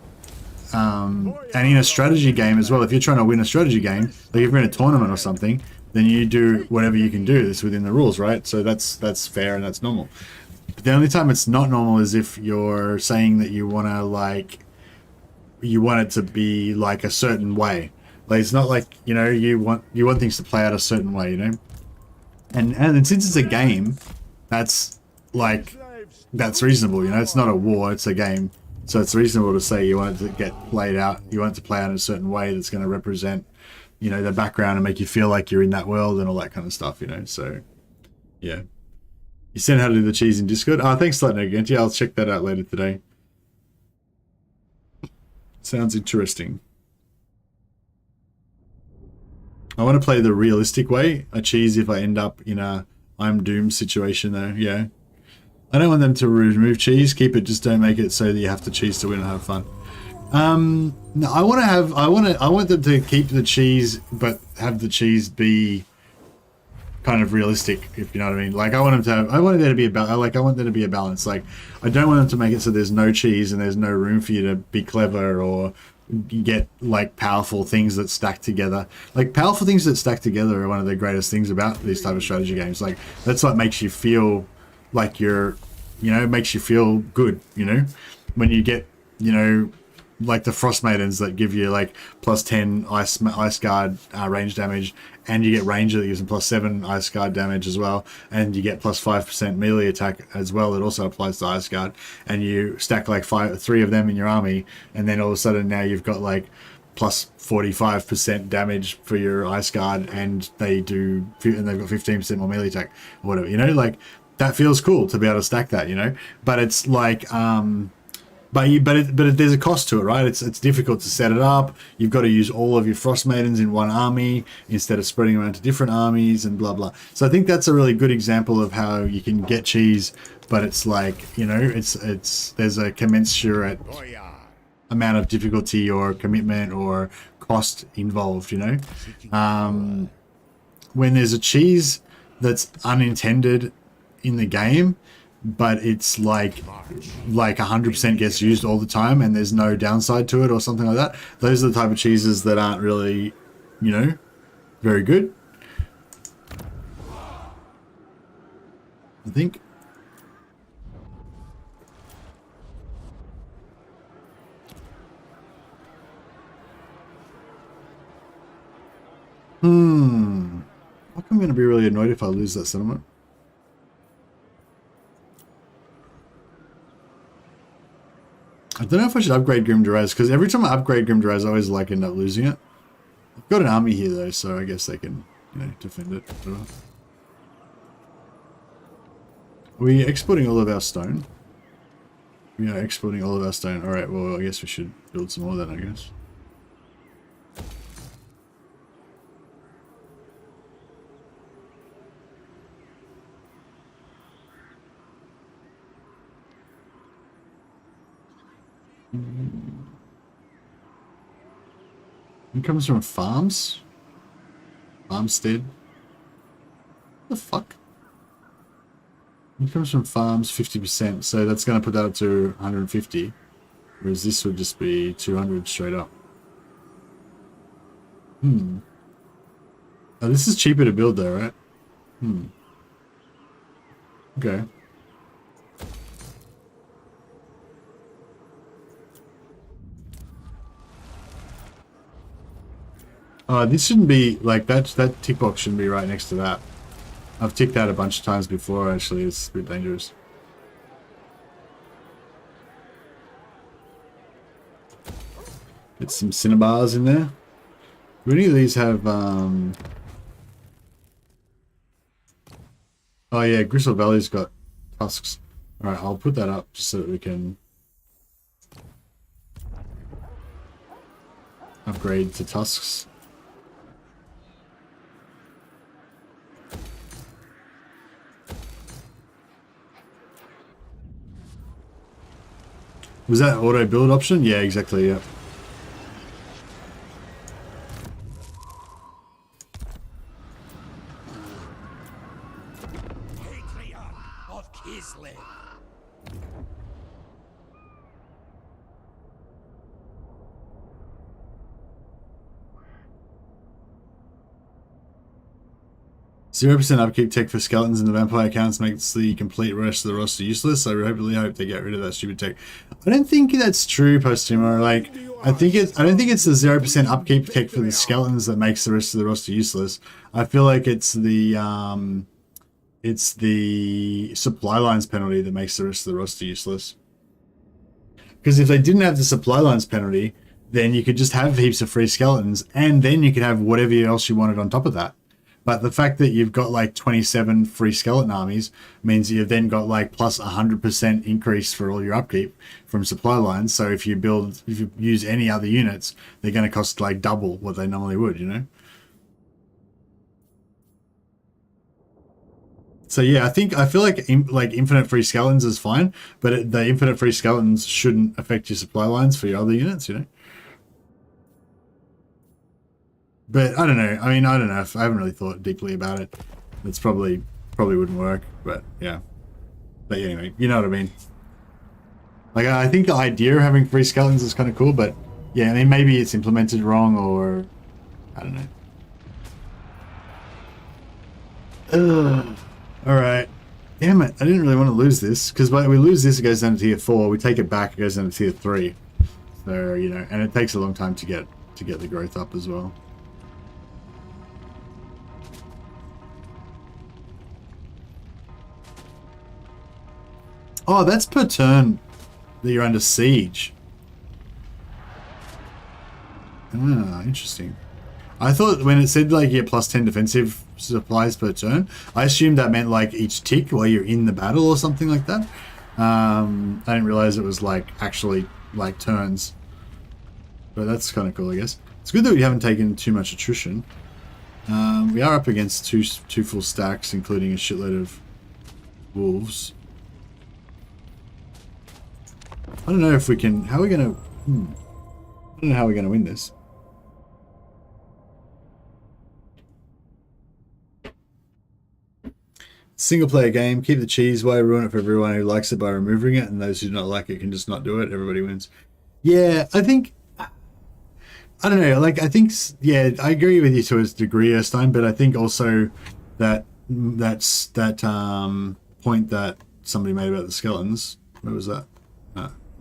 and in a strategy game as well, if you're trying to win a strategy game, like if you're in a tournament or something, then you do whatever you can do that's within the rules, right? So that's fair and that's normal. But the only time it's not normal is if you're saying that you want it to be like a certain way. Like it's not like, you know, you want things to play out a certain way, you know. And since it's a game, that's reasonable, you know. It's not a war, it's a game. So it's reasonable to say you want it to get played out, you want it to play out in a certain way that's going to represent, you know, the background and make you feel like you're in that world and all that kind of stuff, you know. So yeah, You said how to do the cheese in Discord. Oh, thanks, Lightning again. Yeah, I'll check that out later today. Sounds interesting. I want to play the realistic way. A cheese if I end up in a I'm doomed situation though. Yeah. I don't want them to remove cheese. Keep it. Just don't make it so that you have to cheese to win and have fun. No, I want them to keep the cheese, but have the cheese be kind of realistic, if you know what I mean. Like I want there to be a balance. Like I don't want them to make it so there's no cheese and there's no room for you to be clever or get like powerful things that stack together. Like powerful things that stack together are one of the greatest things about these type of strategy games. Like that's what makes you feel like you're, makes you feel good, when you get, like the Frost Maidens that give you like plus 10 ice guard range damage, and you get Ranger that gives them plus 7 ice guard damage as well, and you get plus 5% melee attack as well. It also applies to ice guard, and you stack like 3 of them in your army, and then all of a sudden now you've got like plus 45% damage for your ice guard, and they've got 15% more melee attack or whatever, like that feels cool to be able to stack that, but it's like But there's a cost to it, right? It's difficult to set it up. You've got to use all of your Frost Maidens in one army instead of spreading around to different armies and blah blah. So I think that's a really good example of how you can get cheese, but it's like there's a commensurate amount of difficulty or commitment or cost involved. When there's a cheese that's unintended in the game, but it's like 100% gets used all the time and there's no downside to it or something like that. Those are the type of cheeses that aren't really, very good, I think. How come I'm going to be really annoyed if I lose that settlement? I don't know if I should upgrade Grim Durez, because every time I upgrade Grim Durez, I always end up losing it. I've got an army here though, so I guess they can, defend it. Are we exporting all of our stone? We are exporting all of our stone. Alright, well I guess we should build some more then, I guess. It comes from farms? Farmstead? What the fuck? It comes from farms 50%, so that's going to put that up to 150. Whereas this would just be 200 straight up. Oh, this is cheaper to build though, right? Okay. This shouldn't be like that tick box shouldn't be right next to that. I've ticked that a bunch of times before, actually. It's a bit dangerous. Get some Cinnabars in there. Do any of these have oh yeah, Gristle Valley's got tusks. Alright, I'll put that up just so that we can upgrade to tusks. Was that auto build option? Yeah, exactly, yeah.
Patriarch of Kislev.
0% upkeep tech for skeletons in the vampire accounts makes the complete rest of the roster useless. I really hope they get rid of that stupid tech. I don't think that's true, Postimo. Like, I don't think it's the 0% upkeep tech for the skeletons that makes the rest of the roster useless. I feel like it's the supply lines penalty that makes the rest of the roster useless. Because if they didn't have the supply lines penalty, then you could just have heaps of free skeletons, and then you could have whatever else you wanted on top of that. But the fact that you've got like 27 free skeleton armies means you've then got like plus 100% increase for all your upkeep from supply lines. So if you use any other units, they're going to cost like double what they normally would, you know? So yeah, I feel like infinite free skeletons is fine, but the infinite free skeletons shouldn't affect your supply lines for your other units, you know? But I don't know. I mean, I don't know. I haven't really thought deeply about it. It's probably wouldn't work, but yeah. But anyway, you know what I mean. Like, I think the idea of having free skeletons is kind of cool, but yeah, I mean, maybe it's implemented wrong, or I don't know. Ugh. All right. Damn it! I didn't really want to lose this, because when we lose this, it goes down to tier 4. We take it back, it goes down to tier 3. So you know, and it takes a long time to get the growth up as well. Oh, that's per turn that you're under siege. Ah, interesting. I thought when it said like you get plus 10 defensive supplies per turn, I assumed that meant like each tick while you're in the battle or something like that. I didn't realize it was like actually like turns. But that's kind of cool, I guess. It's good that we haven't taken too much attrition. We are up against two full stacks, including a shitload of wolves. I don't know if we can... How are we going to... I don't know how we're going to win this. Single player game. Keep the cheese. Why ruin it for everyone who likes it by removing it, and those who do not like it can just not do it. Everybody wins. Yeah, I think... I don't know. Like, I think... Yeah, I agree with you to a degree, Erstein, but I think also that... That point that somebody made about the skeletons... Where was that?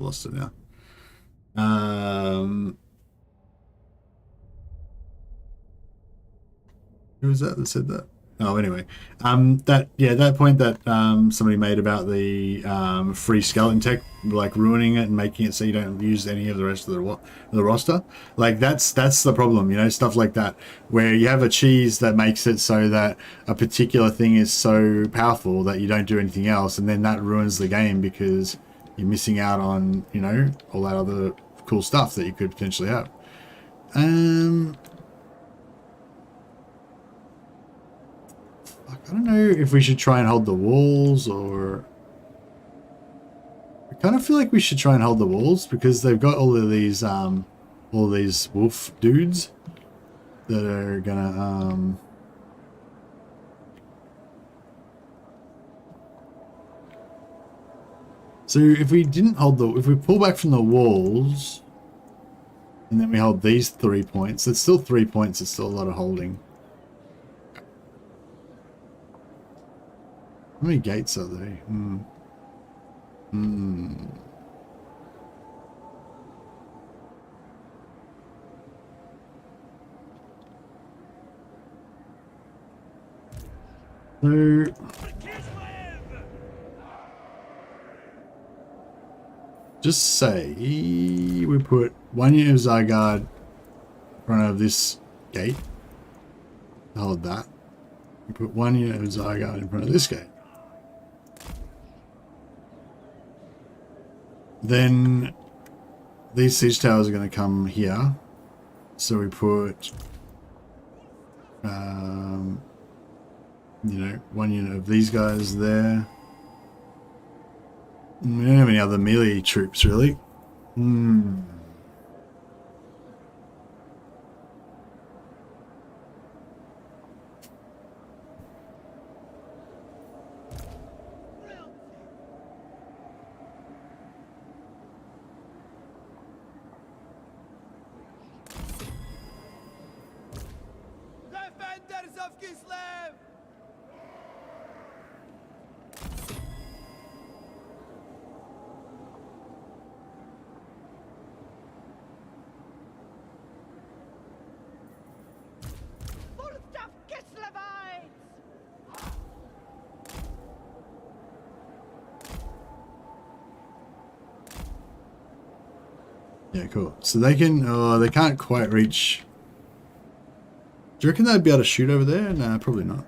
Lost it now. Who was that said that? Oh, anyway, that point that somebody made about the free skeleton tech, like ruining it and making it so you don't use any of the rest of the roster. Like that's the problem, you know, stuff like that, where you have a cheese that makes it so that a particular thing is so powerful that you don't do anything else, and then that ruins the game because you're missing out on, you know, all that other cool stuff that you could potentially have. I don't know if we should try and hold the walls, or... I kind of feel like we should try and hold the walls because they've got all these wolf dudes that are gonna So if we if we pull back from the walls and then we hold these 3 points, it's still 3 points, it's still a lot of holding. How many gates are they? So just say we put 1 unit of Zygarde in front of this gate. Hold that. We put 1 unit of Zygarde in front of this gate. Then these siege towers are going to come here. So we put, you know, 1 unit of these guys there. We don't have any other melee troops, really.
Defenders of Kislev!
Yeah, cool. So they can, they can't quite reach. Do you reckon they'd be able to shoot over there? Nah, probably not.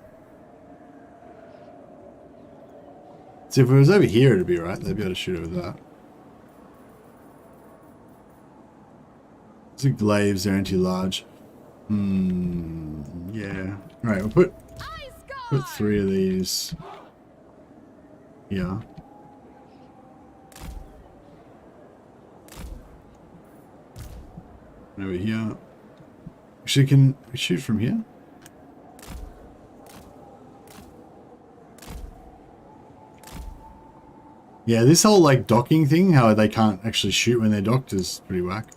See, if it was over here, it'd be right. They'd be able to shoot over that. The glaives are anti-large. Yeah. Alright, we'll put 3 of these here. Over here. Actually, can we shoot from here? Yeah, this whole like docking thing, how they can't actually shoot when they're docked, is pretty whack.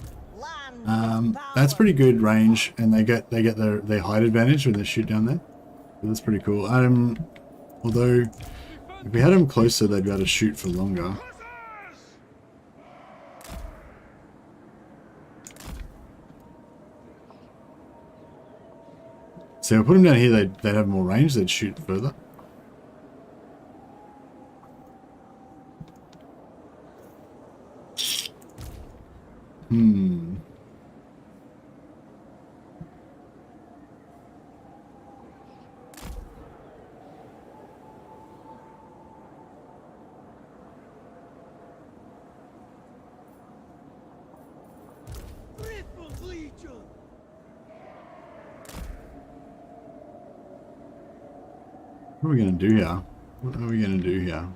That's pretty good range, and they get their height advantage when they shoot down there. So that's pretty cool. Although if we had them closer, they'd be able to shoot for longer. So if I put them down here, they'd have more range. They'd shoot further. What are we going to do here? What are we going to do here?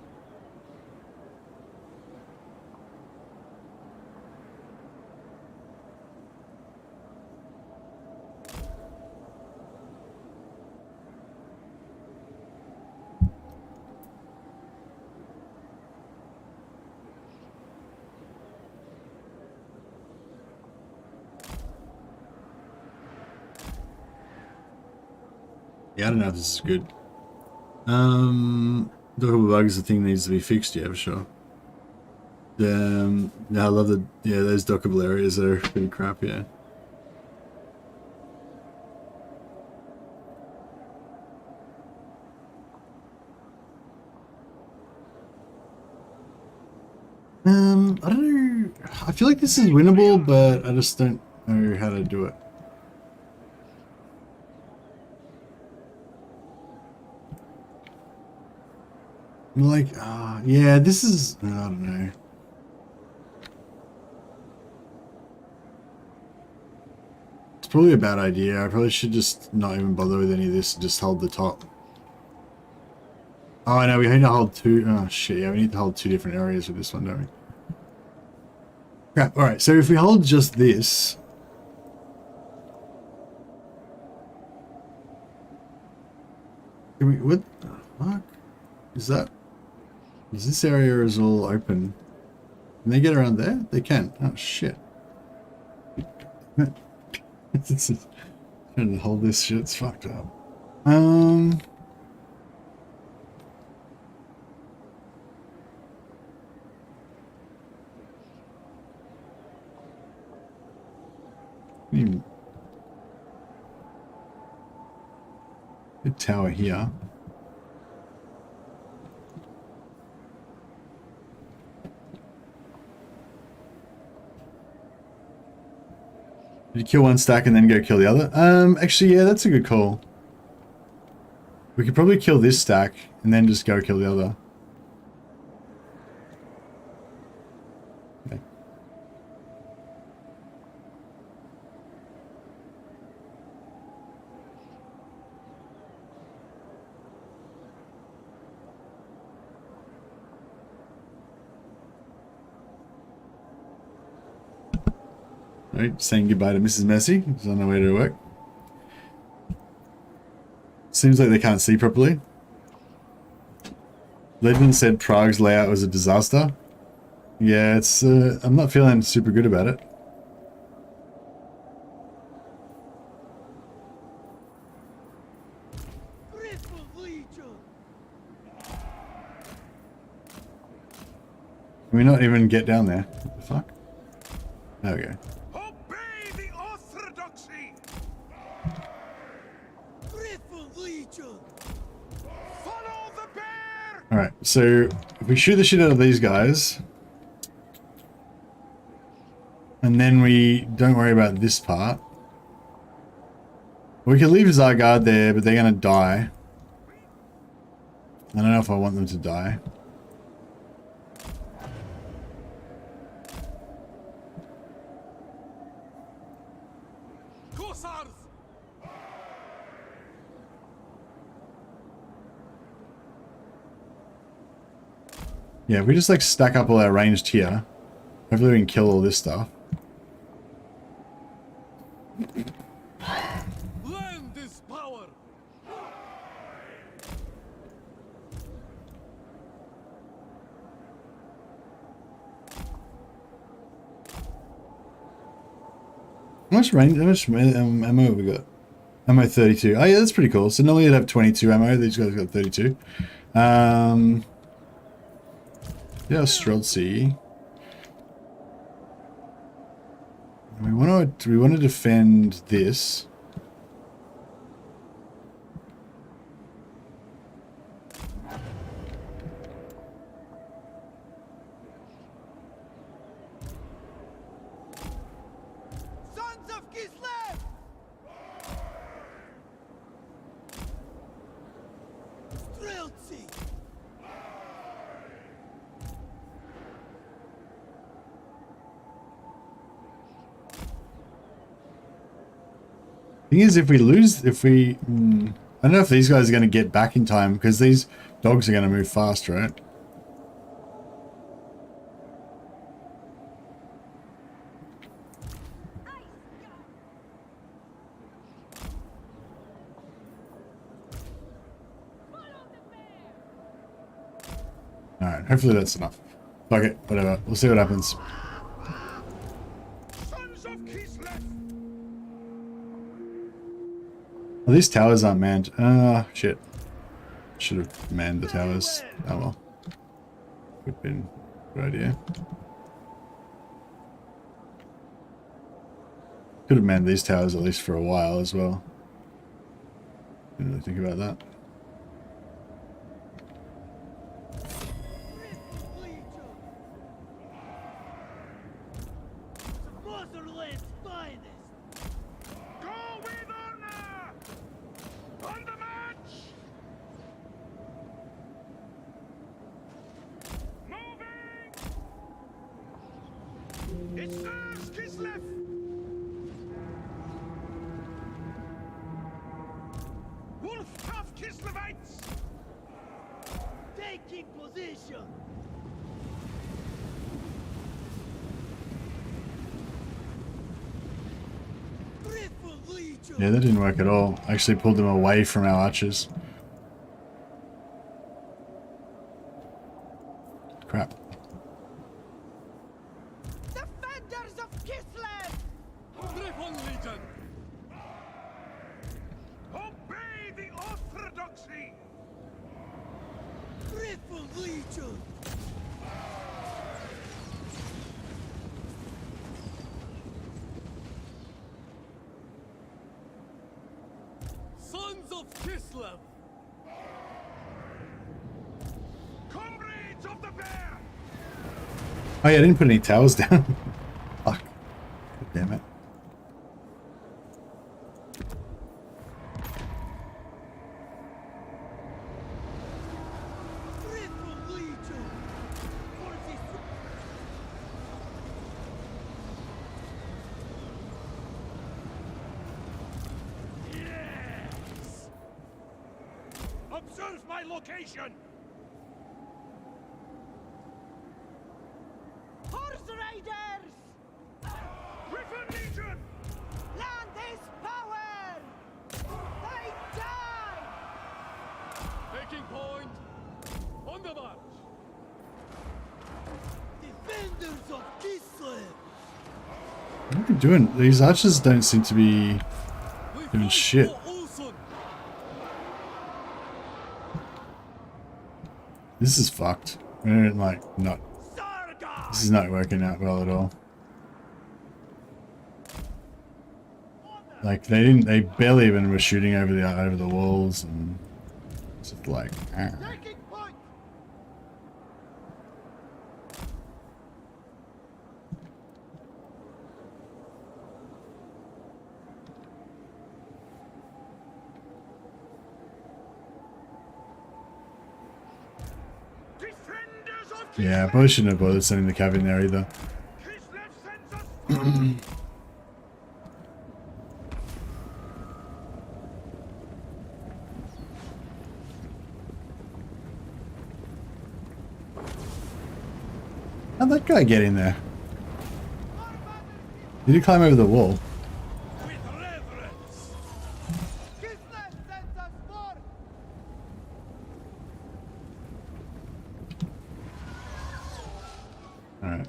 Yeah, I don't know if this is good. Dockable bugs, the thing needs to be fixed, yeah, for sure. Yeah, I love those dockable areas are pretty crap, yeah. I don't know. I feel like this is winnable, but I just don't know how to do it. Like, yeah, this is, I don't know. It's probably a bad idea. I probably should just not even bother with any of this and just hold the top. Oh, no, we need to hold 2. Oh, shit, yeah, we need to hold 2 different areas with this one, don't we? Crap, alright, so if we hold just this... What the fuck? Is that... Because this area is all open. Can they get around there? They can. Oh, shit. Trying to hold this shit's fucked up. Good tower here. Did you kill one stack and then go kill the other? Actually, yeah, that's a good call. We could probably kill this stack and then just go kill the other. Okay. Right, saying goodbye to Mrs. Messi. She's on her way to work. Seems like they can't see properly. Legend said Prague's layout was a disaster. Yeah, it's. I'm not feeling super good about it. Can we not even get down there? What the fuck? There we go. Alright, so if we shoot the shit out of these guys, and then we don't worry about this part, We can leave Zargard there, but they're gonna die. I don't know if I want them to die. Yeah, if we just like stack up all our ranged here, hopefully we can kill all this stuff.
Land is power.
How much range? How much ammo have we got? Ammo 32. Oh yeah, that's pretty cool. So normally you'd have 22 ammo. These guys got 32. Yeah, Streltsy. We want to defend this.
Sons of Kislev. Streltsy.
Thing is, if we lose, I don't know if these guys are going to get back in time because these dogs are going to move fast, right? Alright, hopefully that's enough. Fuck it, whatever. We'll see what happens.
Sons of Kislev.
Well, these towers aren't manned. Shit. Should have manned the towers. Oh well. Would have been a good idea. Could have manned these towers at least for a while as well. Didn't really think about that.
Motherland's finest. Go with honor. On the march. Moving. It serves Kislev. Wolf of Kislevites. Taking position.
Yeah, that didn't work at all. I actually pulled them away from our archers. Crap.
Defenders of Kislev! Griffon Legion! Obey the orthodoxy! Griffon Legion! Sons of Kislev! Comrades of the bear!
Oh yeah, I didn't put any towers down. Fuck. God damn it.
Griffon Legion! Yes! Observe my location! Horse Raiders! Griffon Legion! Land is power! They die! Taking point! On the march! Defenders of Kislev!
What are they doing? These archers don't seem to be doing shit. This is fucked. We're like not. This is not working out well at all. Like they barely even were shooting over the walls and it's just like.
Taking point!
Yeah, I probably shouldn't have bothered sending the cav in there either.
Kislev sends us
How'd that guy get in there? Did he climb over the wall?
with reverence. Kislev sends us forth.
Alright.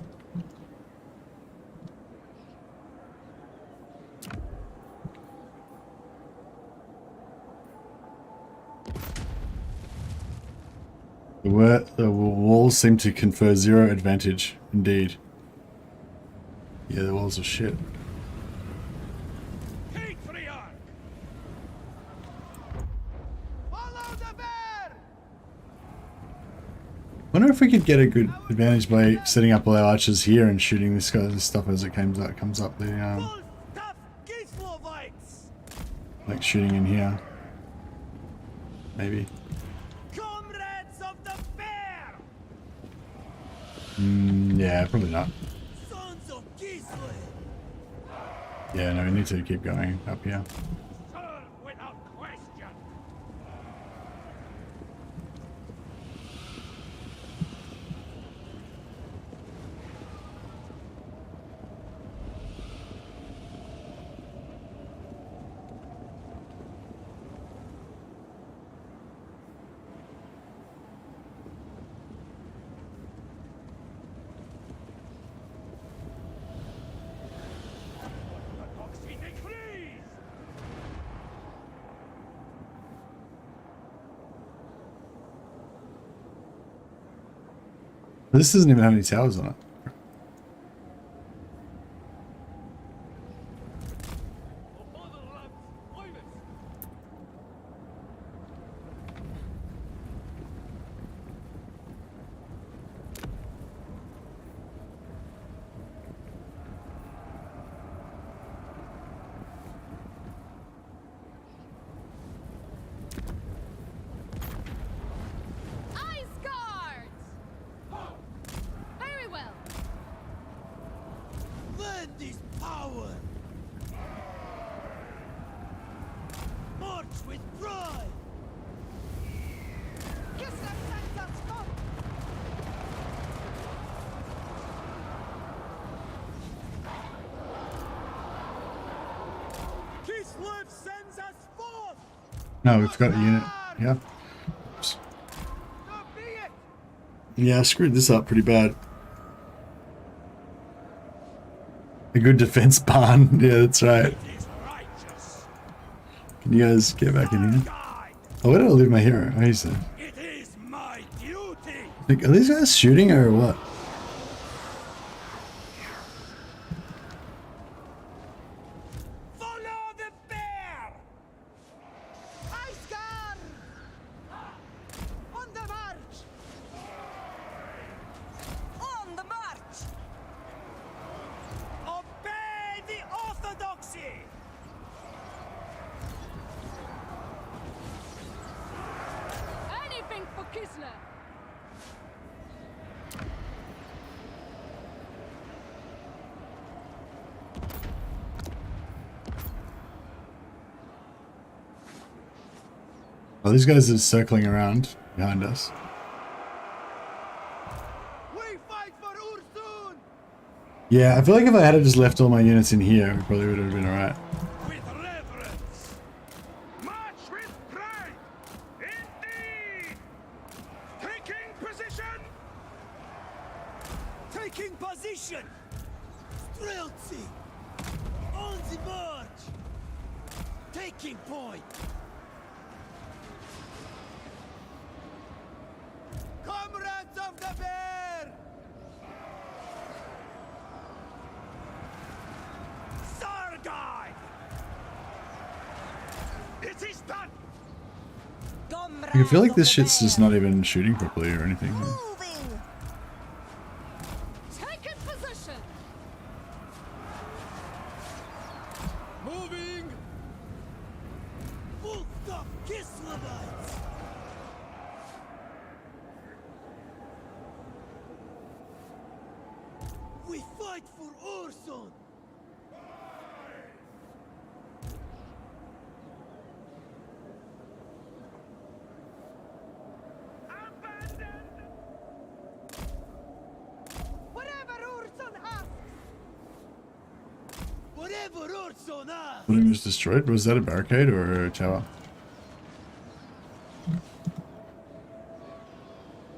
The walls seem to confer 0 advantage, indeed. Yeah, the walls are shit.
Patriarch. Follow the bear.
Wonder if we could get a good advantage by setting up all our archers here and shooting this guy's stuff as it comes up the
Full tough Kislevites.
like shooting in here. Maybe.
Comrades of the bear.
Yeah, probably not.
Sons of Kislev.
Yeah, no, we need to keep going up here.
Serve without question. Orthodoxy decrees.
This doesn't even have any towers on it.
Ice guards! Very well.
Lend is power. March with pride. Kislev sends us forth. Kislev sends us forth.
No, we've got a unit. Yeah.
So be it.
Yeah, I screwed this up pretty bad. A good defense barn. Yeah, that's right.
It is righteous.
Can you guys get back in here?
Guide.
Oh, where did I leave my hero? Oh, he's there.
It is my duty.
Like, are these guys shooting or what?
Follow the bear. Ice guard. On the march. On the march. Obey the orthodoxy.
Anything for Kislev.
Oh, these guys are circling around behind us.
We fight for Ursun.
Yeah, I feel like if I had just left all my units in here, we probably would have been alright.
With reverence. March with pride. Indeed. Taking position. Taking position. Streltsy. On the march. Taking point. Comrades of the bear. Sargai. It is done.
I feel like this shit's just not even shooting properly or anything.
Moving.
Take in position.
Moving. Full stop, Kislevites.
We fight for Orson.
Whatever Urson asks!
Whatever Orson asks.
Building was destroyed. Was that a barricade or a tower?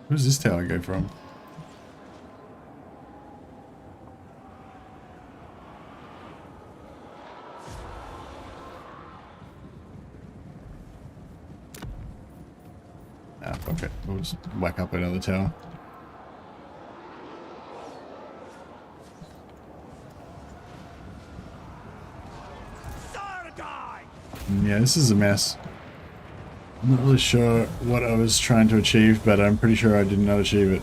Where does this tower go from? Ah, fuck it. We'll just whack up another tower. Yeah, this is a mess. I'm not really sure what I was trying to achieve, but I'm pretty sure I did not achieve it.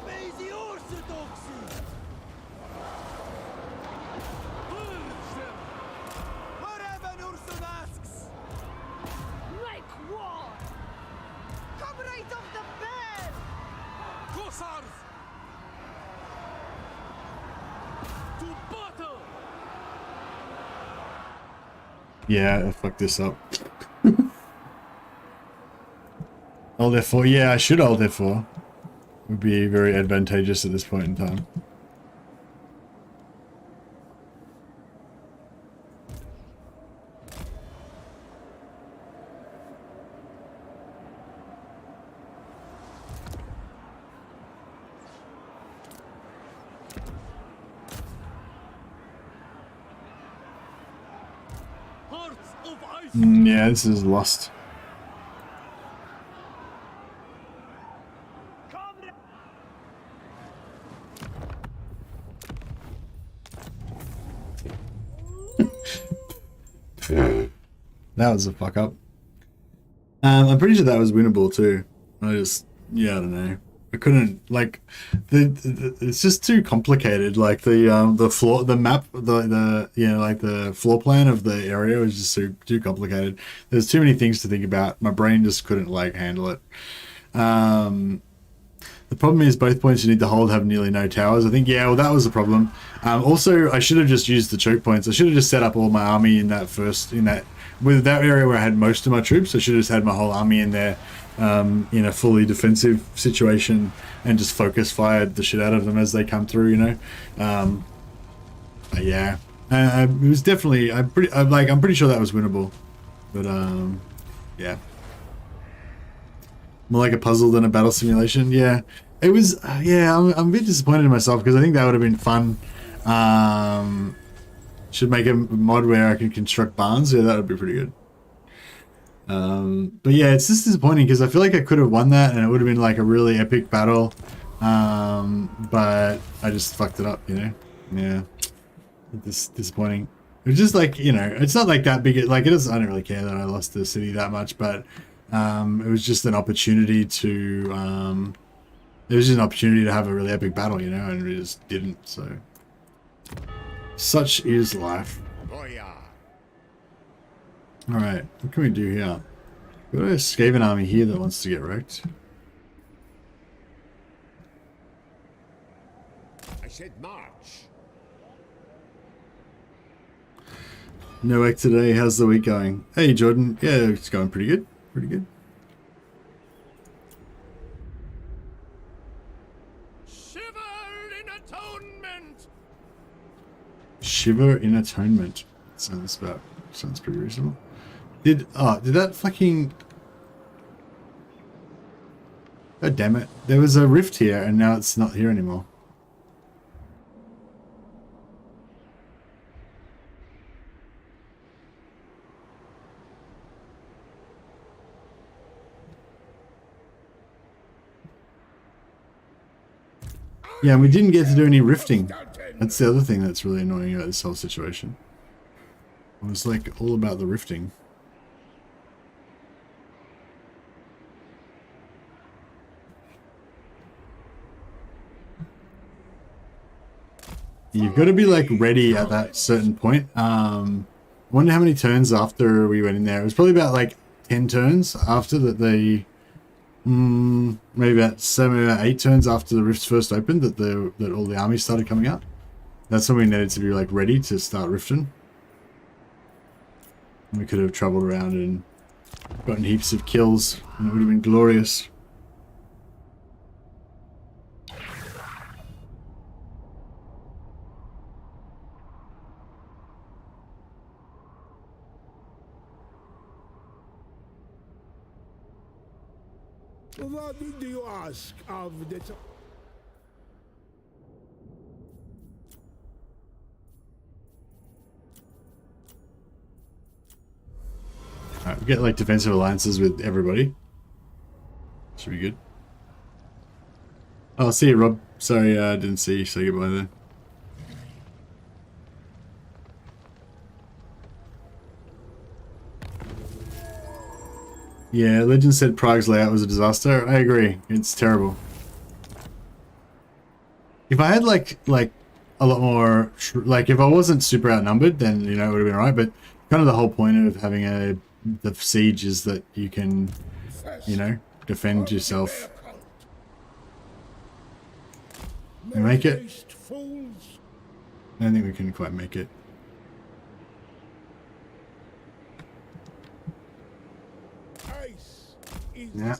May the orthodoxy. Whatever Orson asks.
Like war! Comrades of the bear!
Hussars! To battle!
Yeah, I fucked this up. Alt F4. Yeah, I should Alt F4. Would be very advantageous at this point in time.
Hearts of ice!
Yeah, this is lost. That was a fuck up. I'm pretty sure that was winnable too. I just, yeah, I don't know. I couldn't, like, it's just too complicated. Like the floor, the map, the you know, like the floor plan of the area was just too complicated. There's too many things to think about. My brain just couldn't like handle it. The problem is both points you need to hold have nearly no towers. I think, yeah, well, that was the problem. Also, I should have just used the choke points. I should have just set up all my army in that with that area where I had most of my troops. I should have just had my whole army in there in a fully defensive situation and just focus fired the shit out of them as they come through, you know. But yeah, it was definitely, I'm pretty sure that was winnable. But yeah. More like a puzzle than a battle simulation. Yeah, it was. Yeah, I'm a bit disappointed in myself because I think that would have been fun. Should make a mod where I can construct barns. Yeah, that would be pretty good. But yeah, it's just disappointing because I feel like I could have won that and it would have been like a really epic battle. But I just fucked it up, you know. Yeah, it's disappointing. It was just like, you know, it's not like that big. Like it is. I don't really care that I lost the city that much, but. It was just an opportunity to have a really epic battle, you know, and we just didn't, so such is life. Alright, what can we do here? We've got a Skaven army here that wants to get wrecked.
I said march.
No wreck today, how's the week going? Hey Jordan, yeah, it's going pretty good. Pretty good.
Shiver in atonement.
Shiver in atonement. Sounds pretty reasonable. Did that fucking... God damn it. There was a rift here and now it's not here anymore. Yeah, and we didn't get to do any rifting. That's the other thing that's really annoying about this whole situation. It was like all about the rifting. You've got to be like ready at that certain point. I wonder how many turns after we went in there. It was probably about like 10 turns after that maybe about 8 turns after the rifts first opened that all the armies started coming out. That's when we needed to be like ready to start rifting. We could have traveled around and gotten heaps of kills, and it would have been glorious.
What do you ask of the...
Alright, we get like defensive alliances with everybody. Should be good. Oh, see you, Rob. Sorry, I didn't see you say goodbye there. Yeah, Legend said Prague's layout was a disaster. I agree. It's terrible. If I had like a lot more, like if I wasn't super outnumbered, then you know it would have been alright. But kind of the whole point of having the siege is that you can, you know, defend yourself. We make it? I don't think we can quite make it. Yeah.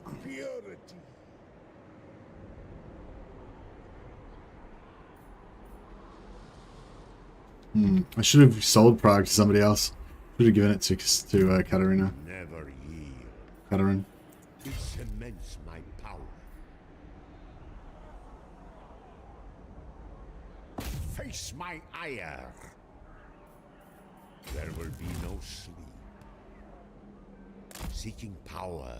I should have sold Prague to somebody else. Should have given it to Katarina.
Never yield.
Katarin.
It cements my power. Face my ire. There will be no sleep. Seeking power.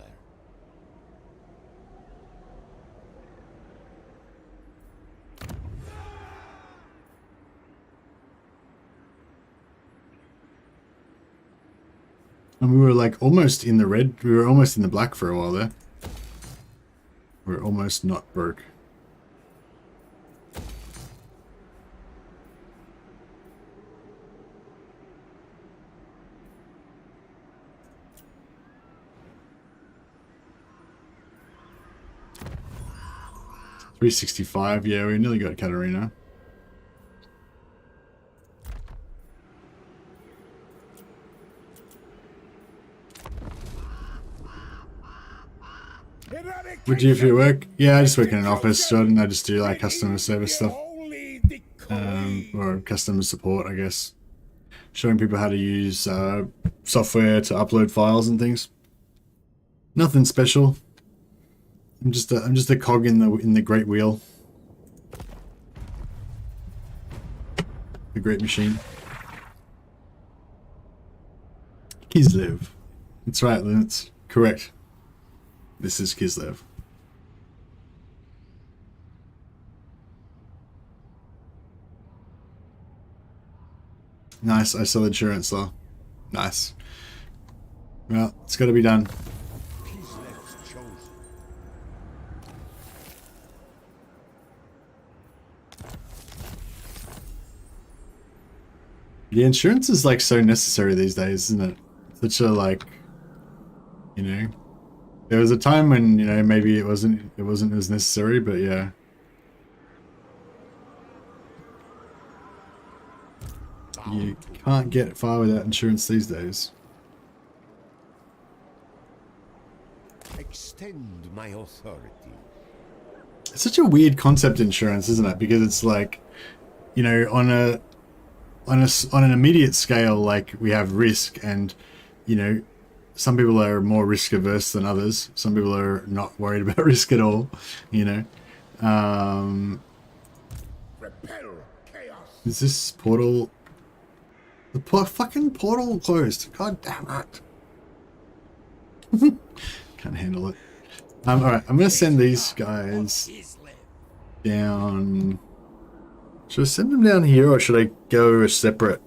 And we were like almost in the red. We were almost in the black for a while there. We were almost not broke. $365. Yeah, we nearly got Katarina. What do you do for your work? Yeah, I just work in an office, Jordan. I just do like customer service stuff. Or customer support, I guess. Showing people how to use software to upload files and things. Nothing special. I'm just a cog in the great wheel. The great machine. Kislev. That's right, Linux. Correct. This is Kislev. Nice, I sell insurance though. Nice. Well, it's got to be done. Yeah, insurance is like so necessary these days, isn't it? Such a like, you know, there was a time when, you know, maybe it wasn't as necessary, but yeah. You can't get far without insurance these days.
Extend my authority.
It's such a weird concept, insurance, isn't it? Because it's like, you know, on an immediate scale, like we have risk, and you know, some people are more risk averse than others. Some people are not worried about risk at all, you know.
Repel chaos.
Is this portal? The fucking portal closed. God damn it. Can't handle it. Alright, I'm gonna send these guys down. Should I send them down here, or should I go a separate?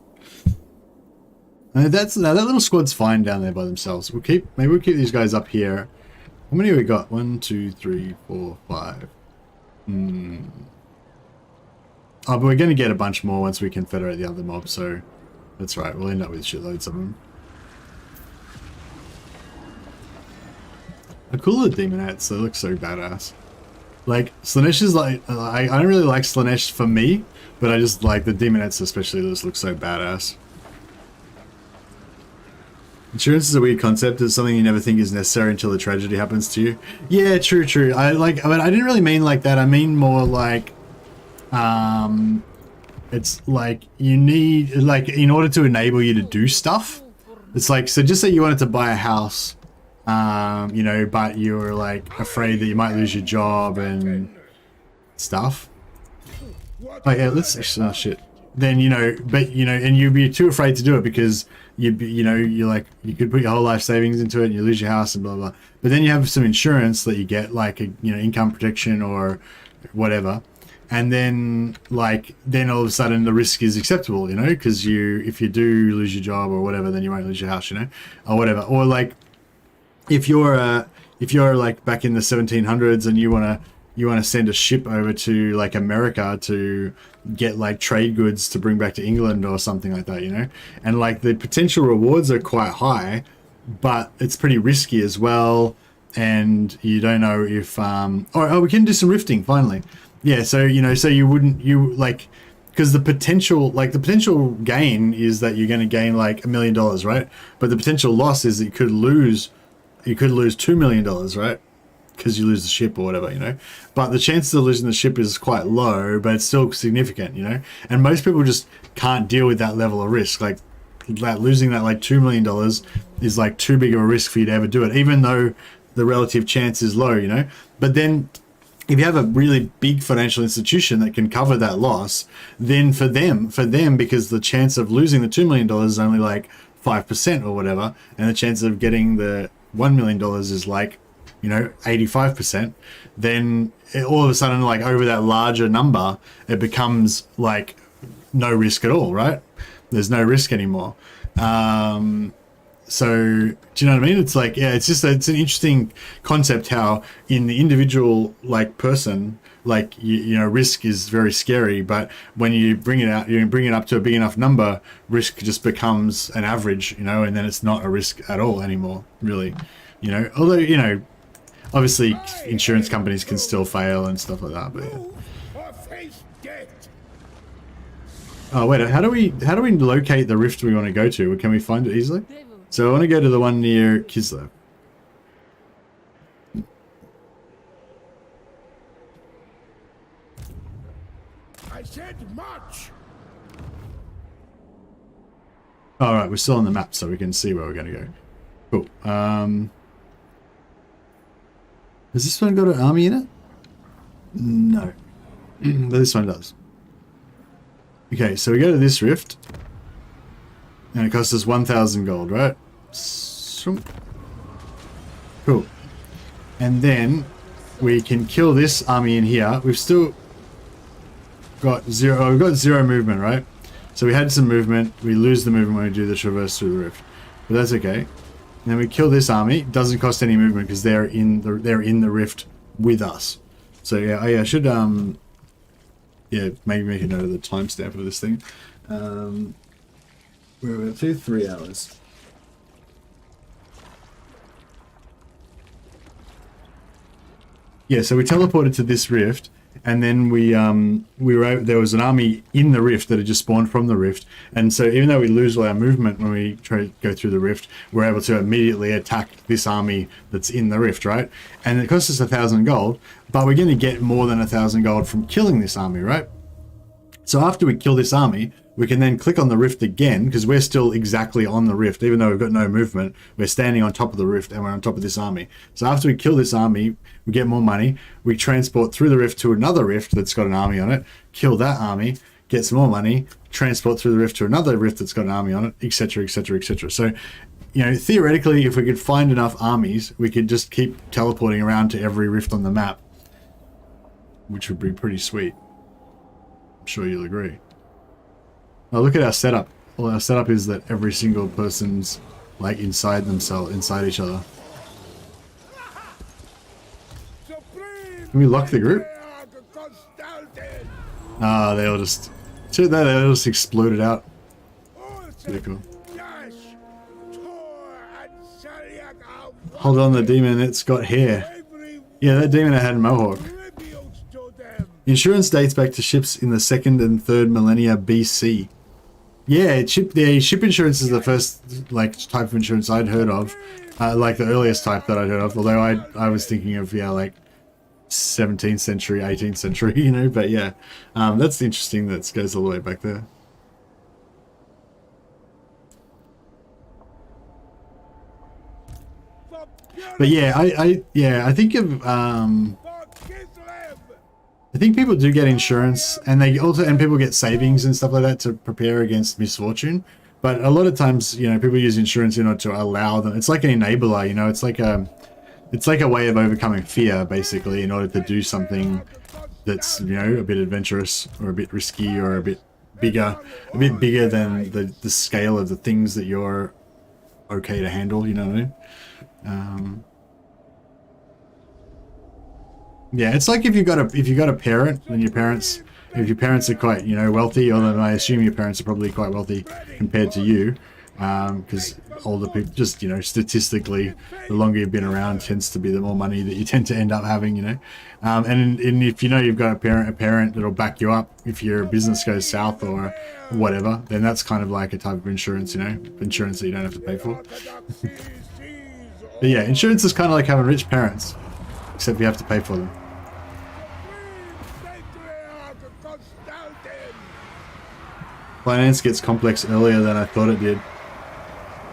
No, that little squad's fine down there by themselves. Maybe we'll keep these guys up here. How many have we got? 1, 2, 3, 4, 5. Oh, but we're gonna get a bunch more once we confederate the other mob, so that's right. We'll end up with shitloads of them. I call the Demonettes. They look so badass. Like, Slanesh is like, I don't really like Slanesh for me, but I just like the Demonettes especially. Those look so badass. Insurance is a weird concept. It's something you never think is necessary until the tragedy happens to you. Yeah, true, true. I didn't really mean like that. I mean more like, it's like you need, like, in order to enable you to do stuff. It's like, so just say you wanted to buy a house, you know, but you're like afraid that you might lose your job and stuff. Oh yeah, let's, oh shit. Then, you know, but you know, and you'd be too afraid to do it because you know, you're like, you could put your whole life savings into it and you lose your house and blah, blah. But then you have some insurance that you get, like, a, you know, income protection or whatever. And then, like, then all of a sudden the risk is acceptable, you know, because if you do lose your job or whatever, then you won't lose your house, you know, or whatever. Or like, if you're like back in the 1700s and you want to send a ship over to like America to get like trade goods to bring back to England or something like that, you know, and like the potential rewards are quite high, but it's pretty risky as well. And you don't know if, oh, we can do some rifting finally. Yeah. So, you know, so because the potential gain is that you're going to gain like $1 million, right? But the potential loss is that you could lose $2 million, right? Because you lose the ship or whatever, you know. But the chances of losing the ship is quite low, but it's still significant, you know. And most people just can't deal with that level of risk. Like losing that like $2 million is like too big of a risk for you to ever do it, even though the relative chance is low, you know. But then if you have a really big financial institution that can cover that loss, then for them, because the chance of losing the $2 million is only like 5% or whatever, and the chance of getting the $1 million is like, you know, 85%, then all of a sudden, like over that larger number, it becomes like no risk at all, right? There's no risk anymore. So do you know what I mean? It's like, yeah, it's an interesting concept how in the individual like person, like, you know, risk is very scary, but when you bring it up to a big enough number, risk just becomes an average, you know, and then it's not a risk at all anymore, really, you know, although, you know, obviously insurance companies can still fail and stuff like that, but yeah. Oh wait, how do we locate the rift we want to go to? Can we find it easily? So I want to go to the one near Kislev.
I said much.
All right, we're still on the map, so we can see where we're going to go. Cool. Has this one got an army in it? No. But this one does. Okay, so we go to this rift. And it costs us 1,000 gold, right? Cool. And then we can kill this army in here. We've still got zero. Oh, we've got zero movement, right? So we had some movement. We lose the movement when we do the traverse through the rift, but that's okay. And then we kill this army. It doesn't cost any movement because they're in the rift with us. So yeah, I should yeah, maybe make a note of the timestamp of this thing. We're at 3 hours. Yeah, so we teleported to this rift, and then there was an army in the rift that had just spawned from the rift, and so even though we lose all our movement when we try to go through the rift, we're able to immediately attack this army that's in the rift, right? And it costs us 1,000 gold, but we're going to get more than 1,000 gold from killing this army, right? So after we kill this army, we can then click on the rift again, because we're still exactly on the rift. Even though we've got no movement, we're standing on top of the rift and we're on top of this army. So after we kill this army, we get more money. We transport through the rift to another rift that's got an army on it, kill that army, get some more money, transport through the rift to another rift that's got an army on it, etc, etc, etc. So, you know, theoretically, if we could find enough armies, we could just keep teleporting around to every rift on the map, which would be pretty sweet. I'm sure you'll agree. Now look at our setup. Well, our setup is that every single person's like inside themselves, inside each other. Can we lock the group? Ah, they all just exploded out. Pretty cool. Hold on, the demon, it's got hair. Yeah, that demon had a mohawk.
Tributes to them.
Insurance dates back to ships in the 2nd and 3rd millennia BC. Yeah, ship insurance is the first like type of insurance I'd heard of, like the earliest type that I'd heard of. Although I was thinking of like 17th century, 18th century, you know. But yeah, that's interesting. That goes all the way back there.
For
But yeah, I think of
for Kislev.
I think people do get insurance, and people get savings and stuff like that to prepare against misfortune. But a lot of times, you know, people use insurance in order to allow them. It's like an enabler, you know. It's like a way of overcoming fear, basically, in order to do something that's, you know, a bit adventurous or a bit risky or a bit bigger than the scale of the things that you're okay to handle. You know what I mean? Yeah, it's like if you got a parent, and if your parents are quite, you know, wealthy, although I assume your parents are probably quite wealthy compared to you, because older people, just, you know, statistically, the longer you've been around tends to be the more money that you tend to end up having, you know. And if you know you've got a parent that'll back you up if your business goes south or whatever, then that's kind of like a type of insurance, you know, insurance that you don't have to pay for. But yeah, insurance is kind of like having rich parents, except you have to pay for them.
Patriarch Kostaltyn.
Finance gets complex earlier than I thought it did.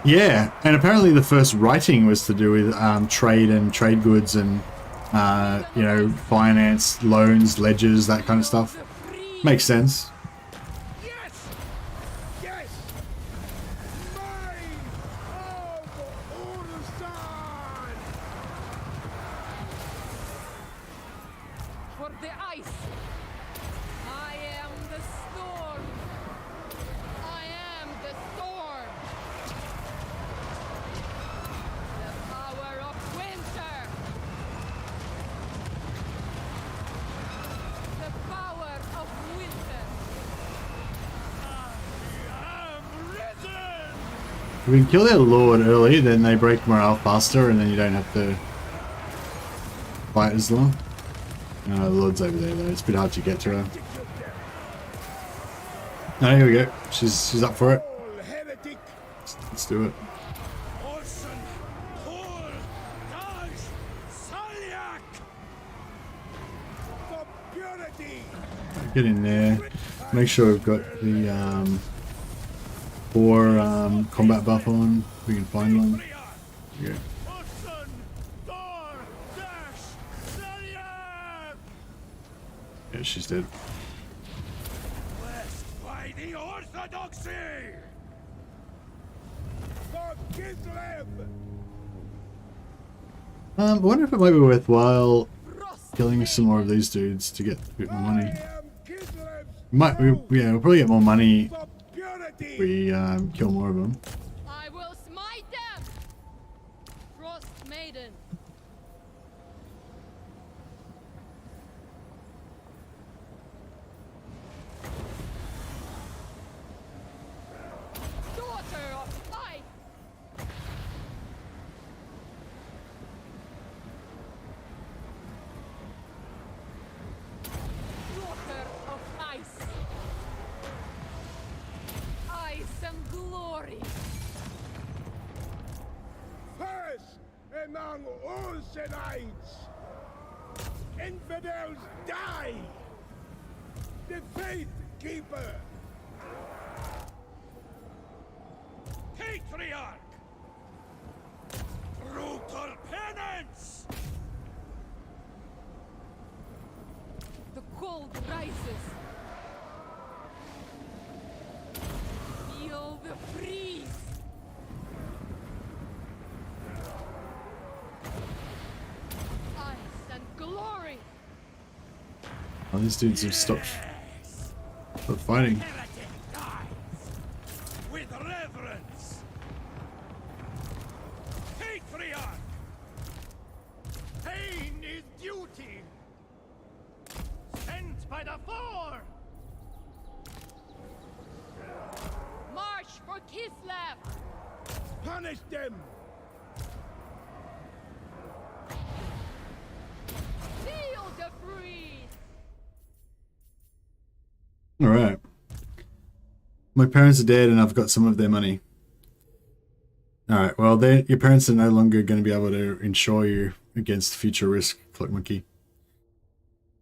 Yeah, and apparently the first writing was to do with trade and trade goods and, you know, finance, loans, ledgers, that kind of stuff. Makes sense.
Yes! Yes! Mine of Ursan!
For the ice. I am the storm. I am the storm. The power of winter. The power of winter.
I am risen!
If we can kill their lord early, then they break morale faster, and then you don't have to fight as long. The lord's over there though, it's a bit hard to get to her. No, here we go. She's up for it.
All heretic.
Let's do it.
Orson, Thor, Dash, Salyak!
For purity.
Get in there. Make sure we've got the 4 combat buff on. If we can find one. Yeah.
Orson, Thor, Dash, Salyak!
Yeah, she's dead.
Blessed by the Orthodoxy!
For Kislev.
I wonder if it might be worthwhile killing some more of these dudes to get a bit more money.
I am Kislev's
We'll probably get more money
for purity.
if we kill more of them.
I will smite them. Frost Maiden. Daughter of light. Daughter of ice. Ice and glory.
First among Ursenites. Infidels die. The faith keeper.
Patriarch! Brutal penance!
The cold rises. Feel the freeze. Ice and glory.
Oh, these dudes have stopped fighting.
Heretic dies with reverence! Patriarch! Pain is duty! Sent by the Four!
March for Kislev.
Punish them.
All right. My parents are dead and I've got some of their money. All right. Well, your parents are no longer going to be able to insure you against future risk, Cloak Monkey.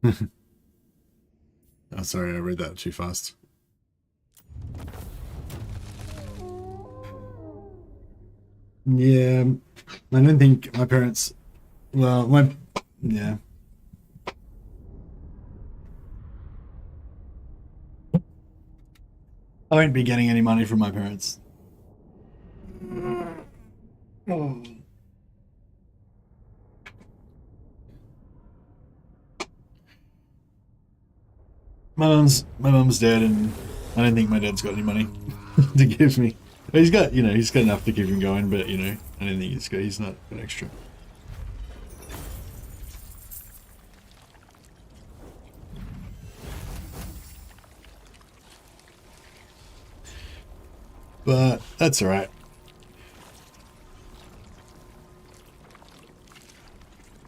Oh, sorry, I read that too fast. Yeah, I don't think my parents. Well, yeah. I won't be getting any money from my parents. My mum's dead, and I don't think my dad's got any money to give me. He's got, he's got enough to keep him going, but I don't think he's not got extra. But that's all right.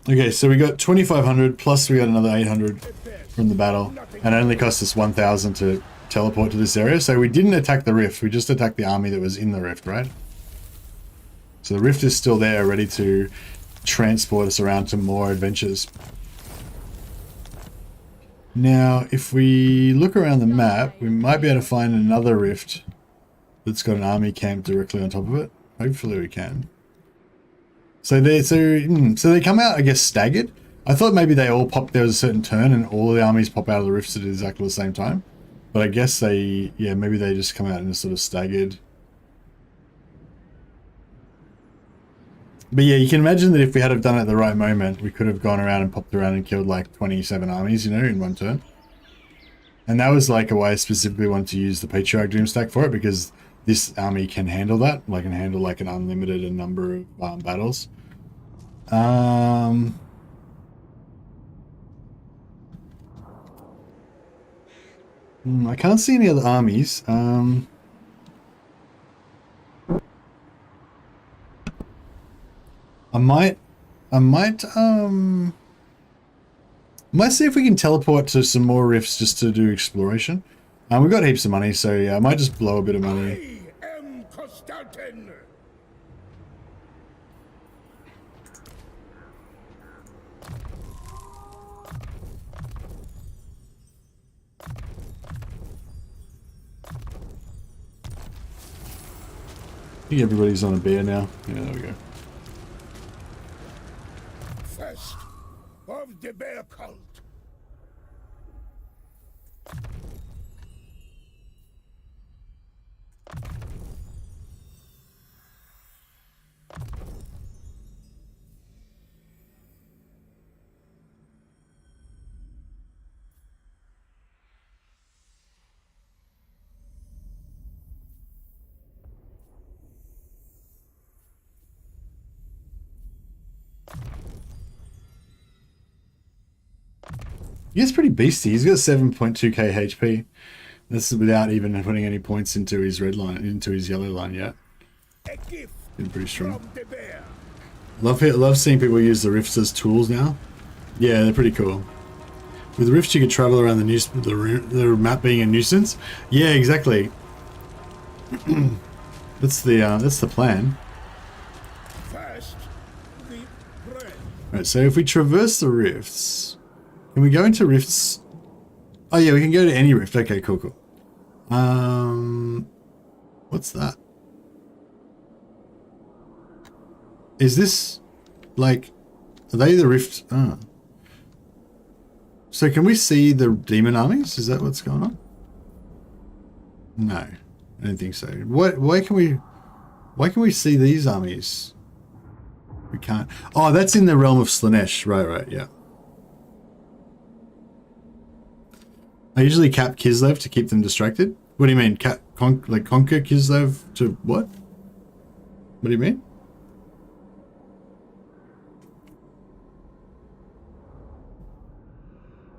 Okay, so we got 2,500 plus we got another 800 from the battle, and it only cost us 1,000 to teleport to this area. So we didn't attack the rift, we just attacked the army that was in the rift, right? So the rift is still there, ready to transport us around to more adventures. Now, if we look around the map, we might be able to find another rift that's got an army camp directly on top of it. Hopefully we can. So they come out, I guess, staggered. I thought maybe they all popped, there was a certain turn and all the armies pop out of the rifts at exactly the same time. But I guess maybe they just come out in a sort of staggered. But yeah, you can imagine that if we had have done it at the right moment, we could have gone around and popped around and killed like 27 armies, in one turn. And that was like why I specifically wanted to use the Patriarch Doomstack for it, because this army can handle that, can handle like an unlimited number of battles. I can't see any other armies. I might see if we can teleport to some more rifts just to do exploration. We've got heaps of money, so yeah, I might just blow a bit of money.
I am Kostaltyn.
I think everybody's on a bear now. Yeah, there we go.
First of the bear cult.
He's pretty beastie. He's got 7.2k HP. This is without even putting any points into his red line, into his yellow line yet. He's pretty strong. Love seeing people use the rifts as tools now. Yeah, they're pretty cool. With rifts, you can travel around the map being a nuisance. Yeah, exactly. That's the plan. Right, so if we traverse the rifts, can we go into rifts? Oh yeah, we can go to any rift. Okay, cool. What's that? Is this like, are they the rift? Oh. So can we see the demon armies? Is that what's going on? No, I don't think so. Why can we see these armies? We can't. Oh, that's in the realm of Slaanesh. Right, yeah. I usually cap Kislev to keep them distracted. What do you mean? Conquer Kislev to what? What do you mean?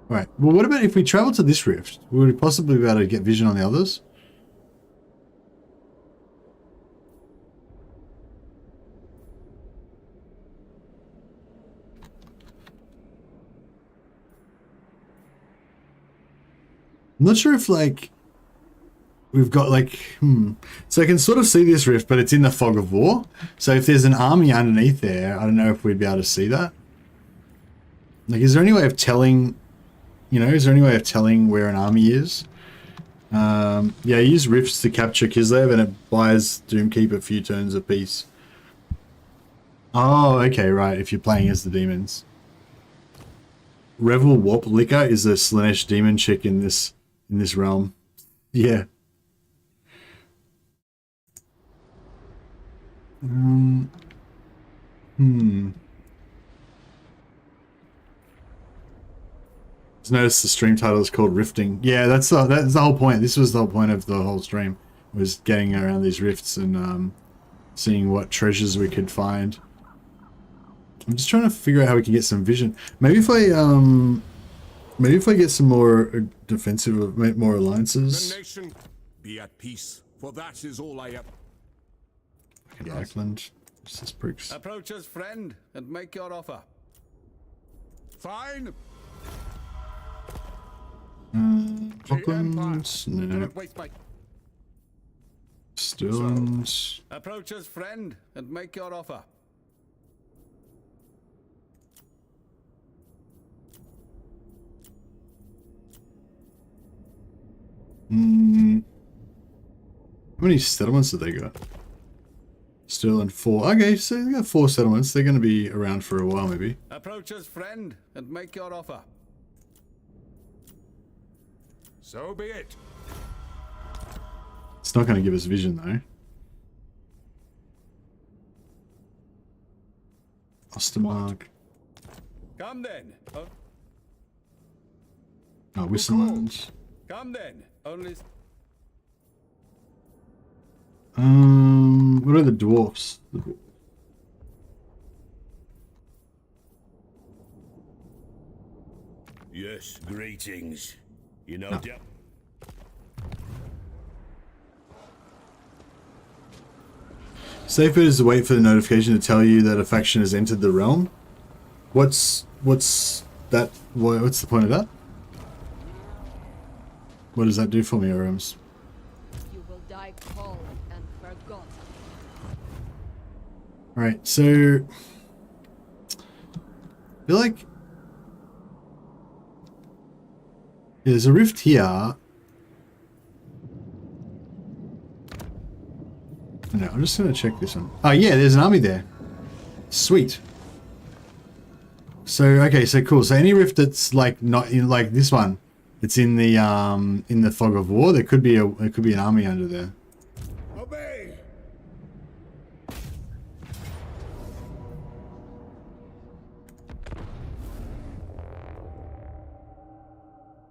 Right. Well, what about if we travel to this rift? Would we possibly be able to get vision on the others? I'm not sure if like we've got like so I can sort of see this rift, but it's in the fog of war. So if there's an army underneath there, I don't know if we'd be able to see that. Like, is there any way of telling, you know, is there any way of telling where an army is? Yeah, use rifts to capture Kislev and it buys Doomkeep a few turns apiece. Oh, okay, right, if you're playing as the demons. Revel Warp Liquor is a Slaanesh demon chick in this realm. Yeah. Just notice the stream title is called Rifting. Yeah, that's the whole point. This was the whole point of the whole stream, was getting around these rifts and seeing what treasures we could find. I'm just trying to figure out how we can get some vision. Maybe if I get some more defensive, more alliances.
The nation be at peace, for that is all I am.
Fucking Iceland. What's this pricks?
Approach us, friend, and make your offer.
Fine.
Auckland?
Do
No.
not waste my...
Sterling's.
Approach us, friend, and make your offer.
How many settlements have they got? Sterling 4. Okay, so they got 4 settlements. They're going to be around for a while, maybe.
Approach us, friend, and make your offer.
So be it.
It's not going to give us vision, though. Ostermark.
Come then.
Oh, Wissenland.
Come then. Only...
What are the dwarfs?
Yes, greetings. You know,
No. Safe bet is to wait for the notification to tell you that a faction has entered the realm. What's that? What's the point of that? What does that do for me, Orams?
You will die cold and forgotten.
Alright, so I feel like there's a rift here. No, I'm just gonna check this one. Oh yeah, there's an army there. Sweet. So okay, so cool. So any rift that's like not in like this one, it's in the fog of war. There could be an army under there.
Obey.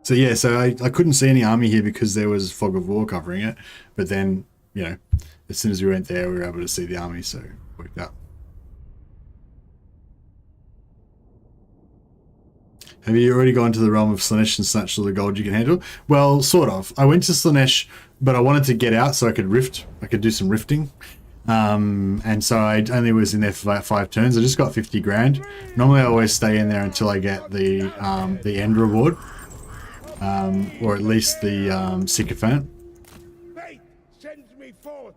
So yeah, so I couldn't see any army here because there was fog of war covering it. But then, you know, as soon as we went there, we were able to see the army, so it worked out. Have you already gone to the realm of Slaanesh and snatched all the gold you can handle? Well, sort of. I went to Slaanesh, but I wanted to get out so I could rift. I could do some rifting. And so I only was in there for about 5 turns. I just got 50 grand. Normally I always stay in there until I get the end reward. Or at least the sycophant.
Fate sends me forth.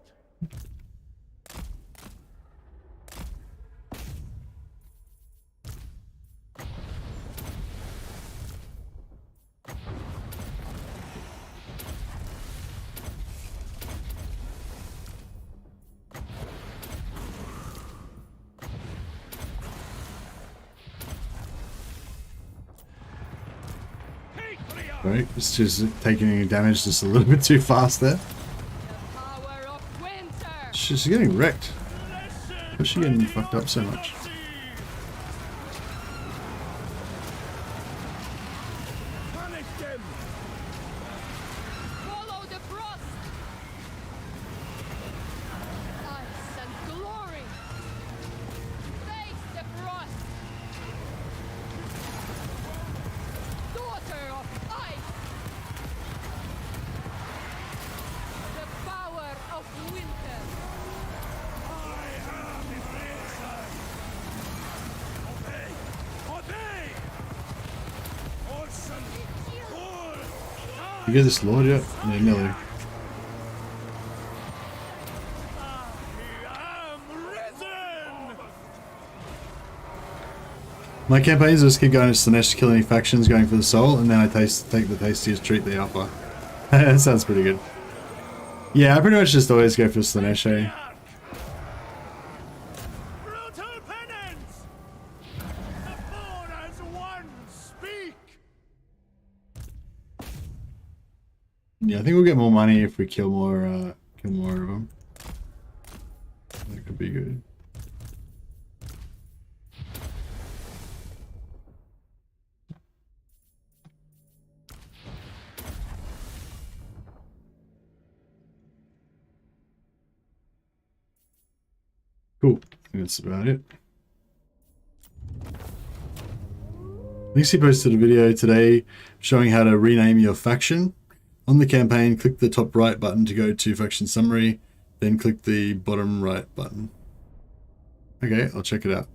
Right, it's just taking damage just a little bit too fast there.
The power of winter.
She's getting wrecked. How's she getting fucked up so much?
Punish them.
Follow the frost. Ice and glory. Face the frost. Daughter of ice. The power of winter.
Obey! Orson! Ur!
You get this lord yet? Yeah, nearly. My campaigns just keep going to Slanesh to kill any factions going for the soul, and then I take the tastiest treat, the upper. That sounds pretty good. Yeah, I pretty much just always go for Slanesh, eh?
Brutal penance! The four as one speak!
Yeah, I think we'll get more money if we kill more of them. That could be good. Cool. I think that's about it. Lucy posted a video today showing how to rename your faction. On the campaign, click the top right button to go to faction summary, then click the bottom right button. Okay, I'll check it out.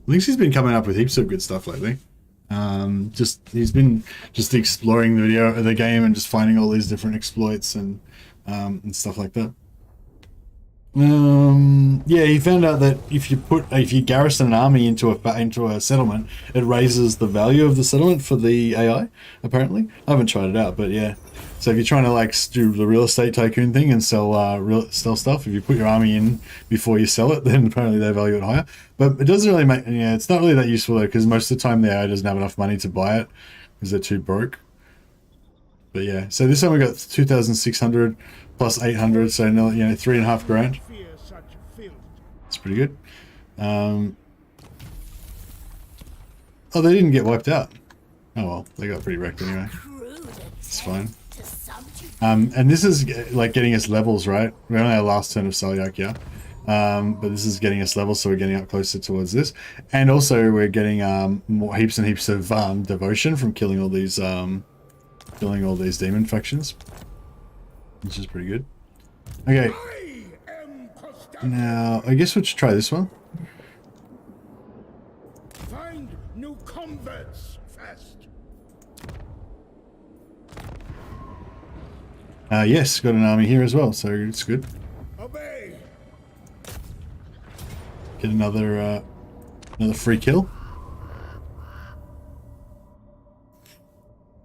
Lucy's been coming up with heaps of good stuff lately. He's been just exploring the game and just finding all these different exploits and stuff like that. Yeah, he found out that if you garrison an army into a settlement, it raises the value of the settlement for the AI. Apparently, I haven't tried it out, but yeah. So if you're trying to like do the real estate tycoon thing and sell stuff, if you put your army in before you sell it, then apparently they value it higher. But it doesn't really make it's not really that useful though, because most of the time the AI doesn't have enough money to buy it because they're too broke. But yeah, so this time we got 2,600 plus 800, so no, 3.5 grand. It's pretty good. Oh, they didn't get wiped out. Oh well, they got pretty wrecked anyway. It's fine. And this is like getting us levels, right? We're only our last turn of Salyak, yeah. But this is getting us levels, so we're getting up closer towards this. And also we're getting heaps and heaps of devotion from killing all these demon factions, which is pretty good. Okay. Now, I guess we'll just try this one.
Find new converts fast.
Yes, got an army here as well, so it's good.
Obey.
Get another free kill.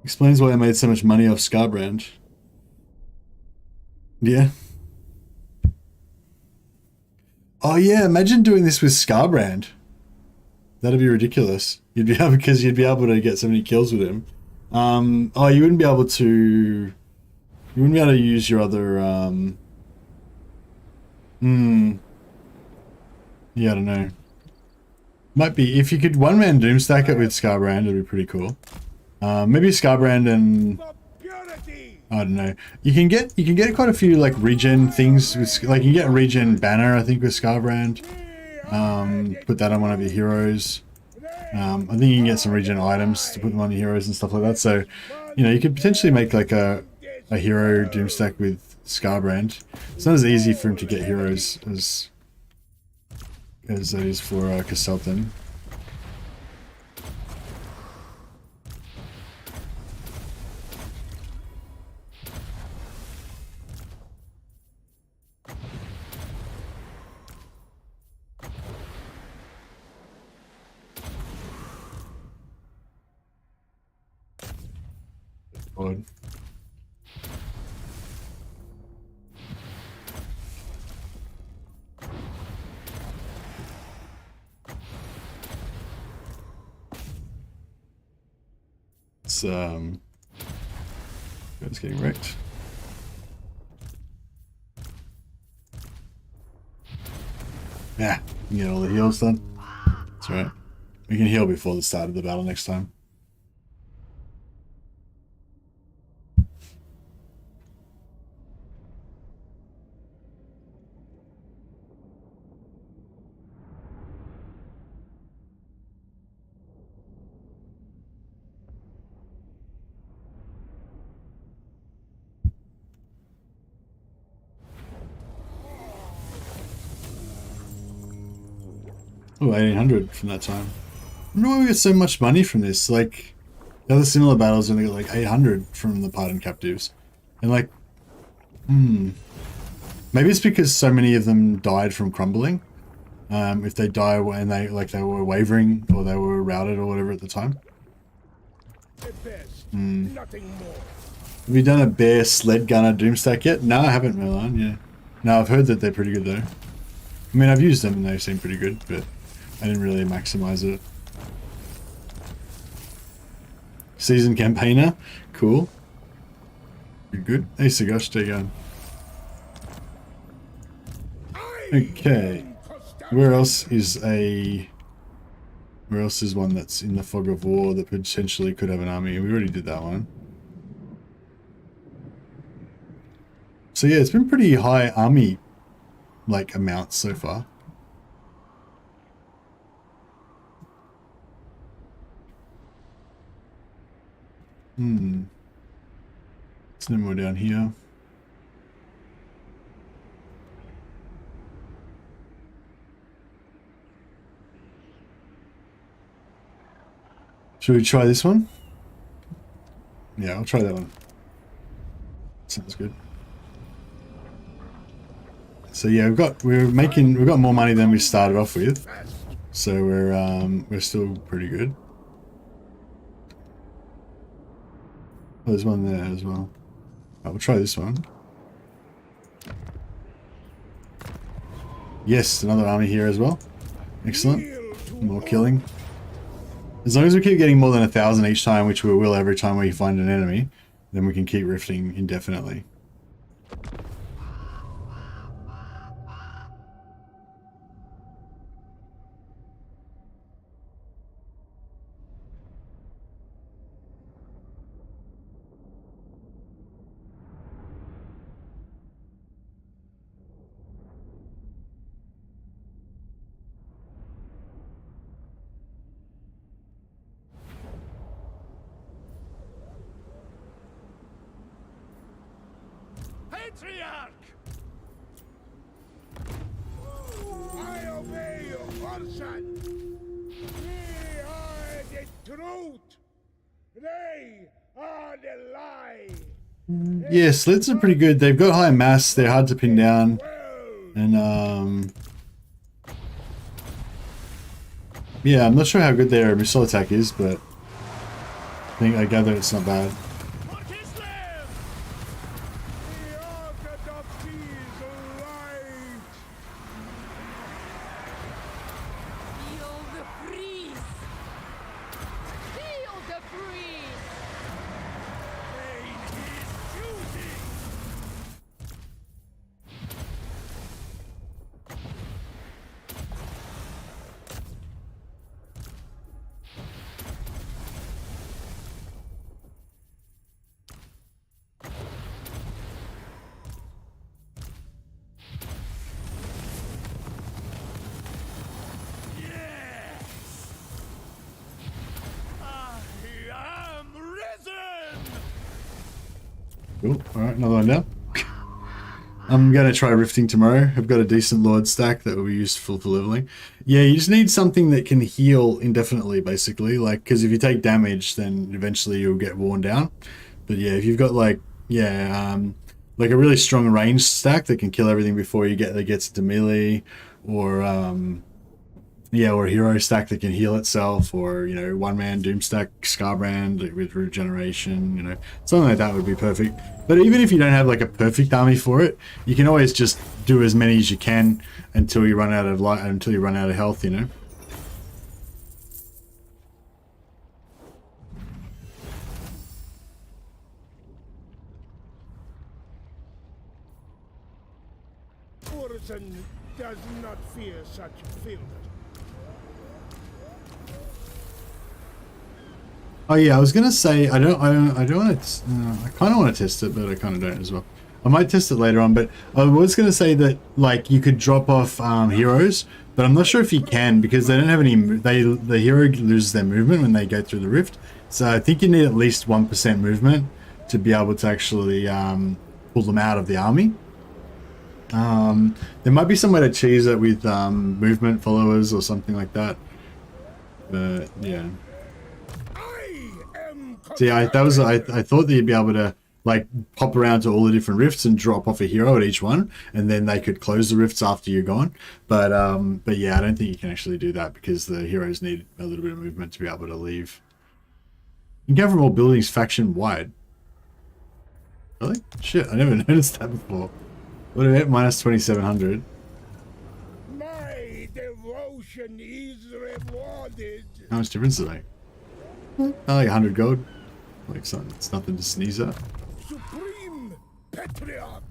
Explains why I made so much money off Scarbrand. Yeah. Oh yeah, imagine doing this with Scarbrand. That'd be ridiculous. You'd be able to get so many kills with him. Oh, you wouldn't be able to use your other yeah, I don't know. Might be if you could one-man Doomstack it with Scarbrand, it'd be pretty cool. Maybe Scarbrand and I don't know. You can get quite a few like regen things with, like you can get a regen banner I think with Scarbrand. Put that on one of your heroes. I think you can get some regen items to put them on your heroes and stuff like that. So, you could potentially make like a hero Doomstack with Scarbrand. It's not as easy for him to get heroes as that is for Kostaltyn. Odd. It's getting wrecked. Yeah, we can get all the heals done. That's right. We can heal before the start of the battle next time. Oh, 1800 from that time. I don't know why we get so much money from this. Like, The other similar battles only got like 800 from the pardoned captives. And like, maybe it's because so many of them died from crumbling. If they die and they were wavering or they were routed or whatever at the time.
Nothing more.
Have you done a bear sled gunner Doomstack yet? No, I haven't, Milan. Yeah. No, I've heard that they're pretty good though. I mean, I've used them and they seem pretty good, but I didn't really maximize it. Seasoned campaigner, cool. Good. Hey, Sagosh, there you go. Okay. Where else is one that's in the fog of war that potentially could have an army? We already did that one. So yeah, it's been pretty high army like amounts so far. There's no more down here. Should we try this one? Yeah, I'll try that one. Sounds good. So yeah, we've got more money than we started off with. So we're still pretty good. Oh, there's one there as well. Oh, we'll try this one. Yes, another army here as well. Excellent. More killing. As long as we keep getting more than 1,000 each time, which we will every time we find an enemy, then we can keep rifting indefinitely.
Patriarch!
I obey your person. We are the truth. They are the lie.
Yeah, slits are pretty good. They've got high mass. They're hard to pin down. And yeah, I'm not sure how good their missile attack is, but I gather it's not bad.
For Kislev!
The orthodoxies light.
Feel the breeze! Feel the breeze!
Pain is choosing! Yes! I am risen!
Cool. Alright, another one down. I'm going to try rifting tomorrow. I've got a decent Lord stack that will be useful for leveling. Yeah, you just need something that can heal indefinitely, basically. Like, because if you take damage, then eventually you'll get worn down. But yeah, if you've got like, like a really strong range stack that can kill everything before that gets to melee, or or a hero stack that can heal itself, or one-man Doomstack Scarbrand with regeneration, something like that would be perfect. But even if you don't have like a perfect army for it, you can always just do as many as you can until you run out of health,
Orson does not fear such filth.
Oh yeah, I was gonna say I don't want to. I kind of want to test it, but I kind of don't as well. I might test it later on, but I was gonna say that like you could drop off heroes, but I'm not sure if you can because they don't have any. The hero loses their movement when they go through the rift, so I think you need at least 1% movement to be able to actually pull them out of the army. There might be some way to cheese it with movement followers or something like that, but yeah.
I
See, I thought that you'd be able to like pop around to all the different rifts and drop off a hero at each one, and then they could close the rifts after you're gone. But yeah, I don't think you can actually do that because the heroes need a little bit of movement to be able to leave. You can go from all buildings faction wide. Really? Shit, I never noticed that before. What about minus 2,700?
My devotion is rewarded.
How much difference are they? Like 100 gold. Like something, it's nothing to sneeze at.
Supreme Patriarch.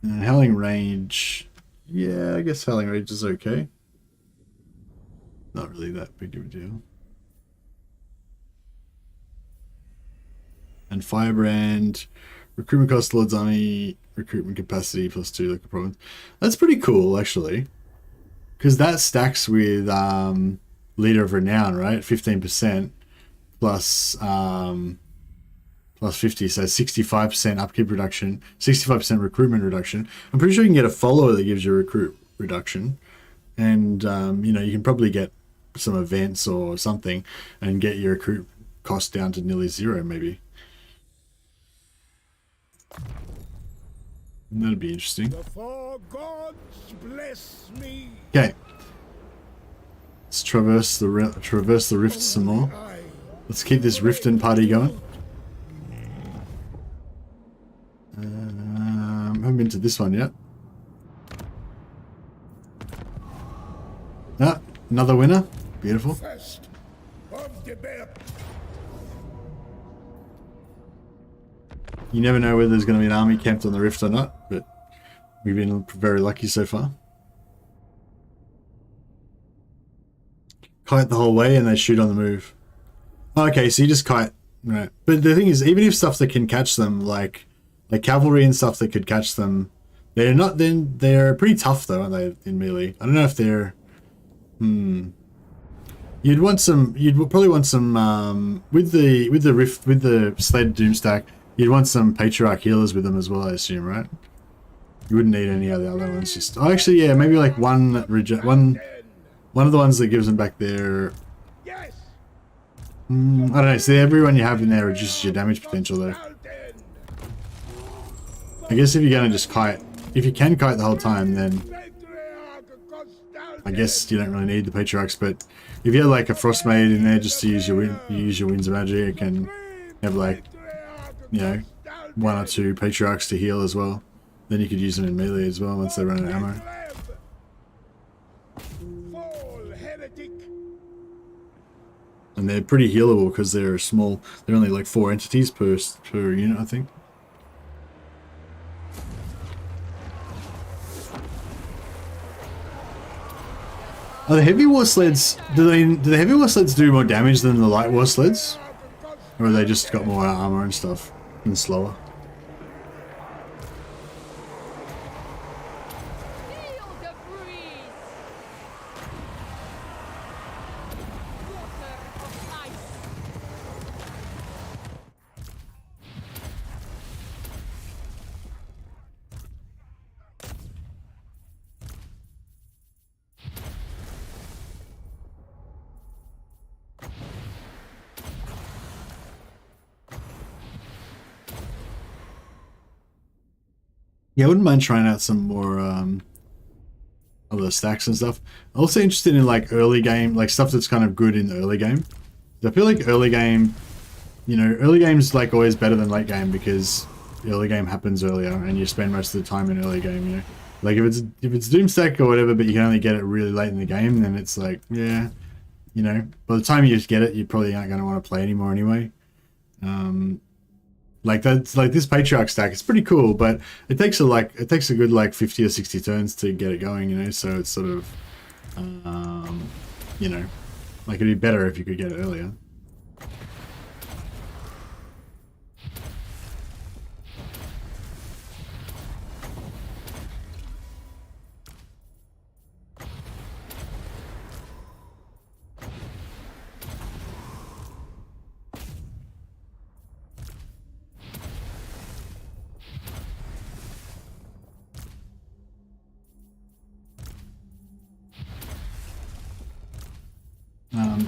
Howling range. Yeah, I guess howling range is okay. Not really that big of a deal. And Firebrand. Recruitment cost Lord's Army. Recruitment capacity plus 2 like a province. That's pretty cool, actually. Because that stacks with Leader of Renown, right? 15%. Plus 50, so 65% upkeep reduction, 65% recruitment reduction. I'm pretty sure you can get a follower that gives you a recruit reduction, and you know, you can probably get some events or something and get your recruit cost down to nearly 0 maybe. That'd be interesting.
The four gods bless me.
Okay, let's traverse the rift some more. Let's keep this Riften party going. Haven't been to this one yet. Ah, another winner. Beautiful.
First of the bear.
You never know whether there's going to be an army camped on the rift or not, but we've been very lucky so far. Kite the whole way and they shoot on the move. Okay, so you just kite, right? But the thing is, even if stuff that can catch them, like cavalry and stuff that could catch them, they're not. Then they're pretty tough though, aren't they? In melee, I don't know if they're. You'd want some. You'd probably want some with the rift with the sled Doomstack. You'd want some Patriarch healers with them as well, I assume, right? You wouldn't need any of the other ones. Just actually, yeah, maybe like one of the ones that gives them back their.
Yes.
I don't know. See, everyone you have in there reduces your damage potential, though. I guess if you're going to just kite, if you can kite the whole time, then I guess you don't really need the Patriarchs. But if you have like a Frost Maid in there just to use your Winds of Magic and have like, you know, 1 or 2 Patriarchs to heal as well, then you could use them in melee as well once they run out of ammo. And they're pretty healable because they're small. They're only like 4 entities per unit, I think. Are the heavy war sleds? Do the heavy war sleds do more damage than the light war sleds, or have they just got more armor and stuff and slower?
Feel the breeze. Water of ice.
Yeah, I wouldn't mind trying out some more of the stacks and stuff. I'm also interested in like early game, like stuff that's kind of good in the early game. I feel like early game, you know, early game's like always better than late game because the early game happens earlier and you spend most of the time in early game, you know. Like if it's Doomstack or whatever, but you can only get it really late in the game, then it's like, yeah, you know, by the time you just get it, you probably aren't going to want to play anymore anyway. Like that's like this Patriarch stack. It's pretty cool, but it takes a good like 50 or 60 turns to get it going, you know. So it's sort of, you know, like it'd be better if you could get it earlier.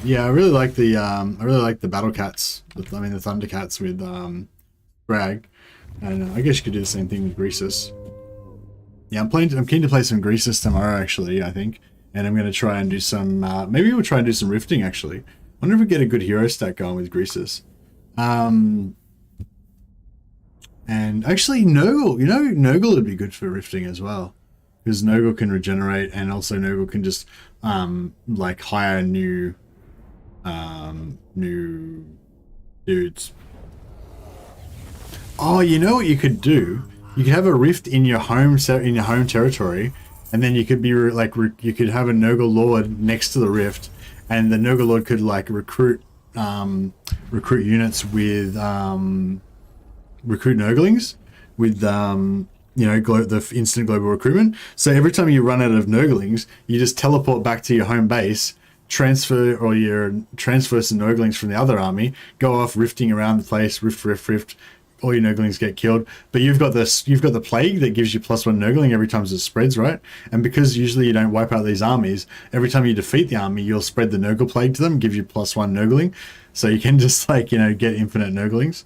Yeah, I really like the battle cats. I mean the thunder cats with Bragg, and I guess you could do the same thing with Greasus. Yeah, I'm keen to play some Greasus tomorrow actually. I think, and I'm going to try and do some. Maybe we'll try and do some rifting actually. I wonder if we get a good hero stack going with Greasus. And actually, Nurgle. You know, Nurgle would be good for rifting as well, because Nurgle can regenerate, and also Nurgle can just like hire new dudes. Oh, you know what you could do? You could have a rift in your home territory, and then you could be you could have a Nurgle Lord next to the rift, and the Nurgle Lord could like recruit units with recruit Nurglings with you know, the instant global recruitment. So every time you run out of Nurglings, you just teleport back to your home base, transfer some Nurglings from the other army, go off rifting around the place, rift. All your Nurglings get killed, but you've got the plague that gives you +1 Nurgling every time it spreads, right? And because usually you don't wipe out these armies, every time you defeat the army, you'll spread the Nurgle plague to them, give you +1 Nurgling, so you can just like, you know, get infinite Nurglings.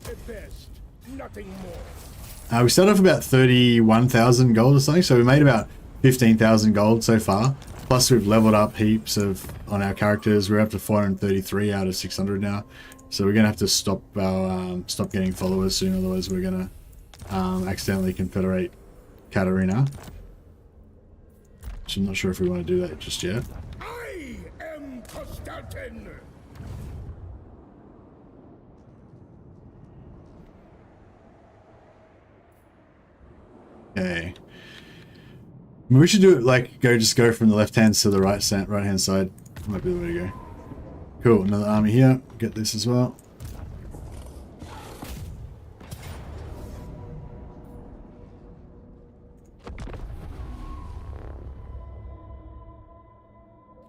The best, nothing more.
We started off about 31,000 gold or something, so we made about 15,000 gold so far. Plus we've leveled up heaps on our characters. We're up to 433 out of 600 now. So we're gonna have to stop getting followers soon, otherwise we're gonna accidentally confederate Katarina. Which I'm not sure if we want to do that just yet.
I am Kostaltyn.
Okay. I mean, we should do it like just go from the left hand to the right hand side. Might be the way to go. Cool, another army here. Get this as well.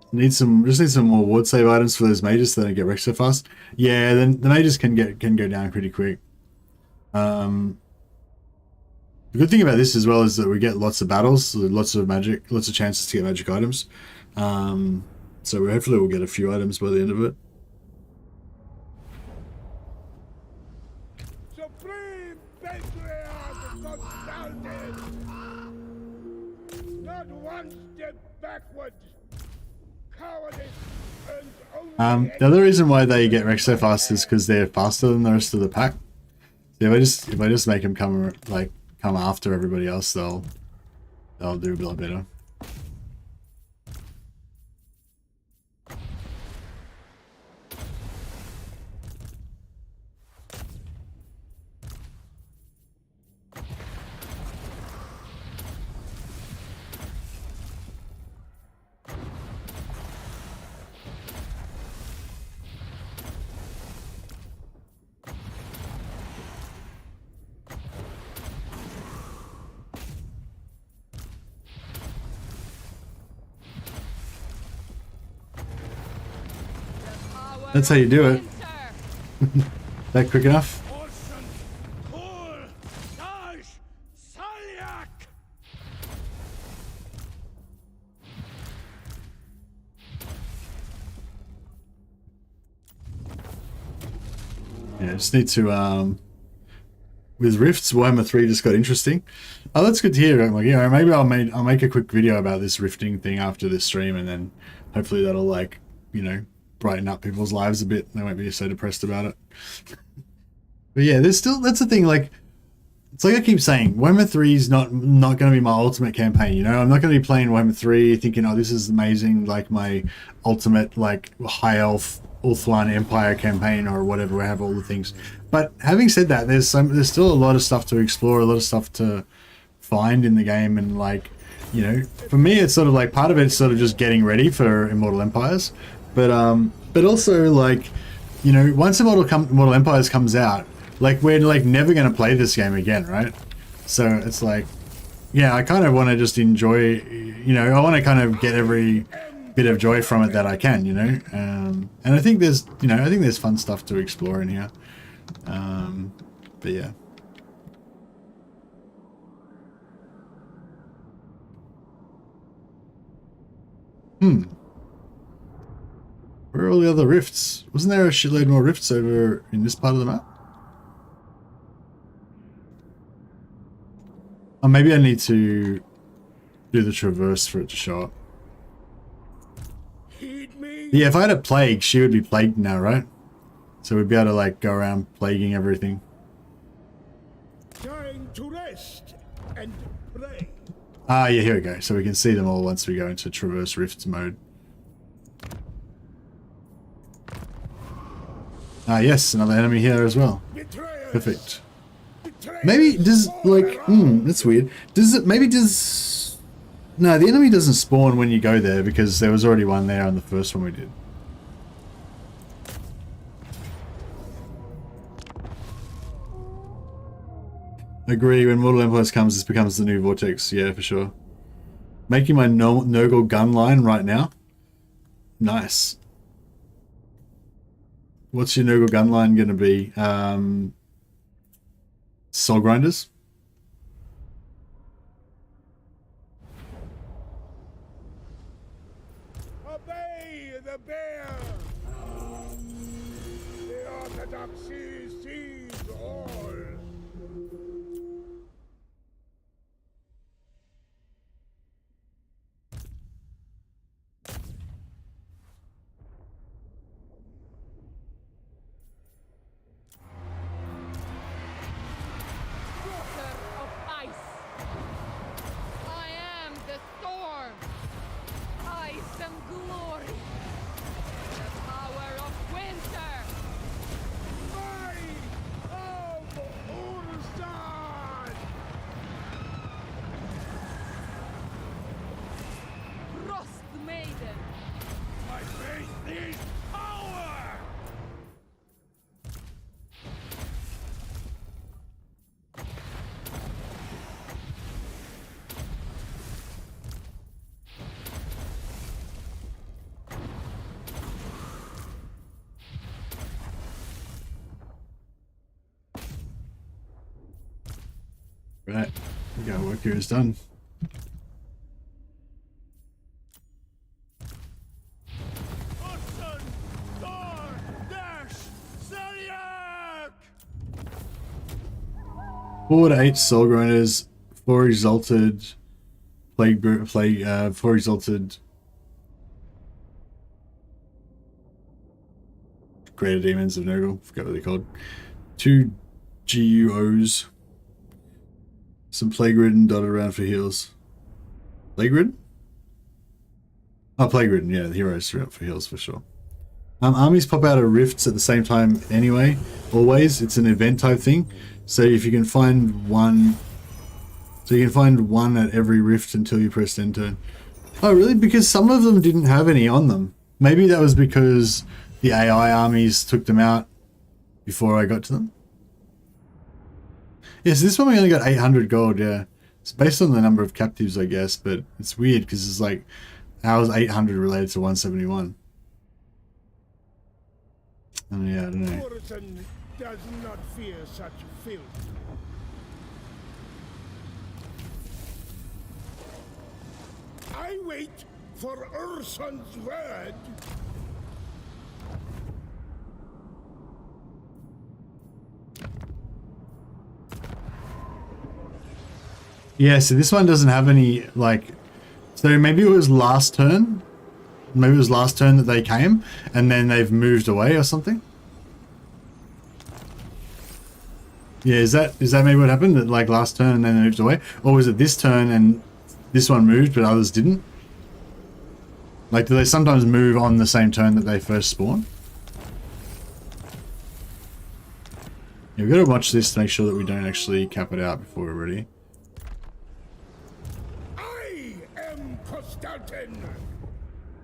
Just need some more ward save items for those mages so they don't get wrecked so fast. Yeah, then the mages can go down pretty quick. The good thing about this as well is that we get lots of battles, lots of chances to get magic items. So hopefully we'll get a few items by the end of it.
Supreme Patriarch Kostaltyn! Not one step backwards. Cowardice and only
The other reason why they get wrecked so fast is because they're faster than the rest of the pack. So if I just make them come after everybody else, they'll do a lot better. That's how you do it. That quick enough?
Orson, Kul, Dash, Salyak!
Yeah, just need to with rifts, Warhammer 3 just got interesting. Oh, that's good to hear. I'm like, yeah, maybe I'll make a quick video about this rifting thing after this stream, and then hopefully that'll, like, you know, brighten up people's lives a bit. They won't be so depressed about it. But yeah, that's the thing, like, it's like I keep saying, Warhammer 3 is not going to be my ultimate campaign, you know? I'm not going to be playing Warhammer 3 thinking, oh, this is amazing, like my ultimate, like, high elf Ulthuan Empire campaign or whatever, we have all the things. But having said that, there's still a lot of stuff to explore, a lot of stuff to find in the game, and, like, you know, for me it's sort of like part of it's sort of just getting ready for Immortal Empires. But also, like, you know, once Immortal Empires comes out, like, we're like never going to play this game again, right? So it's like, yeah, I kind of want to just enjoy, you know, I want to kind of get every bit of joy from it that I can, you know. And I think there's fun stuff to explore in here. But yeah. Where are all the other rifts? Wasn't there a shitload more rifts over in this part of the map? Oh, maybe I need to do the traverse for it to show up. Yeah, if I had a plague, she would be plagued now, right? So we'd be able to like go around plaguing everything.
Time to rest and pray.
Ah, yeah, here we go. So we can see them all once we go into traverse rifts mode. Ah, yes, another enemy here as well.
Betrayers.
Perfect.
Betrayers.
Maybe does like that's weird. Does it maybe does no, the enemy doesn't spawn when you go there because there was already one there on the first one we did. Agree, when Mortal Empires comes, this becomes the new Vortex. Yeah, for sure. Making my Nurgle gun line right now. Nice. What's your Nurgle gun line going to be? Soul Grinders?
Obey the bear. The orthodoxy sees all.
Water of ice. I am the storm. Ice and glory. The power of winter.
Might of Ursan.
Frost maiden.
My faith is power.
Right. We got work here is done.
Ursan, Thor, Dash, Zodiac.
4 to 8 Soul Grinders, 4 Exalted, 4 Exalted Greater Demons of Nurgle, forgot what they're called, 2 GUOs, some Plague Ridden dotted around for heals. Plague Ridden? Oh, Plague Ridden, yeah, the heroes are out for heals for sure. Armies pop out of rifts at the same time anyway, always. It's an event type thing. So if you can find one, at every rift until you press enter. Oh really? Because some of them didn't have any on them. Maybe that was because the AI armies took them out before I got to them. Yes, this one we only got 800 gold, yeah. It's based on the number of captives, I guess, but it's weird because it's like, how is 800 related to 171? Oh yeah, I don't know.
Ursan does not fear such filth. I wait for Ursan's word.
Yeah, so this one doesn't have any, like, so maybe it was last turn. Maybe it was last turn that they came, and then they've moved away or something. Yeah, is that maybe what happened? That like last turn and then they moved away? Or was it this turn and this one moved but others didn't? Like, do they sometimes move on the same turn that they first spawn? Yeah, we've got to watch this to make sure that we don't actually cap it out before we're ready.
I am Kostaltyn.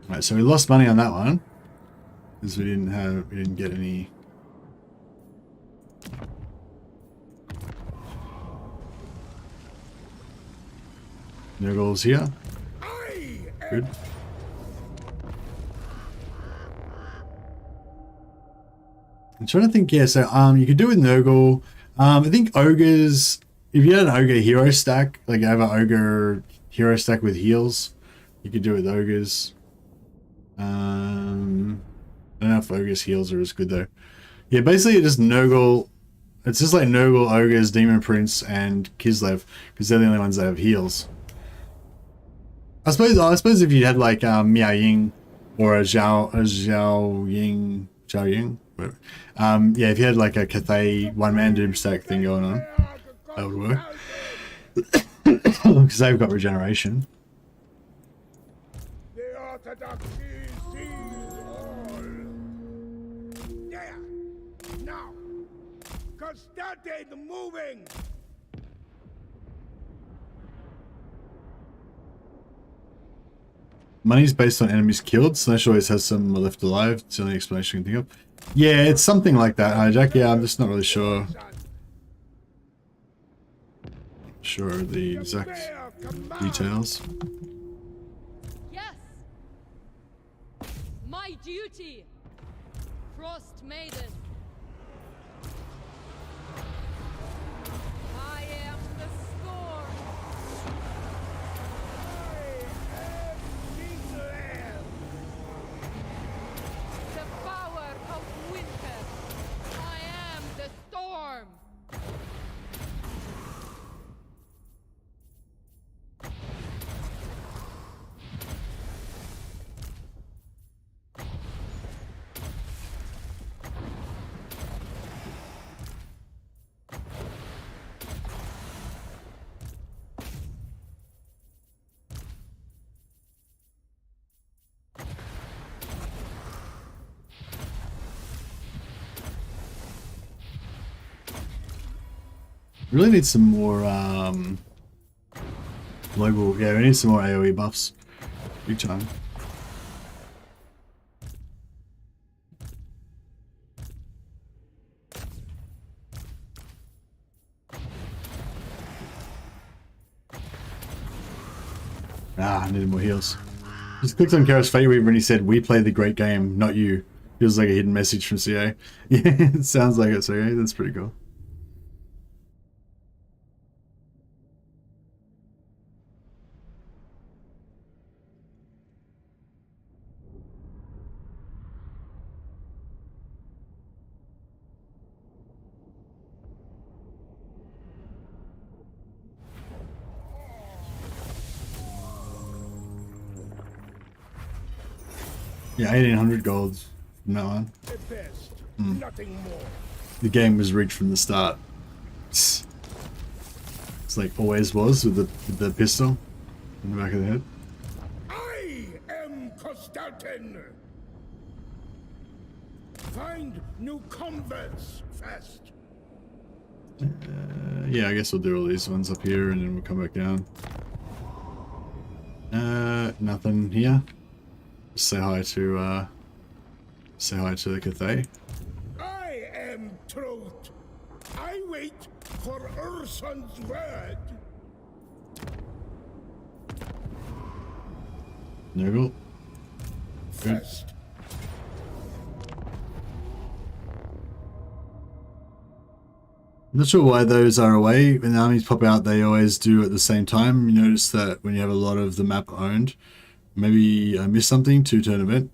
Right, so we lost money on that one because we didn't get any. No goals here. Good. I'm trying to think. Yeah, so you could do with Nurgle. I think ogres. If you had an ogre hero stack, like you have an ogre hero stack with heals, you could do it with ogres. I don't know if Ogre's heals are as good though. Yeah, basically just Nurgle. It's just like Nurgle, Ogres, Demon Prince, and Kislev, because they're the only ones that have heals. I suppose if you had like Miao Ying or a Zhao Ying, whatever. Yeah, if you had like a Cathay one-man Doomstack thing going on, that would work. Because they've got regeneration.
The Orthodoxy sees all. There. Now. Kostaltyn moving.
Money's based on enemies killed. Slash always has some left alive. It's the only explanation I can think of. Yeah, it's something like that, Hijack. Yeah, I'm just not really sure. Sure the exact details.
Yes. My duty. Frost Maiden. I am the storm. The power of winter. I am the storm.
Really need some more global. Yeah, we need some more AoE buffs. Big time. I needed more heals. Just clicked on Kara's Fate Weaver and he said, "We play the great game, not you." Feels like a hidden message from CA. Yeah, it sounds like it, so yeah, that's pretty cool. Yeah, 1800 gold from that one.
At best, nothing more.
The game was rigged from the start. It's like always was with the pistol in the back of the head.
I am Kostaltyn. Find new converts fast.
Yeah, I guess we'll do all these ones up here and then we'll come back down. Nothing here. Just say hi to the Cathay.
I am truth. I wait for Urson's word.
Nurgle. Good.
First.
I'm not sure why those are away. When the armies pop out, they always do at the same time. You notice that when you have a lot of the map owned. Maybe I missed something. 2-turn event.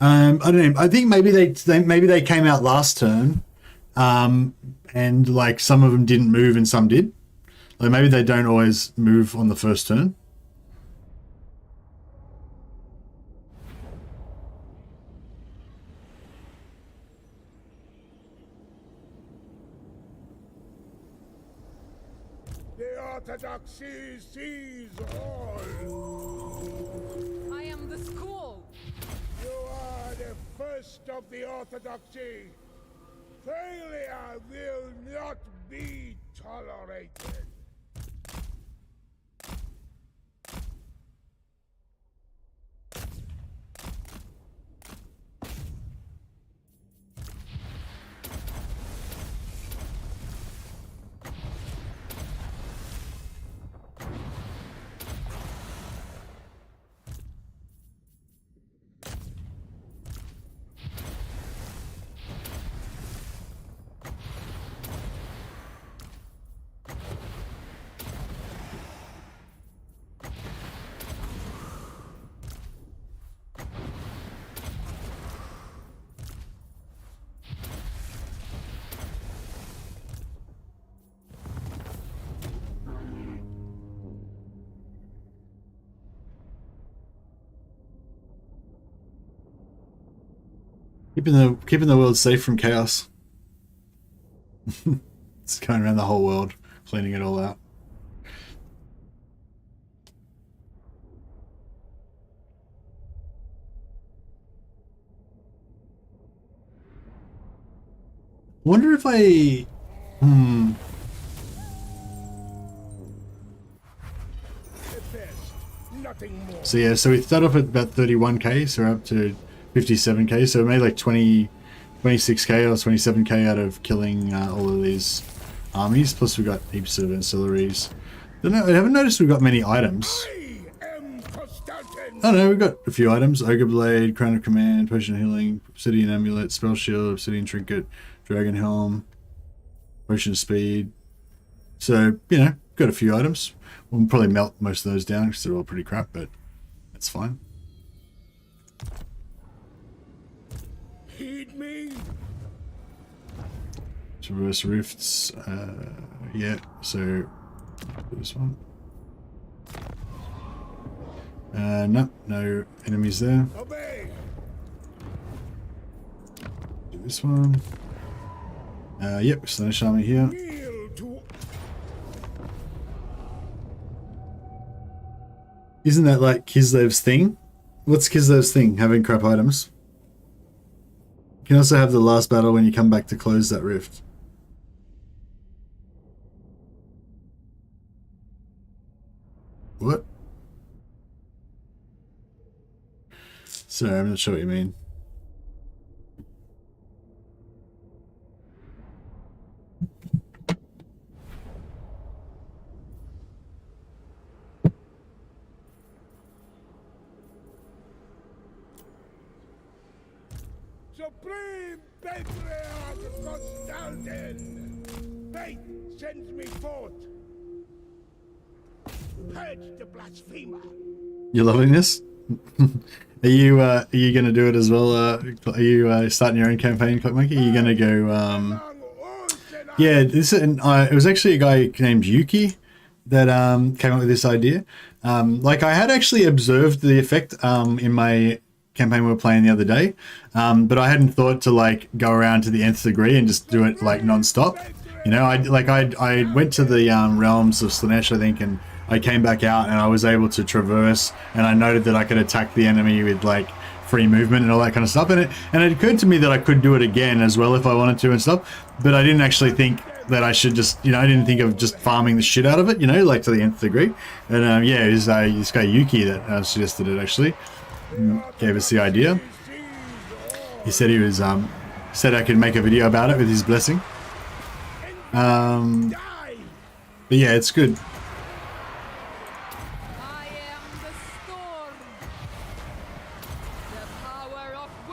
I don't know. I think maybe they came out last turn, and like some of them didn't move and some did. Like maybe they don't always move on the first turn.
The Orthodoxy sees all.
I am the school.
You are the first of the Orthodoxy. Failure will not be tolerated.
Keeping the world safe from chaos. It's going around the whole world, cleaning it all out. Wonder if I... So yeah, so we start off at about 31k, so we're up to 57k, so we made like 26k or 27k out of killing all of these armies, plus we got heaps of ancillaries. I haven't noticed we've got many items. Oh no, we've got a few items. Ogre Blade, Crown of Command, Potion of Healing, Obsidian Amulet, Spell Shield, Obsidian Trinket, Dragon Helm, Potion of Speed. So, you know, got a few items. We'll probably melt most of those down because they're all pretty crap, but that's fine.
Heed me.
Traverse Rifts, yeah, so this one. No enemies there.
Obey.
Do this one. Yep, Slaanesh army here.
Kneel to
Isn't that like Kislev's thing? What's Kislev's thing? Having crap items. You can also have the last battle when you come back to close that rift. What? Sorry, I'm not sure what you mean.
Supreme Patriarch Kostaltyn! Fate sends me forth. Purge the blasphemer.
You loving this? Are you gonna do it as well? Are you starting your own campaign, Clockmonkey? Are you gonna go? Yeah, this it was actually a guy named Yuki that came up with this idea. Like I had actually observed the effect in my campaign we were playing the other day, but I hadn't thought to like go around to the nth degree and just do it like non-stop. You know, I went to the realms of Slaanesh, I think, and I came back out and I was able to traverse, and I noted that I could attack the enemy with like free movement and all that kind of stuff. And it occurred to me that I could do it again as well if I wanted to and stuff, but I didn't actually think that I should just, you know, I didn't think of just farming the shit out of it, you know, like to the nth degree. And yeah, it was this guy Yuki that suggested it actually, gave us the idea. He said he was said I could make a video about it with his blessing. But yeah, it's good.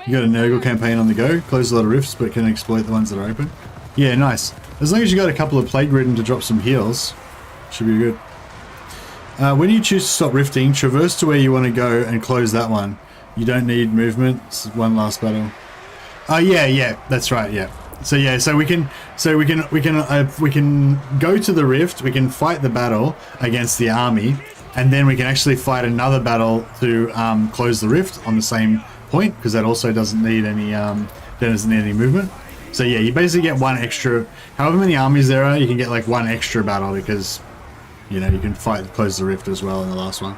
You got a Nurgle campaign on the go, close a lot of rifts, but can exploit the ones that are open. Yeah, nice. As long as you got a couple of Plague Ridden to drop some heals, should be good. When you choose to stop rifting, traverse to where you want to go and close that one. You don't need movement. It's one last battle. Oh yeah, that's right. Yeah. So yeah, we can go to the rift. We can fight the battle against the army, and then we can actually fight another battle to close the rift on the same point, because that also doesn't need any movement. So yeah, you basically get one extra. However many armies there are, you can get like one extra battle because, you know, you can close the rift as well in the last one.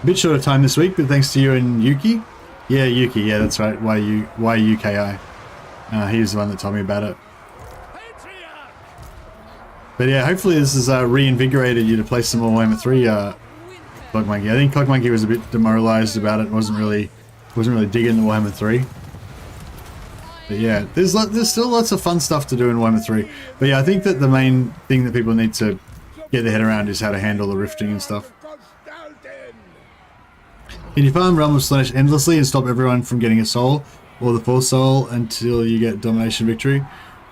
A bit short of time this week, but thanks to you and Yuki. Yeah, Yuki. Yeah, that's right. YUKI. He was the one that told me about it. But yeah, hopefully this has reinvigorated you to play some more Warhammer 3, Clockmonkey. I think Clockmonkey was a bit demoralized about it. Wasn't really digging the Warhammer 3. But yeah, there's still lots of fun stuff to do in Warhammer 3. But yeah, I think that the main thing that people need to get their head around is how to handle the rifting and stuff. Can you farm Realm of Slaanesh endlessly and stop everyone from getting a soul or the full soul until you get domination victory?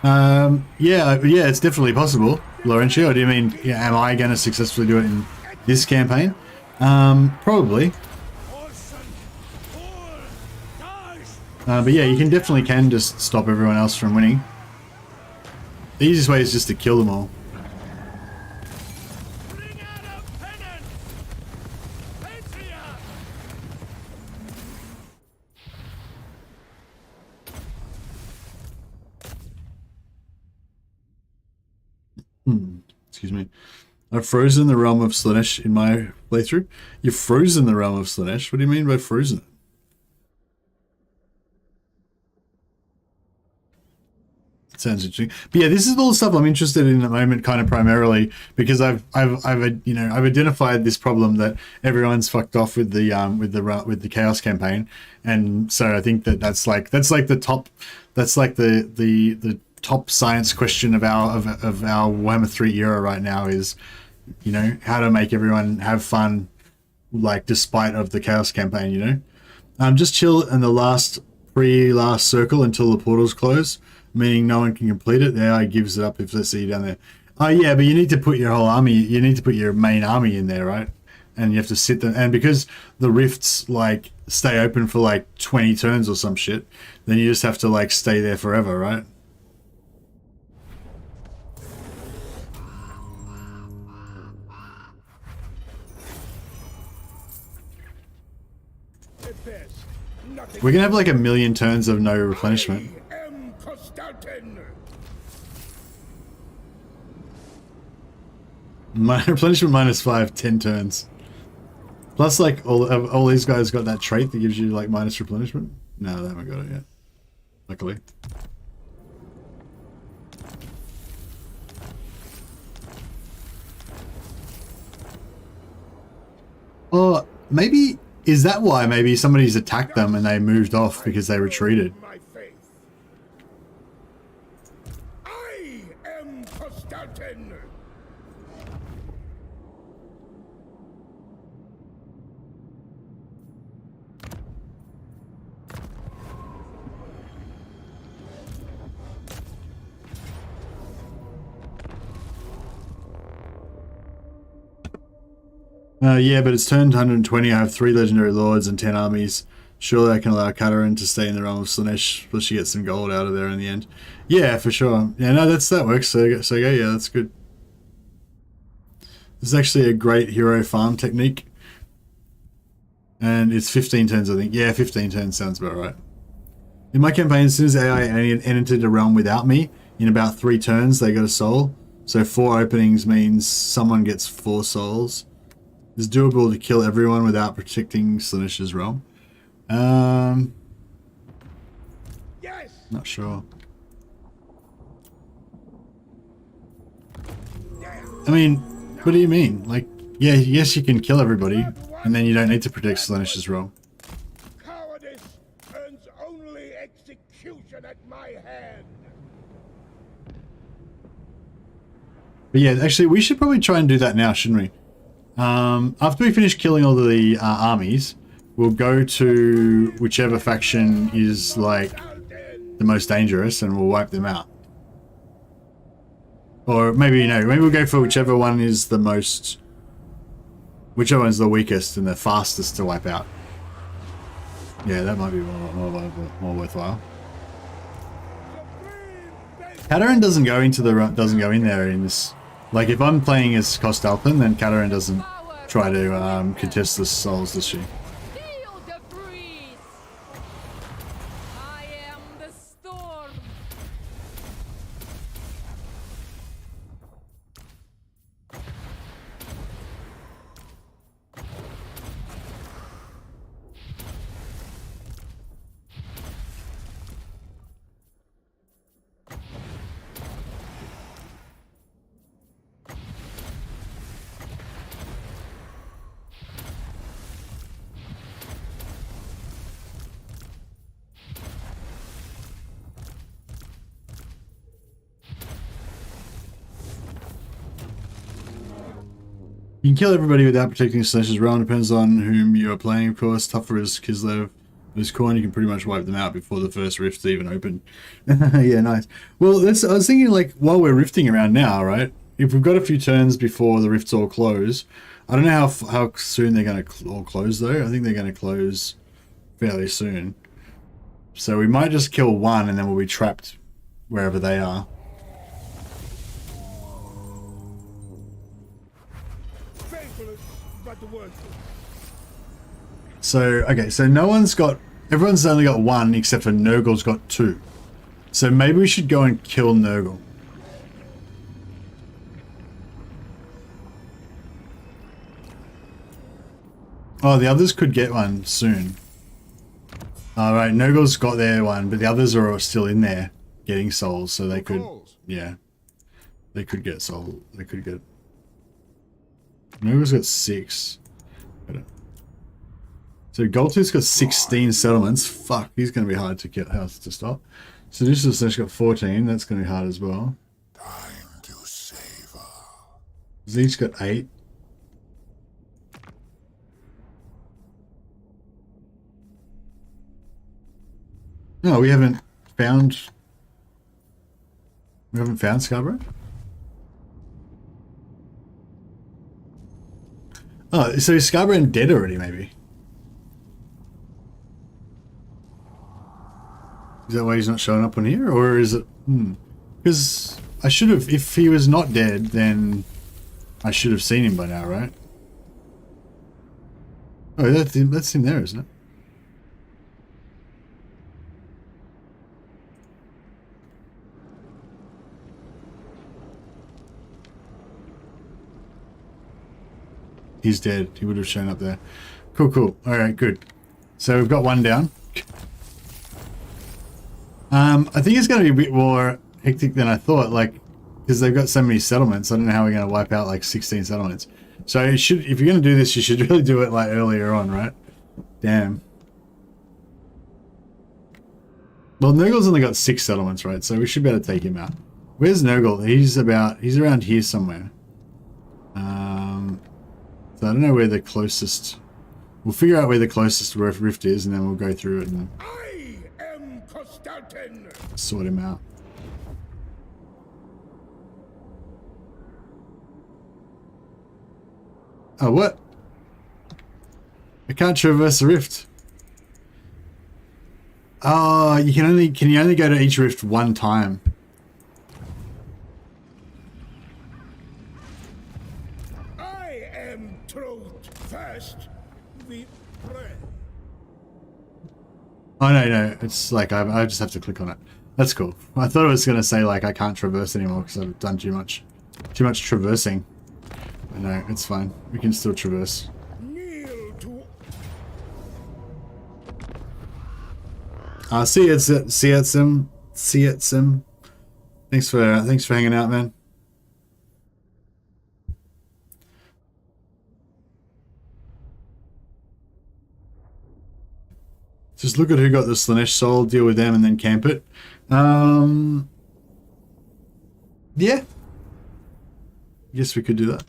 Yeah, it's definitely possible, Laurentia. Or do you mean, yeah, am I going to successfully do it in this campaign? Probably. But yeah, you definitely can just stop everyone else from winning. The easiest way is just to kill them all. Excuse me. I've frozen the realm of Slanesh in my playthrough. You've frozen the realm of Slanesh? What do you mean by frozen it? Sounds interesting. But yeah, this is all the stuff I'm interested in at the moment, kind of primarily because I've identified this problem that everyone's fucked off with the Chaos campaign, and so I think that's like the top science question of our Warhammer 3 era right now is, you know, how to make everyone have fun, like despite of the Chaos campaign. You know, just chill in the last circle until the portals close, meaning no one can complete it. The AI gives it up if they see you down there. Oh yeah, but you need to put your whole army, you need to put your main army in there, right? And you have to sit there, and because the rifts like stay open for like 20 turns or some shit, then you just have to like stay there forever, right? We're gonna have like a million turns of no replenishment.
I am Kostaltyn.
My replenishment -5, 10 turns. Plus, like all these guys got that trait that gives you like minus replenishment. No, they haven't got it yet. Luckily. Or maybe is that why maybe somebody's attacked them and they moved off because they retreated?
My faith. I am Kostaltyn.
Yeah, but it's turned 120. I have 3 legendary lords and 10 armies. Surely I can allow Katarin to stay in the realm of Slanesh, plus she gets some gold out of there in the end. Yeah, for sure. Yeah, no, that works. So yeah, that's good. This is actually a great hero farm technique. And it's 15 turns, I think. Yeah, 15 turns sounds about right. In my campaign, as soon as AI entered the realm without me, in about 3 turns, they got a soul. So 4 openings means someone gets 4 souls. It's doable to kill everyone without protecting Slanesh's realm.
Yes.
Not sure. I mean, what do you mean? Like, yeah, yes, you can kill everybody, and then you don't need to protect Slanesh's realm.
Cowardice earns only execution at my hand.
But yeah, actually, we should probably try and do that now, shouldn't we? After we finish killing all the armies, we'll go to whichever faction is like the most dangerous and we'll wipe them out. Or maybe, you know, maybe we'll go for whichever one is the most, whichever one's the weakest and the fastest to wipe out. Yeah, that might be more worthwhile. Katarin doesn't go in there in this. Like, if I'm playing as Kostaltyn, then Katarin doesn't try to contest the souls, does she?
Feel the breeze. I am the storm.
You can kill everybody without protecting Slanesh's realm. Depends on whom you are playing, of course. Tougher is Kislev. This coin, you can pretty much wipe them out before the first rift's even open. Yeah, nice. Well, I was thinking, like, while we're rifting around now, right? If we've got a few turns before the rifts all close, I don't know how soon they're going to all close, though. I think they're going to close fairly soon. So we might just kill one and then we'll be trapped wherever they are. So, okay, so everyone's only got 1 except for Nurgle's got 2. So maybe we should go and kill Nurgle. Oh, the others could get one soon. Alright, Nurgle's got their one, but the others are still in there getting souls, so they could... Yeah. They could get soul. They could get... Nurgle's got 6. So Goltooth's got 16 settlements. Fuck, he's going to be hard to get house to stop. So this is got 14. That's going to be hard as well.
Time to savor.
Zeke's got 8. No, we haven't found Scarborough. Oh, so is Scarborough dead already? Maybe. Is that why he's not showing up on here, or is it? Because I should have. If he was not dead, then I should have seen him by now, right? Oh, that's him there, isn't it? He's dead. He would have shown up there. Cool, cool. All right, good. So we've got one down. I think it's going to be a bit more hectic than I thought, like, because they've got so many settlements. I don't know how we're going to wipe out like 16 settlements. So it should, if you're going to do this, you should really do it like earlier on, right? Damn. Well, Nurgle's only got 6 settlements, right? So we should be able to take him out. Where's Nurgle? He's around here somewhere. So I don't know where the closest... We'll figure out where the closest rift is, and then we'll go through it and
I am Kostaltyn.
sort him out. Oh, what? I can't traverse the rift. Oh, you can only go to each rift one time.
I am truth first. We pray.
Oh no, it's like I just have to click on it. That's cool. I thought it was gonna say like I can't traverse anymore because I've done too much traversing. But no, it's fine. We can still traverse.
Kneel to
See it, Sim. Thanks for hanging out, man. Just look at who got the Slanesh soul, deal with them, and then camp it. Yeah. Guess we could do that.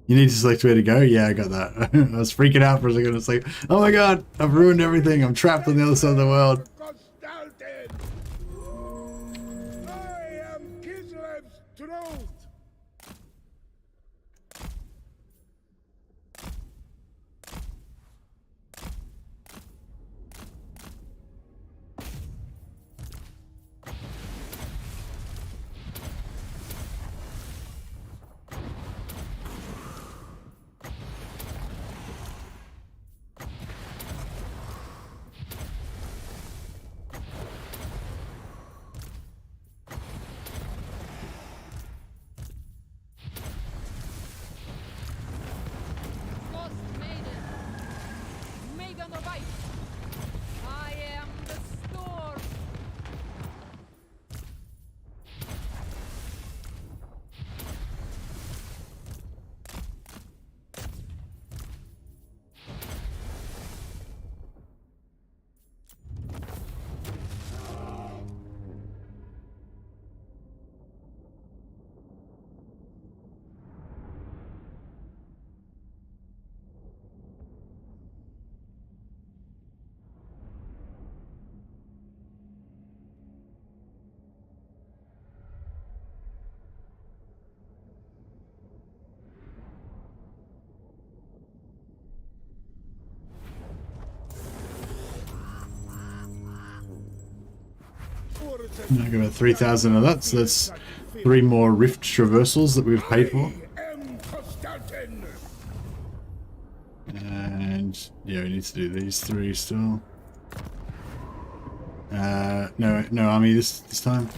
You need to select where to go? Yeah, I got that. I was freaking out for a second. It's like, oh my god, I've ruined everything. I'm trapped on the other side of the world.
Kostaltyn. I am Kislev's truth.
Lost maiden. Maiden of ice. I am the storm.
I got about 3,000 of that, so that's 3 more rift traversals that we've paid for.
I am Kostaltyn.
And yeah, we need to do these 3 still. No army this time.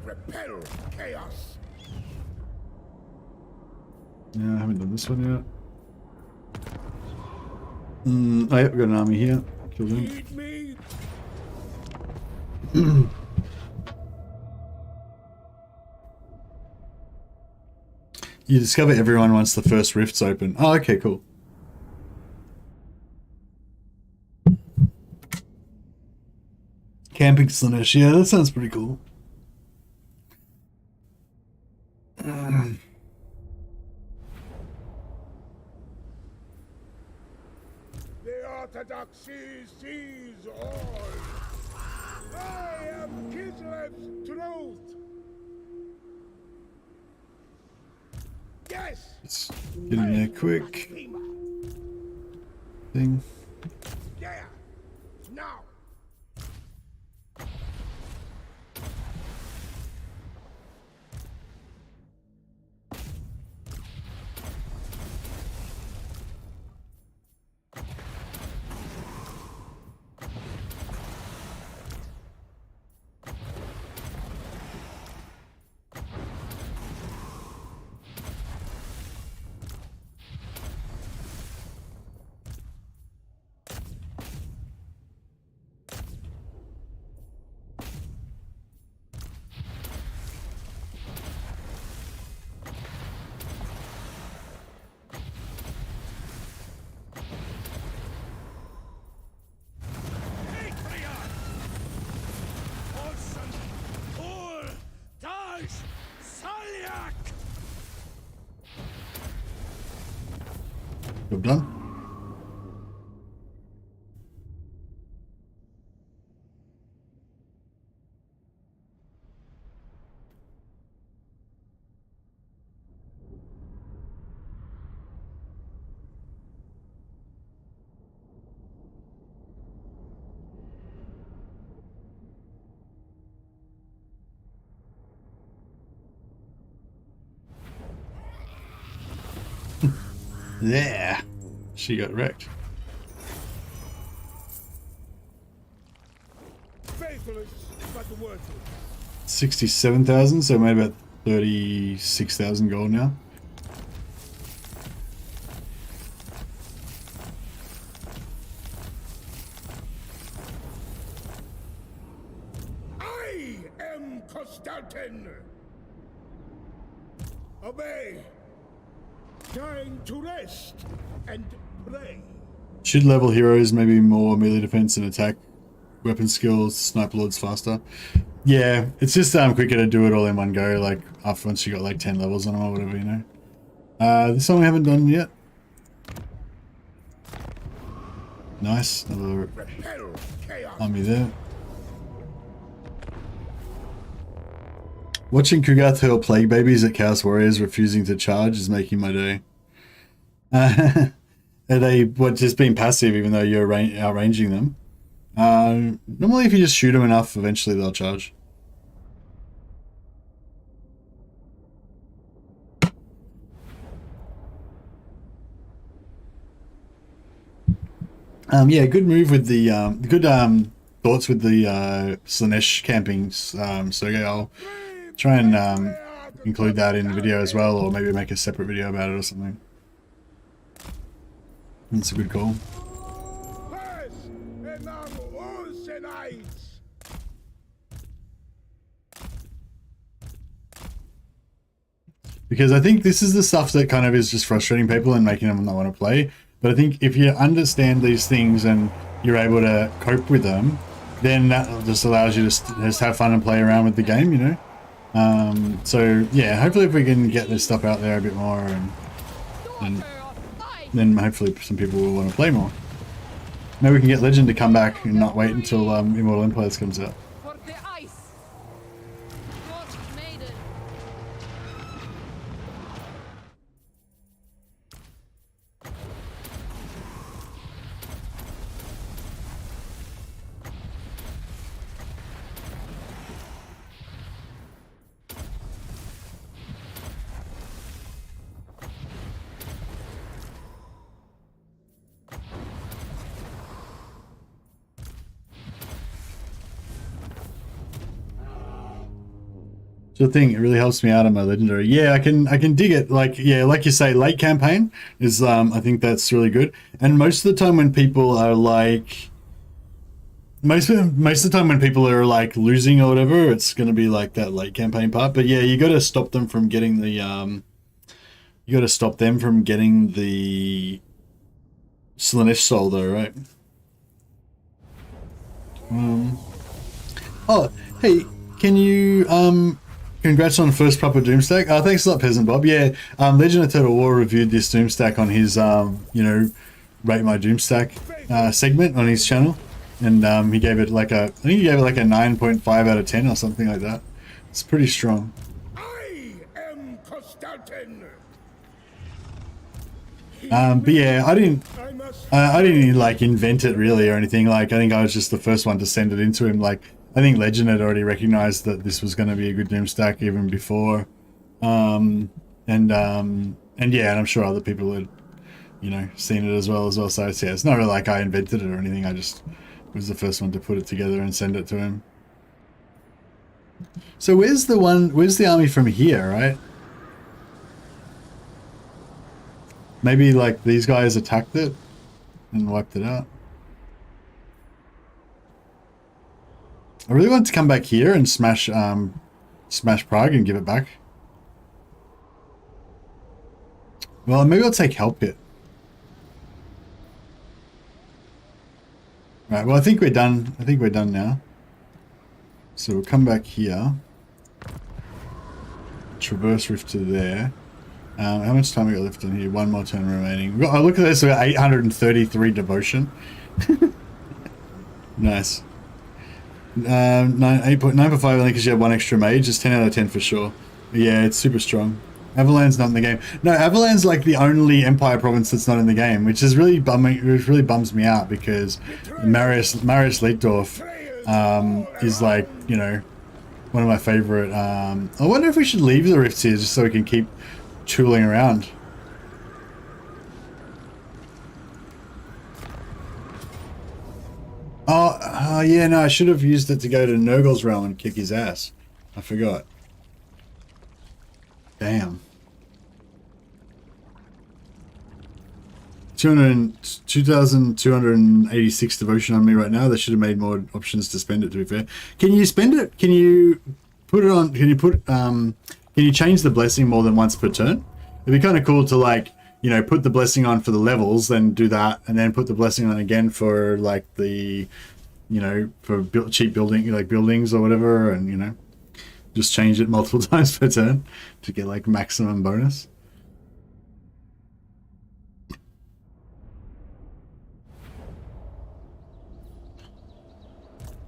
Repel chaos.
Yeah, I haven't done this one yet. Oh yeah, we've got an army here. Kill them.
Eat me.
You discover everyone once the first rift's open. Oh, okay, cool. Camping Slanesh. Yeah, that sounds pretty cool.
The Orthodoxy sees all. I am Kislev's truth. Yes.
Let's get in there quick. Thing.
There. Now.
Job done. Yeah, she got wrecked.
Faithless, but worth it.
67,000, so made about 36,000 gold now.
I am Kostaltyn. Obey. Time to rest and pray.
Should level heroes maybe more melee defense and attack, weapon skills, sniper lords faster. Yeah, it's just quicker to do it all in one go, like after once you got like 10 levels on them or whatever, you know. This one we haven't done yet. Nice, another
Repel chaos.
army there. Watching Kugath hurl plague babies at Chaos Warriors refusing to charge is making my day. Are they just being passive even though you're outranging them? Normally if you just shoot them enough, eventually they'll charge. Yeah, good move with the good thoughts with the Slanesh camping. So yeah, I'll try and include that in the video as well, or maybe make a separate video about it or something. That's a good call.
First among all Senites.
Because I think this is the stuff that kind of is just frustrating people and making them not want to play. But I think if you understand these things and you're able to cope with them, then that just allows you to just have fun and play around with the game, you know? So yeah, hopefully if we can get this stuff out there a bit more, and then hopefully some people will want to play more. Maybe we can get Legend to come back and not wait until Immortal Empires comes out.
For the ice. Ghost maiden.
So the thing, it really helps me out on my legendary. Yeah, I can dig it. Like, yeah, like you say, late campaign is I think that's really good. And most of the time when people are like most of the time when people are like losing or whatever, it's gonna be like that late campaign part. But yeah, you gotta stop them from getting the Slaanesh soul though, right? Oh, hey, can you congrats on the first proper Doomstack. Thanks a lot, Peasant Bob. Yeah, Legend of Total War reviewed this Doomstack on his rate my Doomstack segment on his channel, and he gave it like a 9.5 out of 10 or something like that. It's pretty strong.
I am Kostaltyn.
But yeah, I didn't
I must
like invent it really or anything. Like, I think I was just the first one to send it into him. Like, I think Legend had already recognized that this was going to be a good Doomstack even before, and yeah, and I'm sure other people had, seen it as well. So yeah, it's not really like I invented it or anything. I just was the first one to put it together and send it to him. So where's the army from here, right? Maybe like these guys attacked it and wiped it out. I really want to come back here and smash Prague and give it back. Well, maybe I'll take help hit. Right, well, I think we're done. I think we're done now. So we'll come back here. Traverse rift to there. How much time we got left in here? One more turn remaining. Oh, look at this. We got 833 devotion. Nice. 8.5 only because you have one extra mage. It's 10 out of 10 for sure. Yeah, it's super strong. Avalan's not in the game. No, Avalan's like the only Empire province that's not in the game, which is really bumming. Which really bums me out because Marius Leitdorf is like, one of my favorite. I wonder if we should leave the rifts here just so we can keep tooling around. Oh, yeah, no, I should have used it to go to Nurgle's realm and kick his ass. I forgot. Damn. 2,286 devotion on me right now. They should have made more options to spend it, to be fair. Can you spend it? Can you put it on? Can you change the blessing more than once per turn? It'd be kind of cool to like, put the blessing on for the levels, then do that, and then put the blessing on again for like the, for cheap building, like buildings or whatever, and just change it multiple times per turn to get like maximum bonus.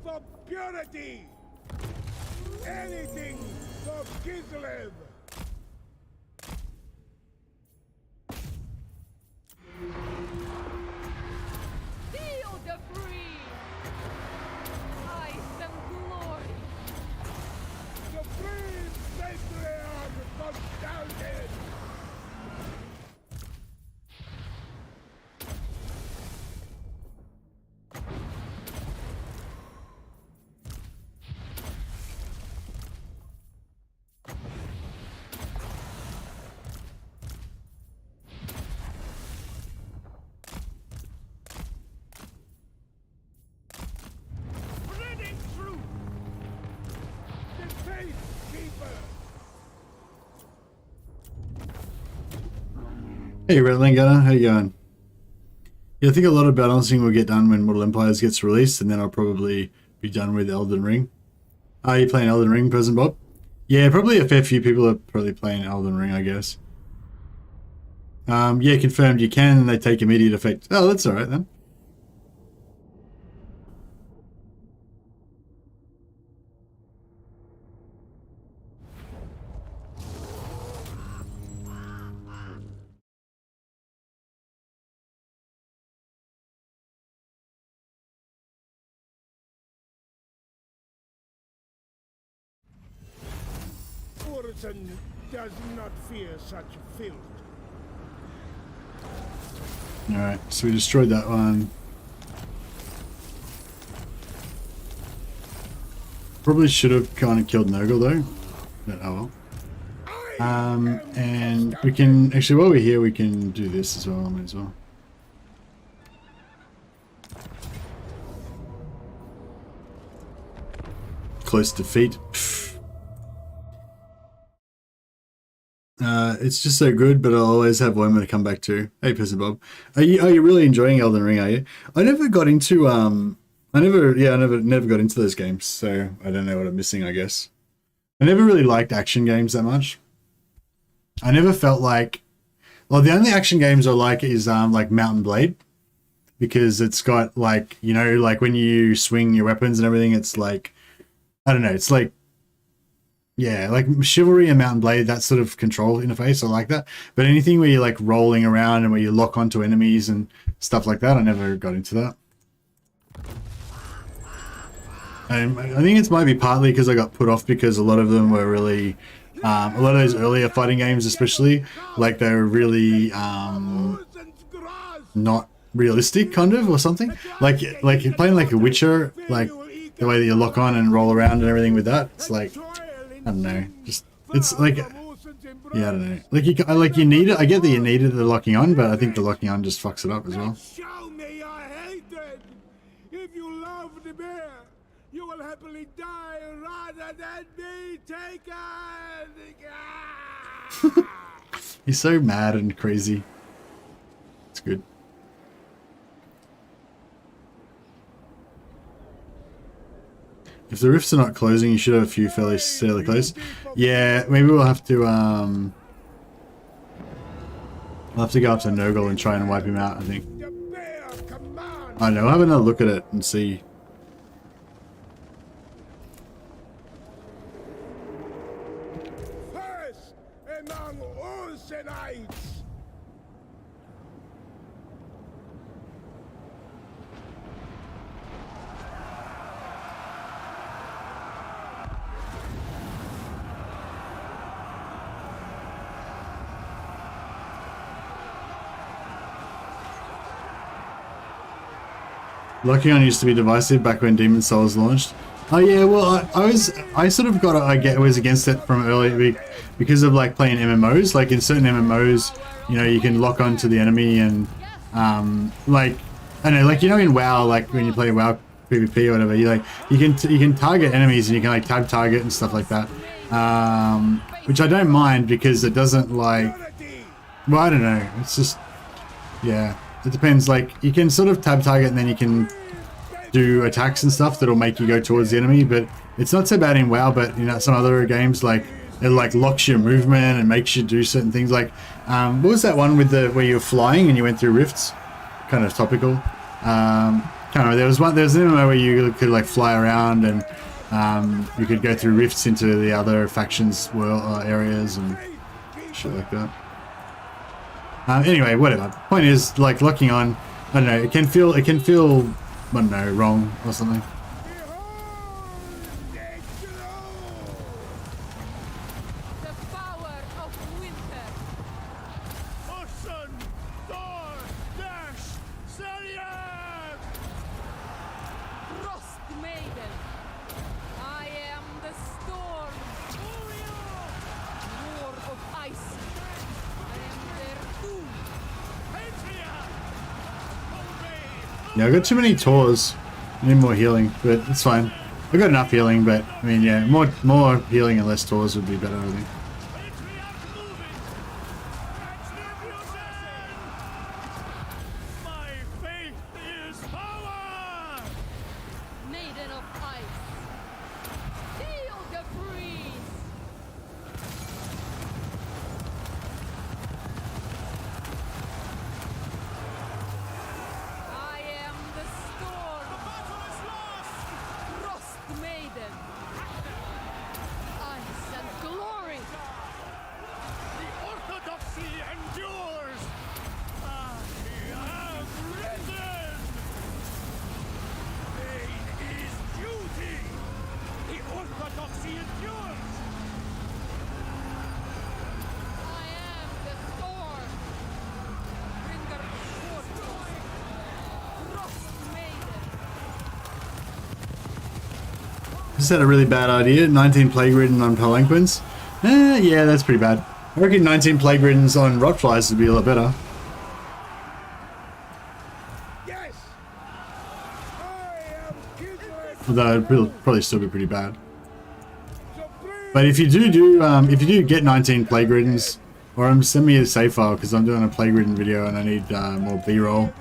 for purity. Anything for Kislev.
Feel the free! Ice and glory!
Supreme Patriarch Kostaltyn. Spreading truth. The faith keeper.
Hey, Redling Gunner, how you going? Yeah, I think a lot of balancing will get done when Immortal Empires gets released, and then I'll probably be done with Elden Ring. Are you playing Elden Ring, President Bob? Yeah, probably a fair few people are probably playing Elden Ring, I guess. Yeah, confirmed you can, and they take immediate effect. Oh, that's alright then.
Urson does not fear such filth.
Alright, so we destroyed that one. Probably should have kind of killed Nurgle though. But oh well. And we can actually, while we're here, we can do this as well. Might as well. Close defeat. It's just so good, but I'll always have Warhammer to come back to. Hey, Person Bob, are you really enjoying Elden Ring? Are you? I never got into I never got into those games, so I don't know what I'm missing. I guess I never really liked action games that much. I never felt like, well, the only action games I like is like Mountain Blade, because it's got like, you know, like when you swing your weapons and everything, it's like, I don't know, it's like, yeah, like Chivalry and Mountain Blade, that sort of control interface, I like that. But anything where you're like rolling around and where you lock onto enemies and stuff like that, I never got into that. And I think it might be partly because I got put off because a lot of them were really, a lot of those earlier fighting games especially, like they were really not realistic kind of or something. Like playing like a Witcher, like the way that you lock on and roll around and everything with that, it's like, I don't know, just, it's like, yeah, I don't know. Like you need it, I get that you needed the locking on, but I think the locking on just fucks it up as well.
Show me your hatred. If you love the bear, you will happily die rather than be taken.
He's so mad and crazy. It's good. If the rifts are not closing, you should have a few fairly close. Yeah, maybe we'll have to we'll have to go up to Nurgle and try and wipe him out, I think. I know, I'll have another look at it and see.
First among all Senites.
Locking on used to be divisive back when Demon Souls launched. Oh yeah, well I sort of was against it from early because of like playing MMOs. Like in certain MMOs, you know, you can lock onto the enemy and like I don't know, like you know in WoW, like when you play WoW PvP or whatever, you can target enemies and you can like tab target and stuff like that. Which I don't mind because it doesn't like, well, I don't know, it's just, yeah. It depends, like, you can sort of tab target and then you can do attacks and stuff that'll make you go towards the enemy, but it's not so bad in WoW, but, you know, some other games, like, it, like, locks your movement and makes you do certain things, like, what was that one with where you were flying and you went through rifts? Kind of topical. Can't remember, there was an MMO where you could, like, fly around and you could go through rifts into the other factions' areas and shit like that. Anyway, whatever. Point is, like, locking on, I don't know, it can feel, I don't know, wrong or something.
The power of winter.
Ocean, Thor, Dash, Syriac!
Frost maiden. I am the storm. War of ice. I am their doom.
Patriarch!
Yeah, I got too many tours. I need more healing, but it's fine. I got enough healing, but I mean, yeah, more healing and less tours would be better, I think.
Patriarch moving! My faith is power!
Maiden of ice. Feel the breeze. I am the storm.
The battle is lost!
Frost maiden. Ice and glory.
The orthodoxy endures! I have risen! Pain is duty! The orthodoxy endures!
I am the storm. Bringer of fortune. Frost maiden.
Just had a really bad idea. 19 plague ridden on palanquins. Yeah, that's pretty bad. I reckon 19 plague riddens on rotflies would be a lot better.
Yes. I am Kislev.
Although it'll probably still be pretty bad.
Supreme.
But if you do if you do get 19 plague riddens, or send me a save file because I'm doing a plague ridden video and I need more B-roll.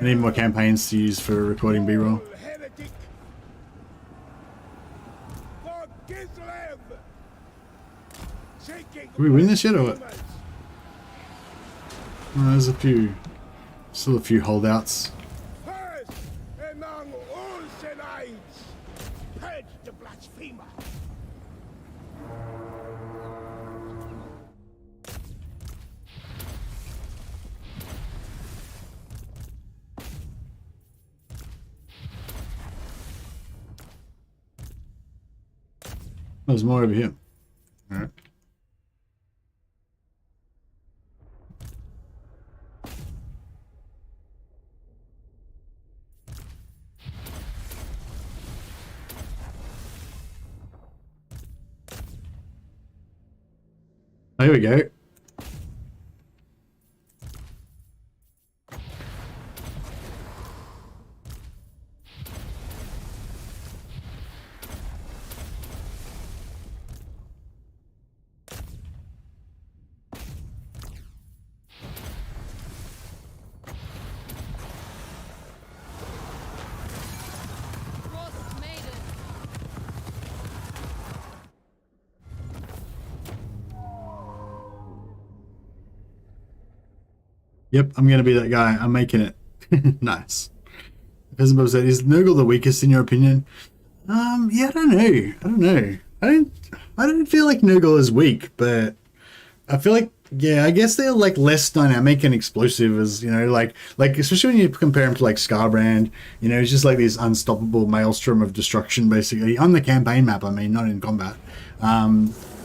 I need more campaigns to use for recording B-roll.
Heretic. For Kislev. Seeking
Did we win this yet or what?
humans.
Oh, there's still a few holdouts.
First among all Senites, purge the blasphemer.
There's more over here. Alright. Oh, here we go.
Frost Maiden.
Yep, I'm gonna be that guy. I'm making it. Nice. Peasant said, "Is Nurgle the weakest in your opinion?" Yeah, I don't know. I don't feel like Nurgle is weak, but I feel like, yeah, I guess they're like less dynamic and explosive as, you know, like especially when you compare him to like Scarbrand, you know, it's just like this unstoppable maelstrom of destruction basically on the campaign map. I mean, not in combat.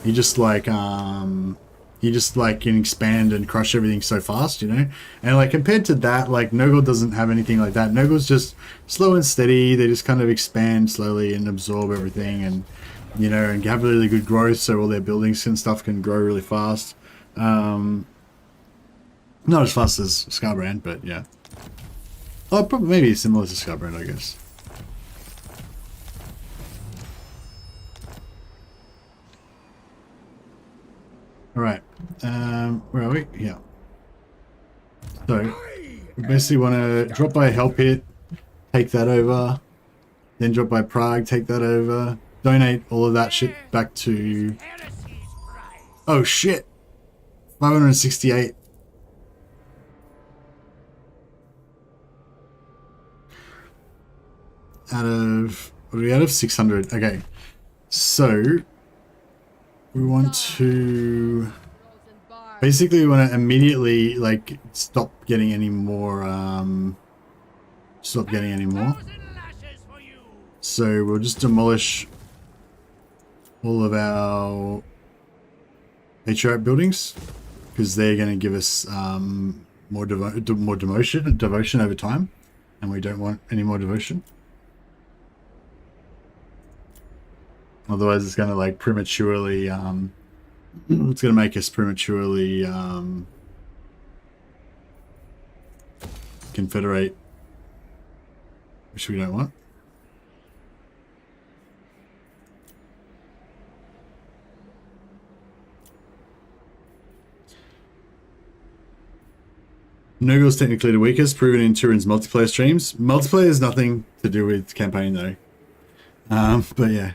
You just like can expand and crush everything so fast, you know? And like compared to that, like Nurgle doesn't have anything like that. Nurgle's just slow and steady. They just kind of expand slowly and absorb everything and, you know, and have really good growth, so all their buildings and stuff can grow really fast. Not as fast as Scarbrand, but yeah. Oh, probably maybe similar to Scarbrand, I guess. Alright, where are we? Yeah. So, we basically want to drop by Hell Pit, take that over, then drop by Prague, take that over, donate all of that shit back to... Oh shit! 568. Out of... What are we out of? 600. Okay. So... We want to... Basically, we want to immediately, like, stop getting any more, So we'll just demolish all of our Patriarch buildings, because they're going to give us more devotion over time, and we don't want any more devotion. Otherwise, it's going to like prematurely, it's going to make us prematurely confederate, which we don't want. Nurgle's technically the weakest, proven in Turin's multiplayer streams. Multiplayer has nothing to do with campaign though. But yeah.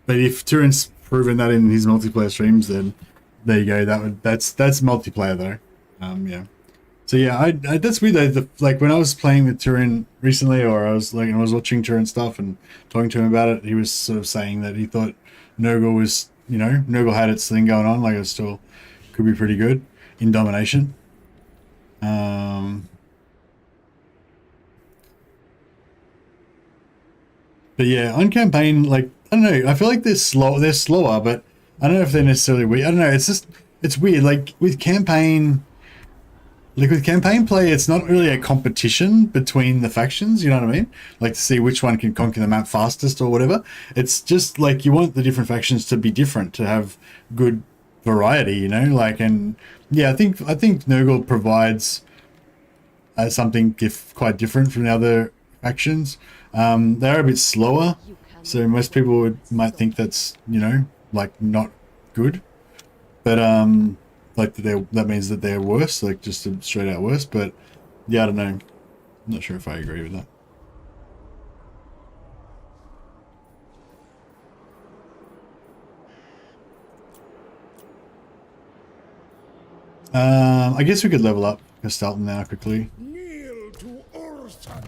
But if Turin's proven that in his multiplayer streams, then there you go. That's multiplayer though. Yeah. So yeah, that's weird though. Like when I was playing with Turin recently, or I was watching Turin stuff and talking to him about it, he was sort of saying that he thought Nurgle was, you know, Nurgle had its thing going on, like it still could be pretty good in domination. But yeah, on campaign, like, I don't know, I feel like they're slower, but I don't know if they're necessarily weak. I don't know, it's weird. Like with campaign, like with campaign play, it's not really a competition between the factions, you know what I mean? Like to see which one can conquer the map fastest or whatever. It's just like you want the different factions to be different, to have good variety, you know? Like, and yeah, I think Nurgle provides something quite different from the other factions. They're a bit slower, so most people might think that's, you know, like not good. But like that means that they're worse, like just straight out worse. But yeah, I don't know. I'm not sure if I agree with that. I guess we could level up Kostaltyn now quickly.
Kneel to Urson.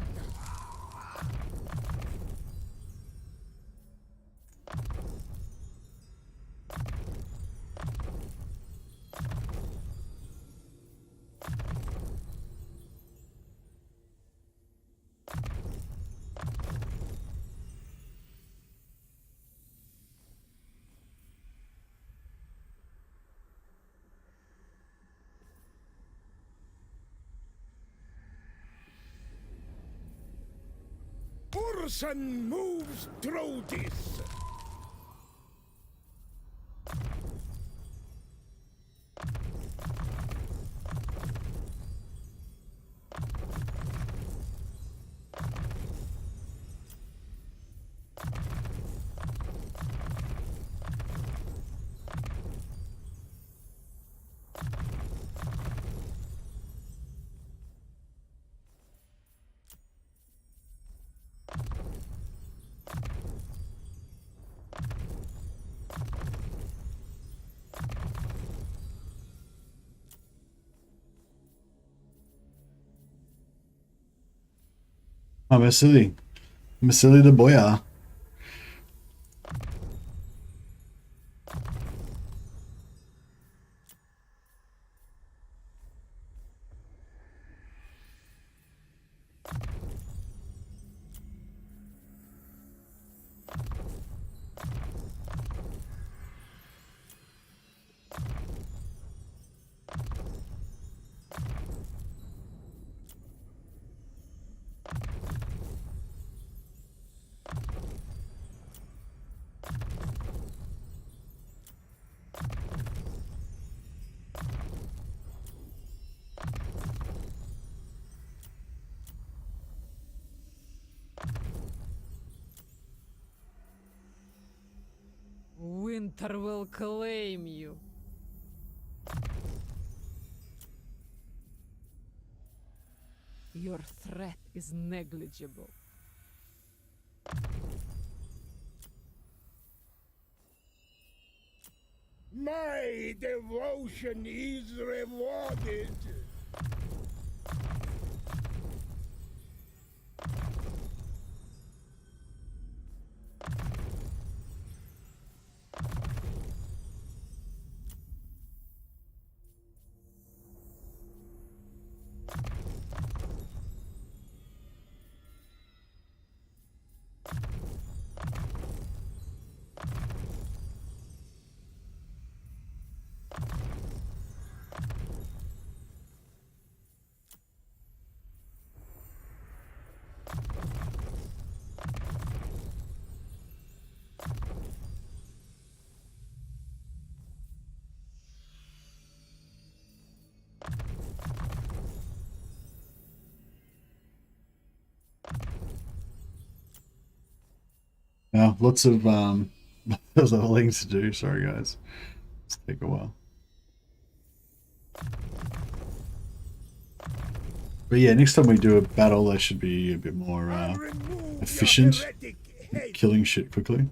Urson moves through this.
Oh, Vasily the Boyar.
Winter will claim you. Your threat is negligible.
My devotion is rewarded.
Yeah, lots of those other things to do. Sorry guys, it's take a while. But yeah, next time we do a battle, they should be a bit more efficient, killing shit quickly.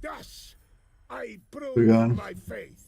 Thus, I prove
We're gone.
my faith.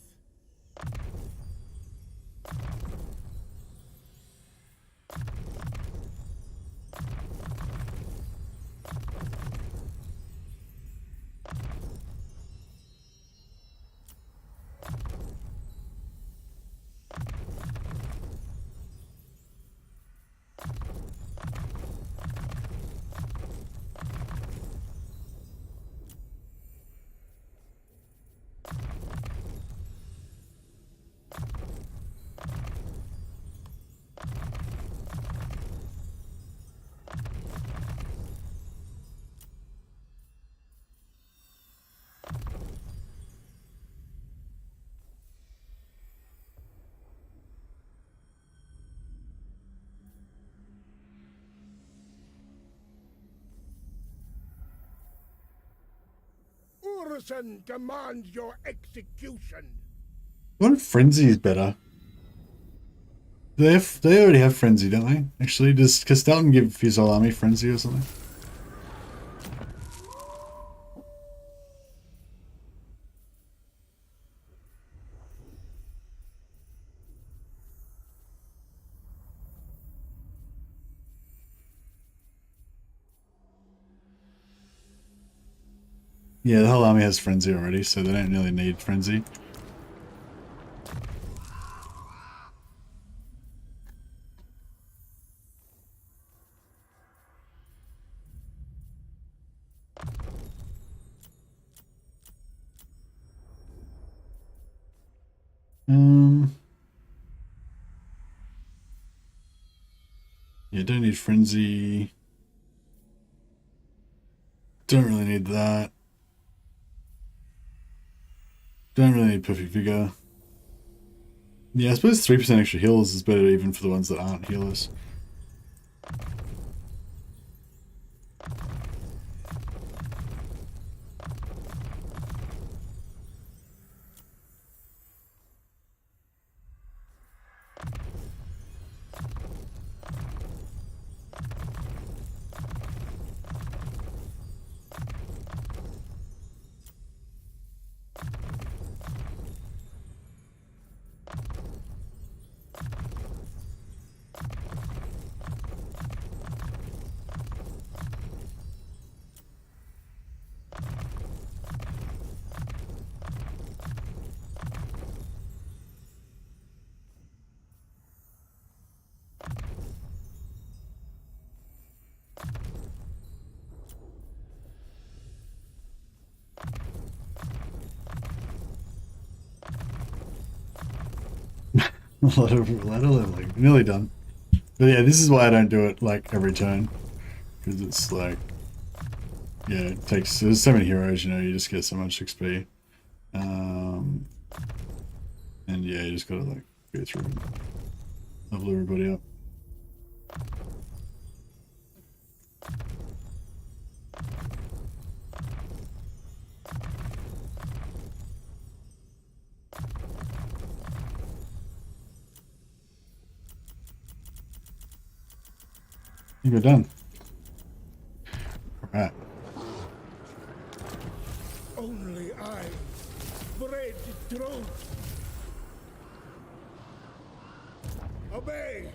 Urson demands your execution.
What if Frenzy is better? They already have Frenzy, don't they? Actually, does Kostaltyn give his whole army Frenzy or something? Yeah, the whole army has Frenzy already, so they don't really need Frenzy. Yeah, don't need Frenzy. Don't really need that. Don't really need Perfect Vigor. Yeah, I suppose 3% extra heals is better even for the ones that aren't healers. A lot of leveling. Nearly done. But yeah, this is why I don't do it like every turn. Because it's like, yeah, it takes, there's so many heroes, you know, you just get so much XP. And yeah, you just gotta like go through and level everybody up. I think we're done. Alright.
Only I, bread truth. Obey.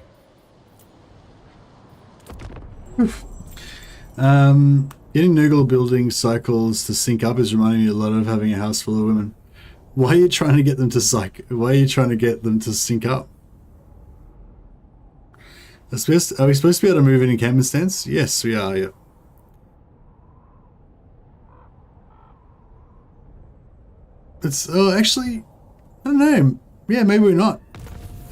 Getting Noogle building cycles to sync up is reminding me a lot of having a house full of women. Why are you trying to get them to why are you trying to get them to sync up? Are we supposed to be able to move in encampment stance? Yes, we are, yeah. It's, oh, actually, I don't know. Yeah, maybe we're not.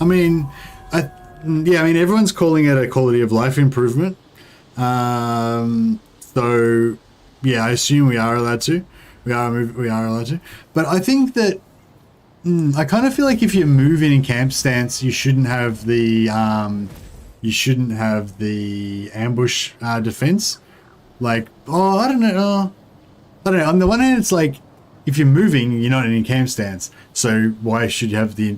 I mean, everyone's calling it a quality of life improvement. So, yeah, I assume we are allowed to. We are allowed to. But I think that, I kind of feel like if you move in camp stance, you shouldn't have the, ambush defense. Like, oh, I don't know. On the one hand, it's like, if you're moving, you're not in a camp stance. So why should you have the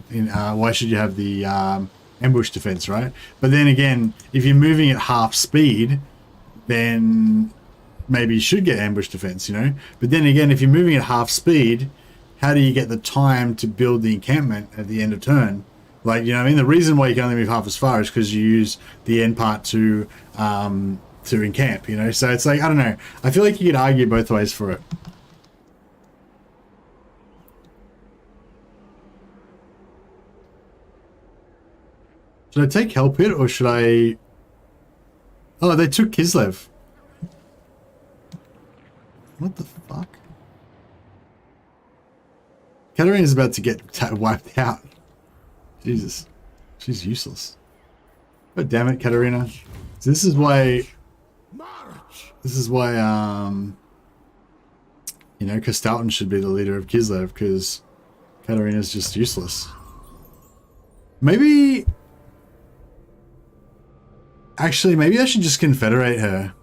ambush defense, right? But then again, if you're moving at half speed, then maybe should get ambush defense, you know. But then again, if you're moving at half speed, how do you get the time to build the encampment at the end of turn? Like, you know what I mean? The reason why you can only move half as far is because you use the end part to encamp, you know. So it's like, I don't know. I feel like you could argue both ways for it. Should I take Hell Pit or should I... Oh, they took Kislev. What the fuck? Katarina's about to get wiped out. Jesus. She's useless. God damn it, Katarina. So this is why... This is why, you know, Kostaltyn should be the leader of Kislev, because Katarina's just useless. Maybe... Actually, maybe I should just confederate her.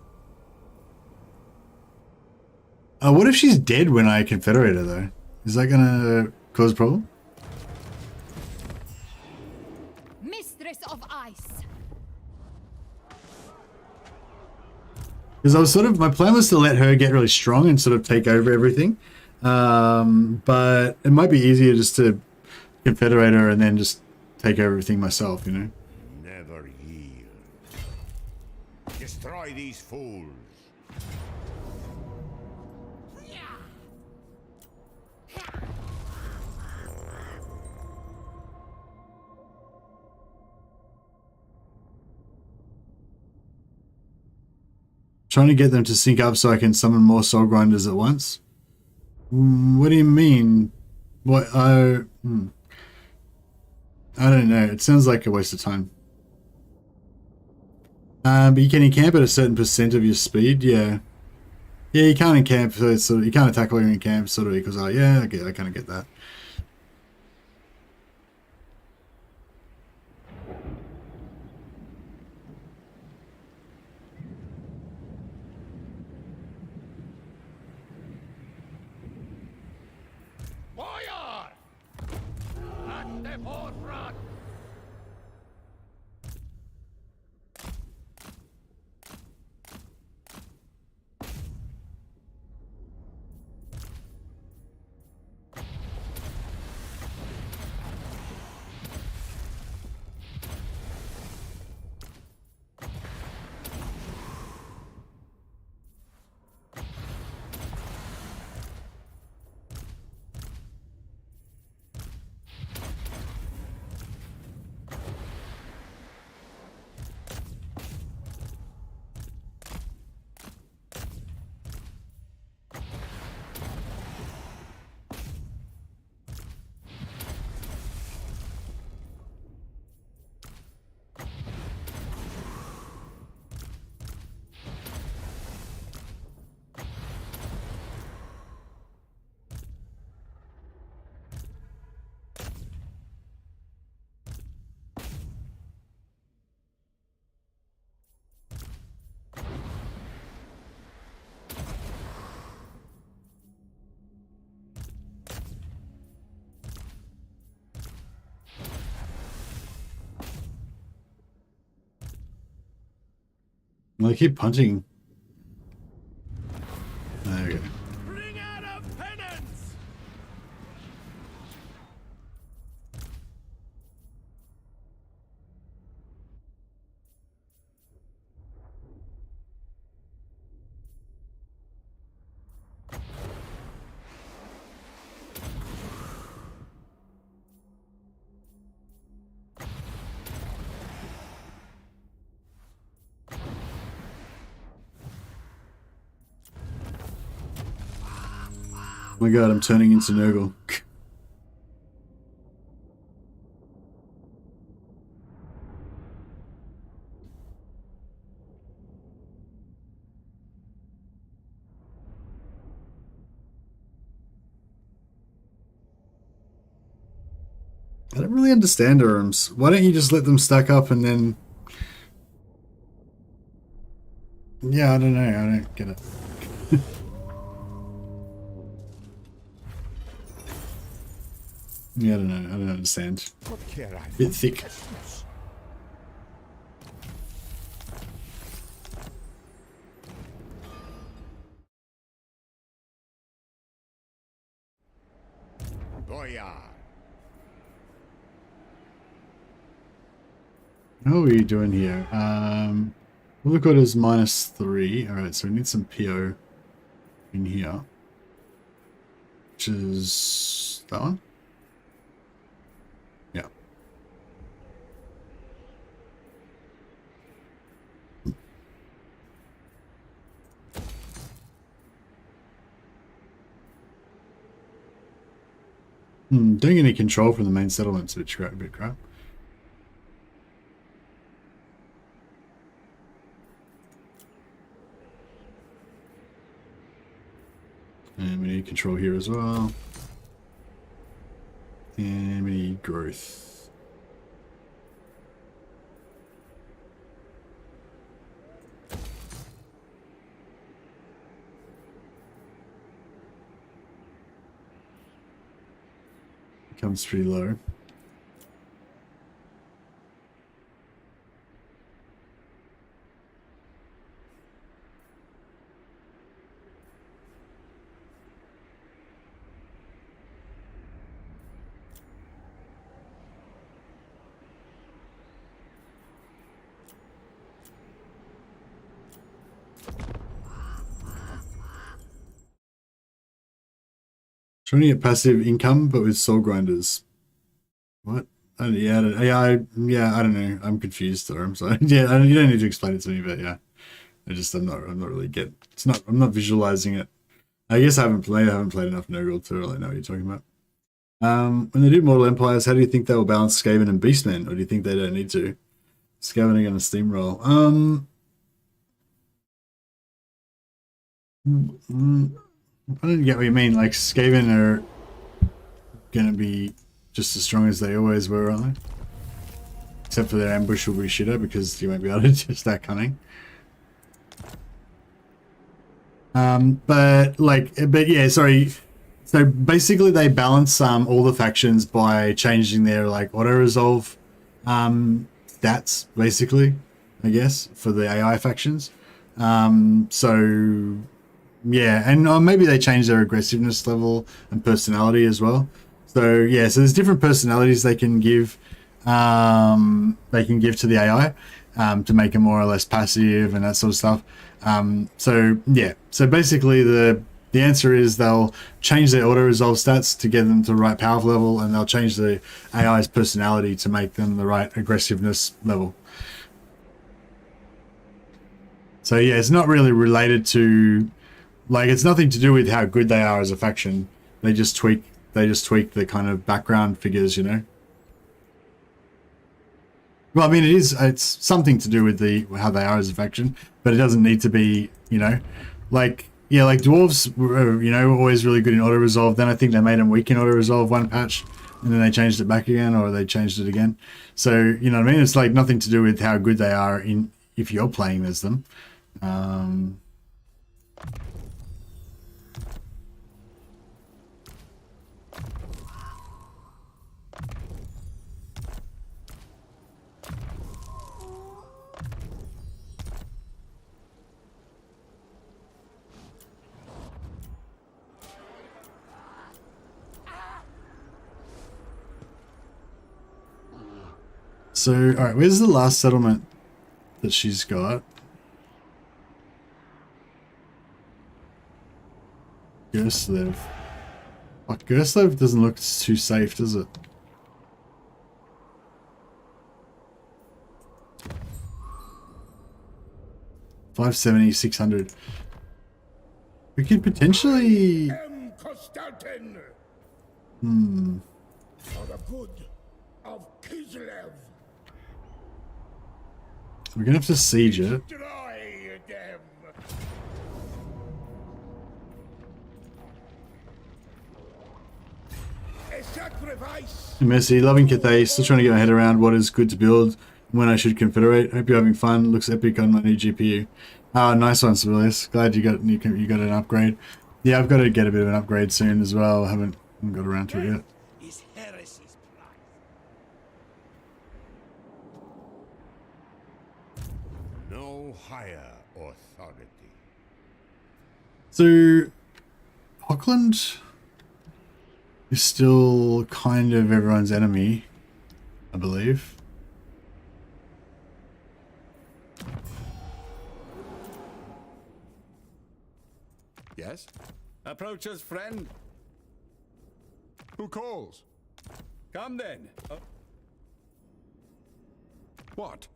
What if she's dead when I confederate her, though? Is that gonna cause a problem?
Mistress of Ice.
Because I was sort of, my plan was to let her get really strong and sort of take over everything. But it might be easier just to confederate her and then just take over everything myself, you know?
Never yield. Destroy these fools.
Trying to get them to sync up so I can summon more soul grinders at once. What do you mean? What? I don't know. It sounds like a waste of time. But you can encamp at a certain percent of your speed. Yeah. Yeah, you can't encamp. So it's sort of, you can't attack while you're in camp. Sort of equals out. Yeah, I kind of get that. I keep punching. There we go.
Bring out a penance!
Oh my god, I'm turning into Nurgle. I don't really understand Urums. Why don't you just let them stack up and then... Yeah, I don't know. I don't get it. Yeah, I don't know. I don't understand. Bit thick. How are we doing here? Look at is -3. Alright, so we need some PO in here. Which is that one? Yeah. Don't get any control from the main settlements, which is a bit crap. And we need control here as well. And we need growth. Comes pretty low. Trying to get passive income, but with soul grinders. What? I don't know. I'm confused, or I'm sorry. Yeah, you don't need to explain it to me, but yeah, I'm not really I'm not visualizing it. I guess I haven't played enough Nurgle to really know what you're talking about. When they do Immortal Empires, how do you think they will balance Skaven and Beastmen, or do you think they don't need to? Skaven are going to steamroll. I don't get what you mean. Like, Skaven are going to be just as strong as they always were, aren't they? Except for their ambush will be shitter because you won't be able to just that cunning. But yeah, sorry. So basically they balance all the factions by changing their like auto resolve stats, basically, I guess, for the AI factions. So yeah, and maybe they change their aggressiveness level and personality as well. So yeah, so there's different personalities they can give to the AI to make it more or less passive and that sort of stuff. So yeah, so basically the answer is they'll change their auto resolve stats to get them to the right power level, and they'll change the AI's personality to make them the right aggressiveness level. So yeah, it's not really related to, like, it's nothing to do with how good they are as a faction. They just tweak the kind of background figures, you know. Well, I mean, it's something to do with how they are as a faction, but it doesn't need to be, you know, like, yeah, like dwarves were, you know, always really good in auto resolve. Then I think they made them weak in auto resolve one patch, and then they changed it back again, or they changed it again. So, you know what I mean? It's like nothing to do with how good they are if you're playing as them. So, alright, where's the last settlement that she's got? Kislev. Like, Kislev doesn't look too safe, does it? $570, $600. We could potentially...
Kostaltyn! For the good of Kislev.
We're gonna have to siege it.
Destroy them! A sacrifice!
Mercy, loving Cathay, still trying to get my head around what is good to build and when I should confederate. Hope you're having fun. Looks epic on my new GPU. Ah, nice one, Sibelius. Glad you got an upgrade. Yeah, I've got to get a bit of an upgrade soon as well. I haven't got around to it yet.
Is heresy's prize.
No higher authority.
So, Auckland is still kind of everyone's enemy, I believe.
Yes?
Approach us, friend.
Who calls?
Come then.
What?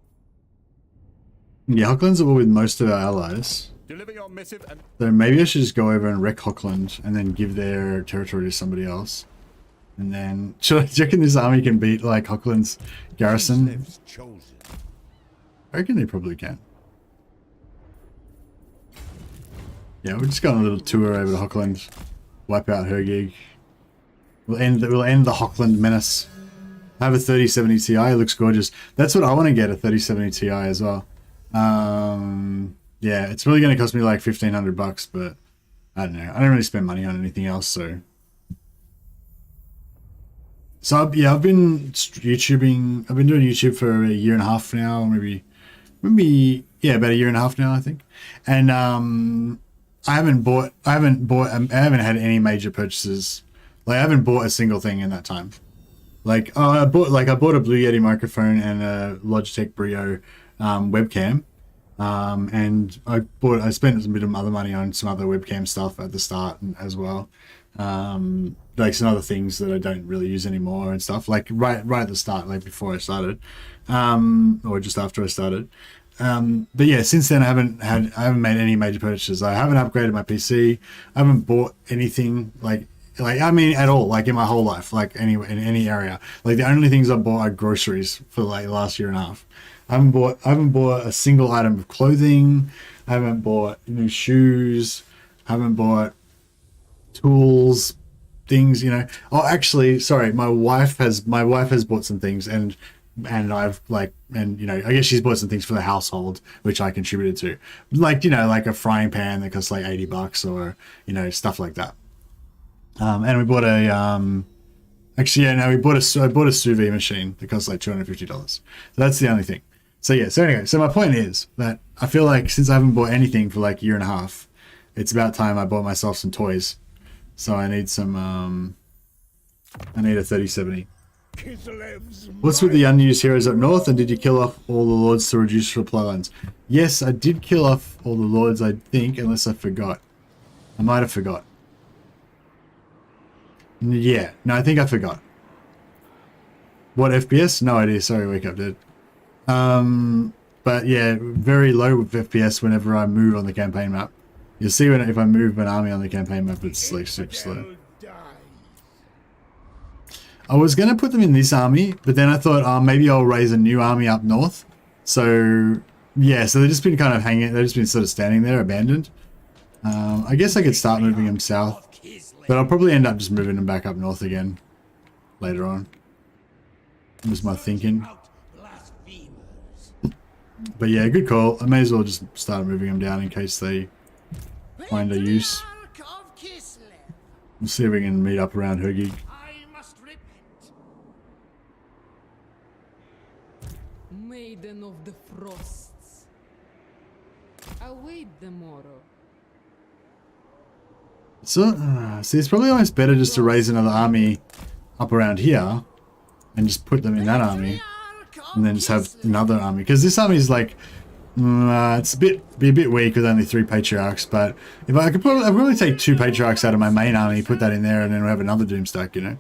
Yeah, Hockland's at war with most of our allies.
Deliver your missive and
So maybe I should just go over and wreck Hockland and then give their territory to somebody else. And then, do you reckon this army can beat like Hockland's garrison?
Kislev's chosen.
I reckon they probably can. Yeah, we'll just go on a little tour over to Hockland, wipe out her gig. We'll end the Hockland menace. I have a 3070 Ti, it looks gorgeous. That's what I want to get, a 3070 Ti as well. Yeah, it's really going to cost me like $1,500, but I don't know. I don't really spend money on anything else, so. So yeah, I've been YouTubing. I've been doing YouTube for a year and a half now, maybe yeah, about a year and a half now, I think. And I haven't had any major purchases. Like I haven't bought a single thing in that time. Like I bought a Blue Yeti microphone and a Logitech Brio webcam. And I spent a bit of other money on some other webcam stuff at the start as well. Like some other things that I don't really use anymore and stuff, like right at the start, like before I started, or just after I started. But yeah, since then I haven't made any major purchases. I haven't upgraded my PC. I haven't bought anything like I mean at all, like in my whole life, like in any area. Like the only things I bought are groceries for like the last year and a half. I haven't bought a single item of clothing. I haven't bought new shoes. I haven't bought tools, things, you know. Oh, actually, sorry, my wife has bought some things, and I've you know, I guess she's bought some things for the household, which I contributed to, like, you know, like a frying pan that costs like $80, or you know, stuff like that. And we bought a actually, yeah, no, I bought a sous vide machine that costs like $250. So that's the only thing. So yeah, so anyway, so my point is that I feel like since I haven't bought anything for like a year and a half, it's about time I bought myself some toys. So I need some, I need a 3070.
Kislev's
What's with the unused heroes up north, and did you kill off all the lords to reduce reply lines? Yes, I did kill off all the lords, I think, unless I forgot. I might have forgot. Yeah, no, I think I forgot. What FPS? No idea, sorry, wake up, dude. But yeah, very low with FPS whenever I move on the campaign map. You'll see if I move an army on the campaign map, it's like super slow. I was going to put them in this army, but then I thought, maybe I'll raise a new army up north. So, yeah, so they've just been kind of hanging, they've just been sort of standing there, abandoned. I guess I could start moving them south, but I'll probably end up just moving them back up north again later on. That was my thinking. But yeah, good call. I may as well just start moving them down in case they find a use. We'll see if we can meet up around her gig.
Maiden of the Frosts, await the morrow.
So, see, it's probably almost better just to raise another army up around here and just put them in that army, and then just have another army, because this army is like it's be a bit weak with only 3 patriarchs. But if I could probably take 2 patriarchs out of my main army, put that in there, and then we'll have another Doomstack, you know.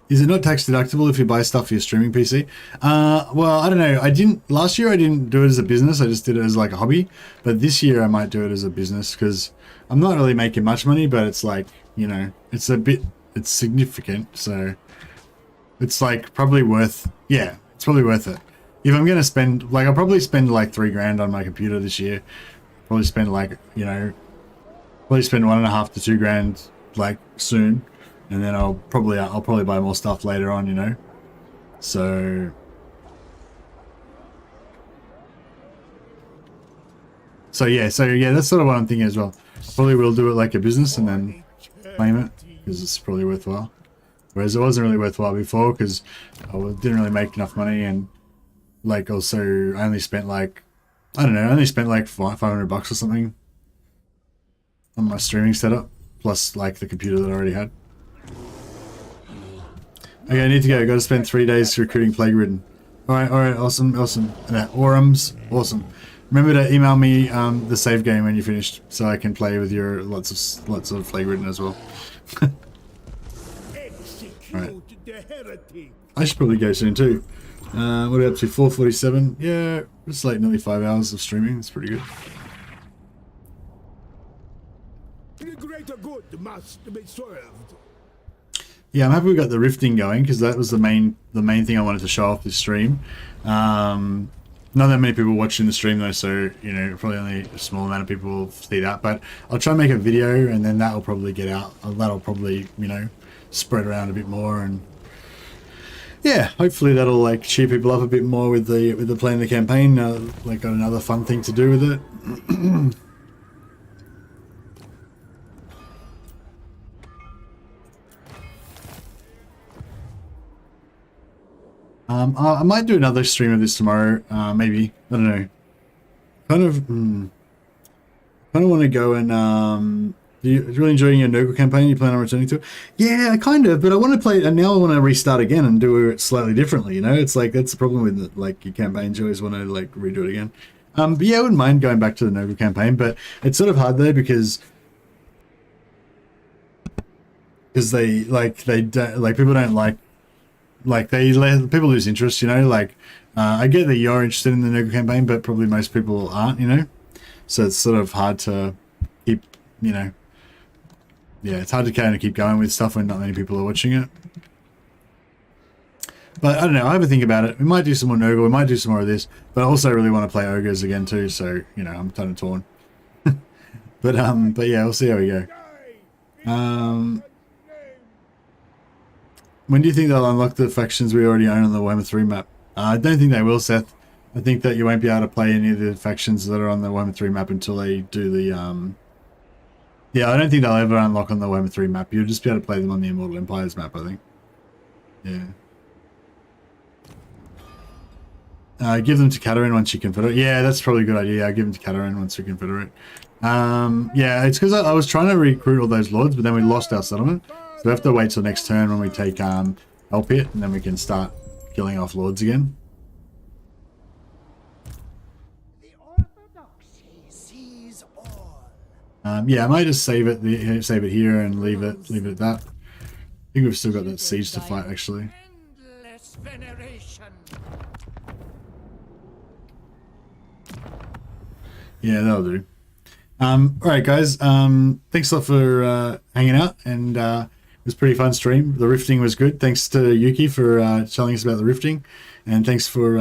Is it not tax deductible if you buy stuff for your streaming PC? Well, I don't know. Last year I didn't do it as a business. I just did it as like a hobby. But this year I might do it as a business, because I'm not really making much money, but it's like, you know, it's significant. So it's like probably worth, yeah, it's probably worth it. If I'm going to spend, like, I'll probably spend like $3,000 on my computer this year. Probably spend like, you know, probably spend $1.5 to $2,000 like soon. And then I'll probably buy more stuff later on, you know. So yeah, that's sort of what I'm thinking as well. Probably will do it like a business and then claim it, because it's probably worthwhile. Whereas it wasn't really worthwhile before, because I didn't really make enough money, and like also I only spent like, I don't know, I only spent like $500 or something on my streaming setup, plus like the computer that I already had. Okay, I need to go. Got to spend 3 days recruiting Plague Ridden. All right, awesome. Orums, awesome. Remember to email me the save game when you're finished, so I can play with your lots of flag ridden as well.
Execute the heretic.
I should probably go soon too. What are we up to? 4:47. Yeah, it's like nearly 5 hours of streaming. It's pretty good.
The greater good must be served.
Yeah, I'm happy we got the rifting going because that was the main thing I wanted to show off this stream. Not that many people watching the stream though, so you know probably only a small amount of people will see that. But I'll try and make a video, and then that will probably get out. That'll probably spread around a bit more, and yeah, hopefully that'll like cheer people up a bit more with the plan of the campaign. Like got another fun thing to do with it. I might do another stream of this tomorrow. Maybe, I don't know. Kind of want to go and you really enjoying your Nurgle campaign? You plan on returning to it? Yeah, kind of. But I want to play it, and now I want to restart again and do it slightly differently. It's like that's the problem with like your campaigns. You always want to like redo it again. But yeah, I wouldn't mind going back to the Nurgle campaign, but it's sort of hard though because they don't like people don't like they let people lose interest, like I get that you're interested in the Nurgle campaign, but probably most people aren't, so it's sort of hard to keep, yeah, it's hard to kind of keep going with stuff when not many people are watching it. But I don't know, I have a think about it. We might do some more Nurgle, we might do some more of this, but I also really want to play Ogres again too, so I'm kind of torn. but yeah, we'll see how we go. When do you think they'll unlock the factions we already own on the Warhammer 3 map? I don't think they will, Seth. I think that you won't be able to play any of the factions that are on the Warhammer 3 map until they do the... Yeah, I don't think they'll ever unlock on the Warhammer 3 map. You'll just be able to play them on the Immortal Empires map, I think. Yeah. Give them to Katarin once you Confederate. Yeah, that's probably a good idea. Give them to Katarin once you Confederate. Yeah, it's because I was trying to recruit all those lords, but then we lost our settlement. So we have to wait till next turn when we take Elpit, and then we can start killing off lords again.
The orthodoxy sees all.
Yeah, I might just save it here and leave it at that. I think we've still got that siege to fight actually.
Endless veneration.
Yeah, that'll do. Alright guys, thanks a lot for hanging out, and it was a pretty fun stream. The rifting was good. Thanks to Yuki for telling us about the rifting, and thanks for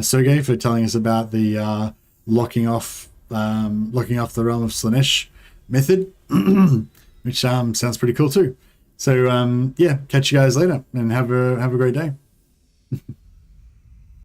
Sergey for telling us about the locking off the realm of Slaanesh method, which sounds pretty cool too. So yeah, catch you guys later, and have a great day.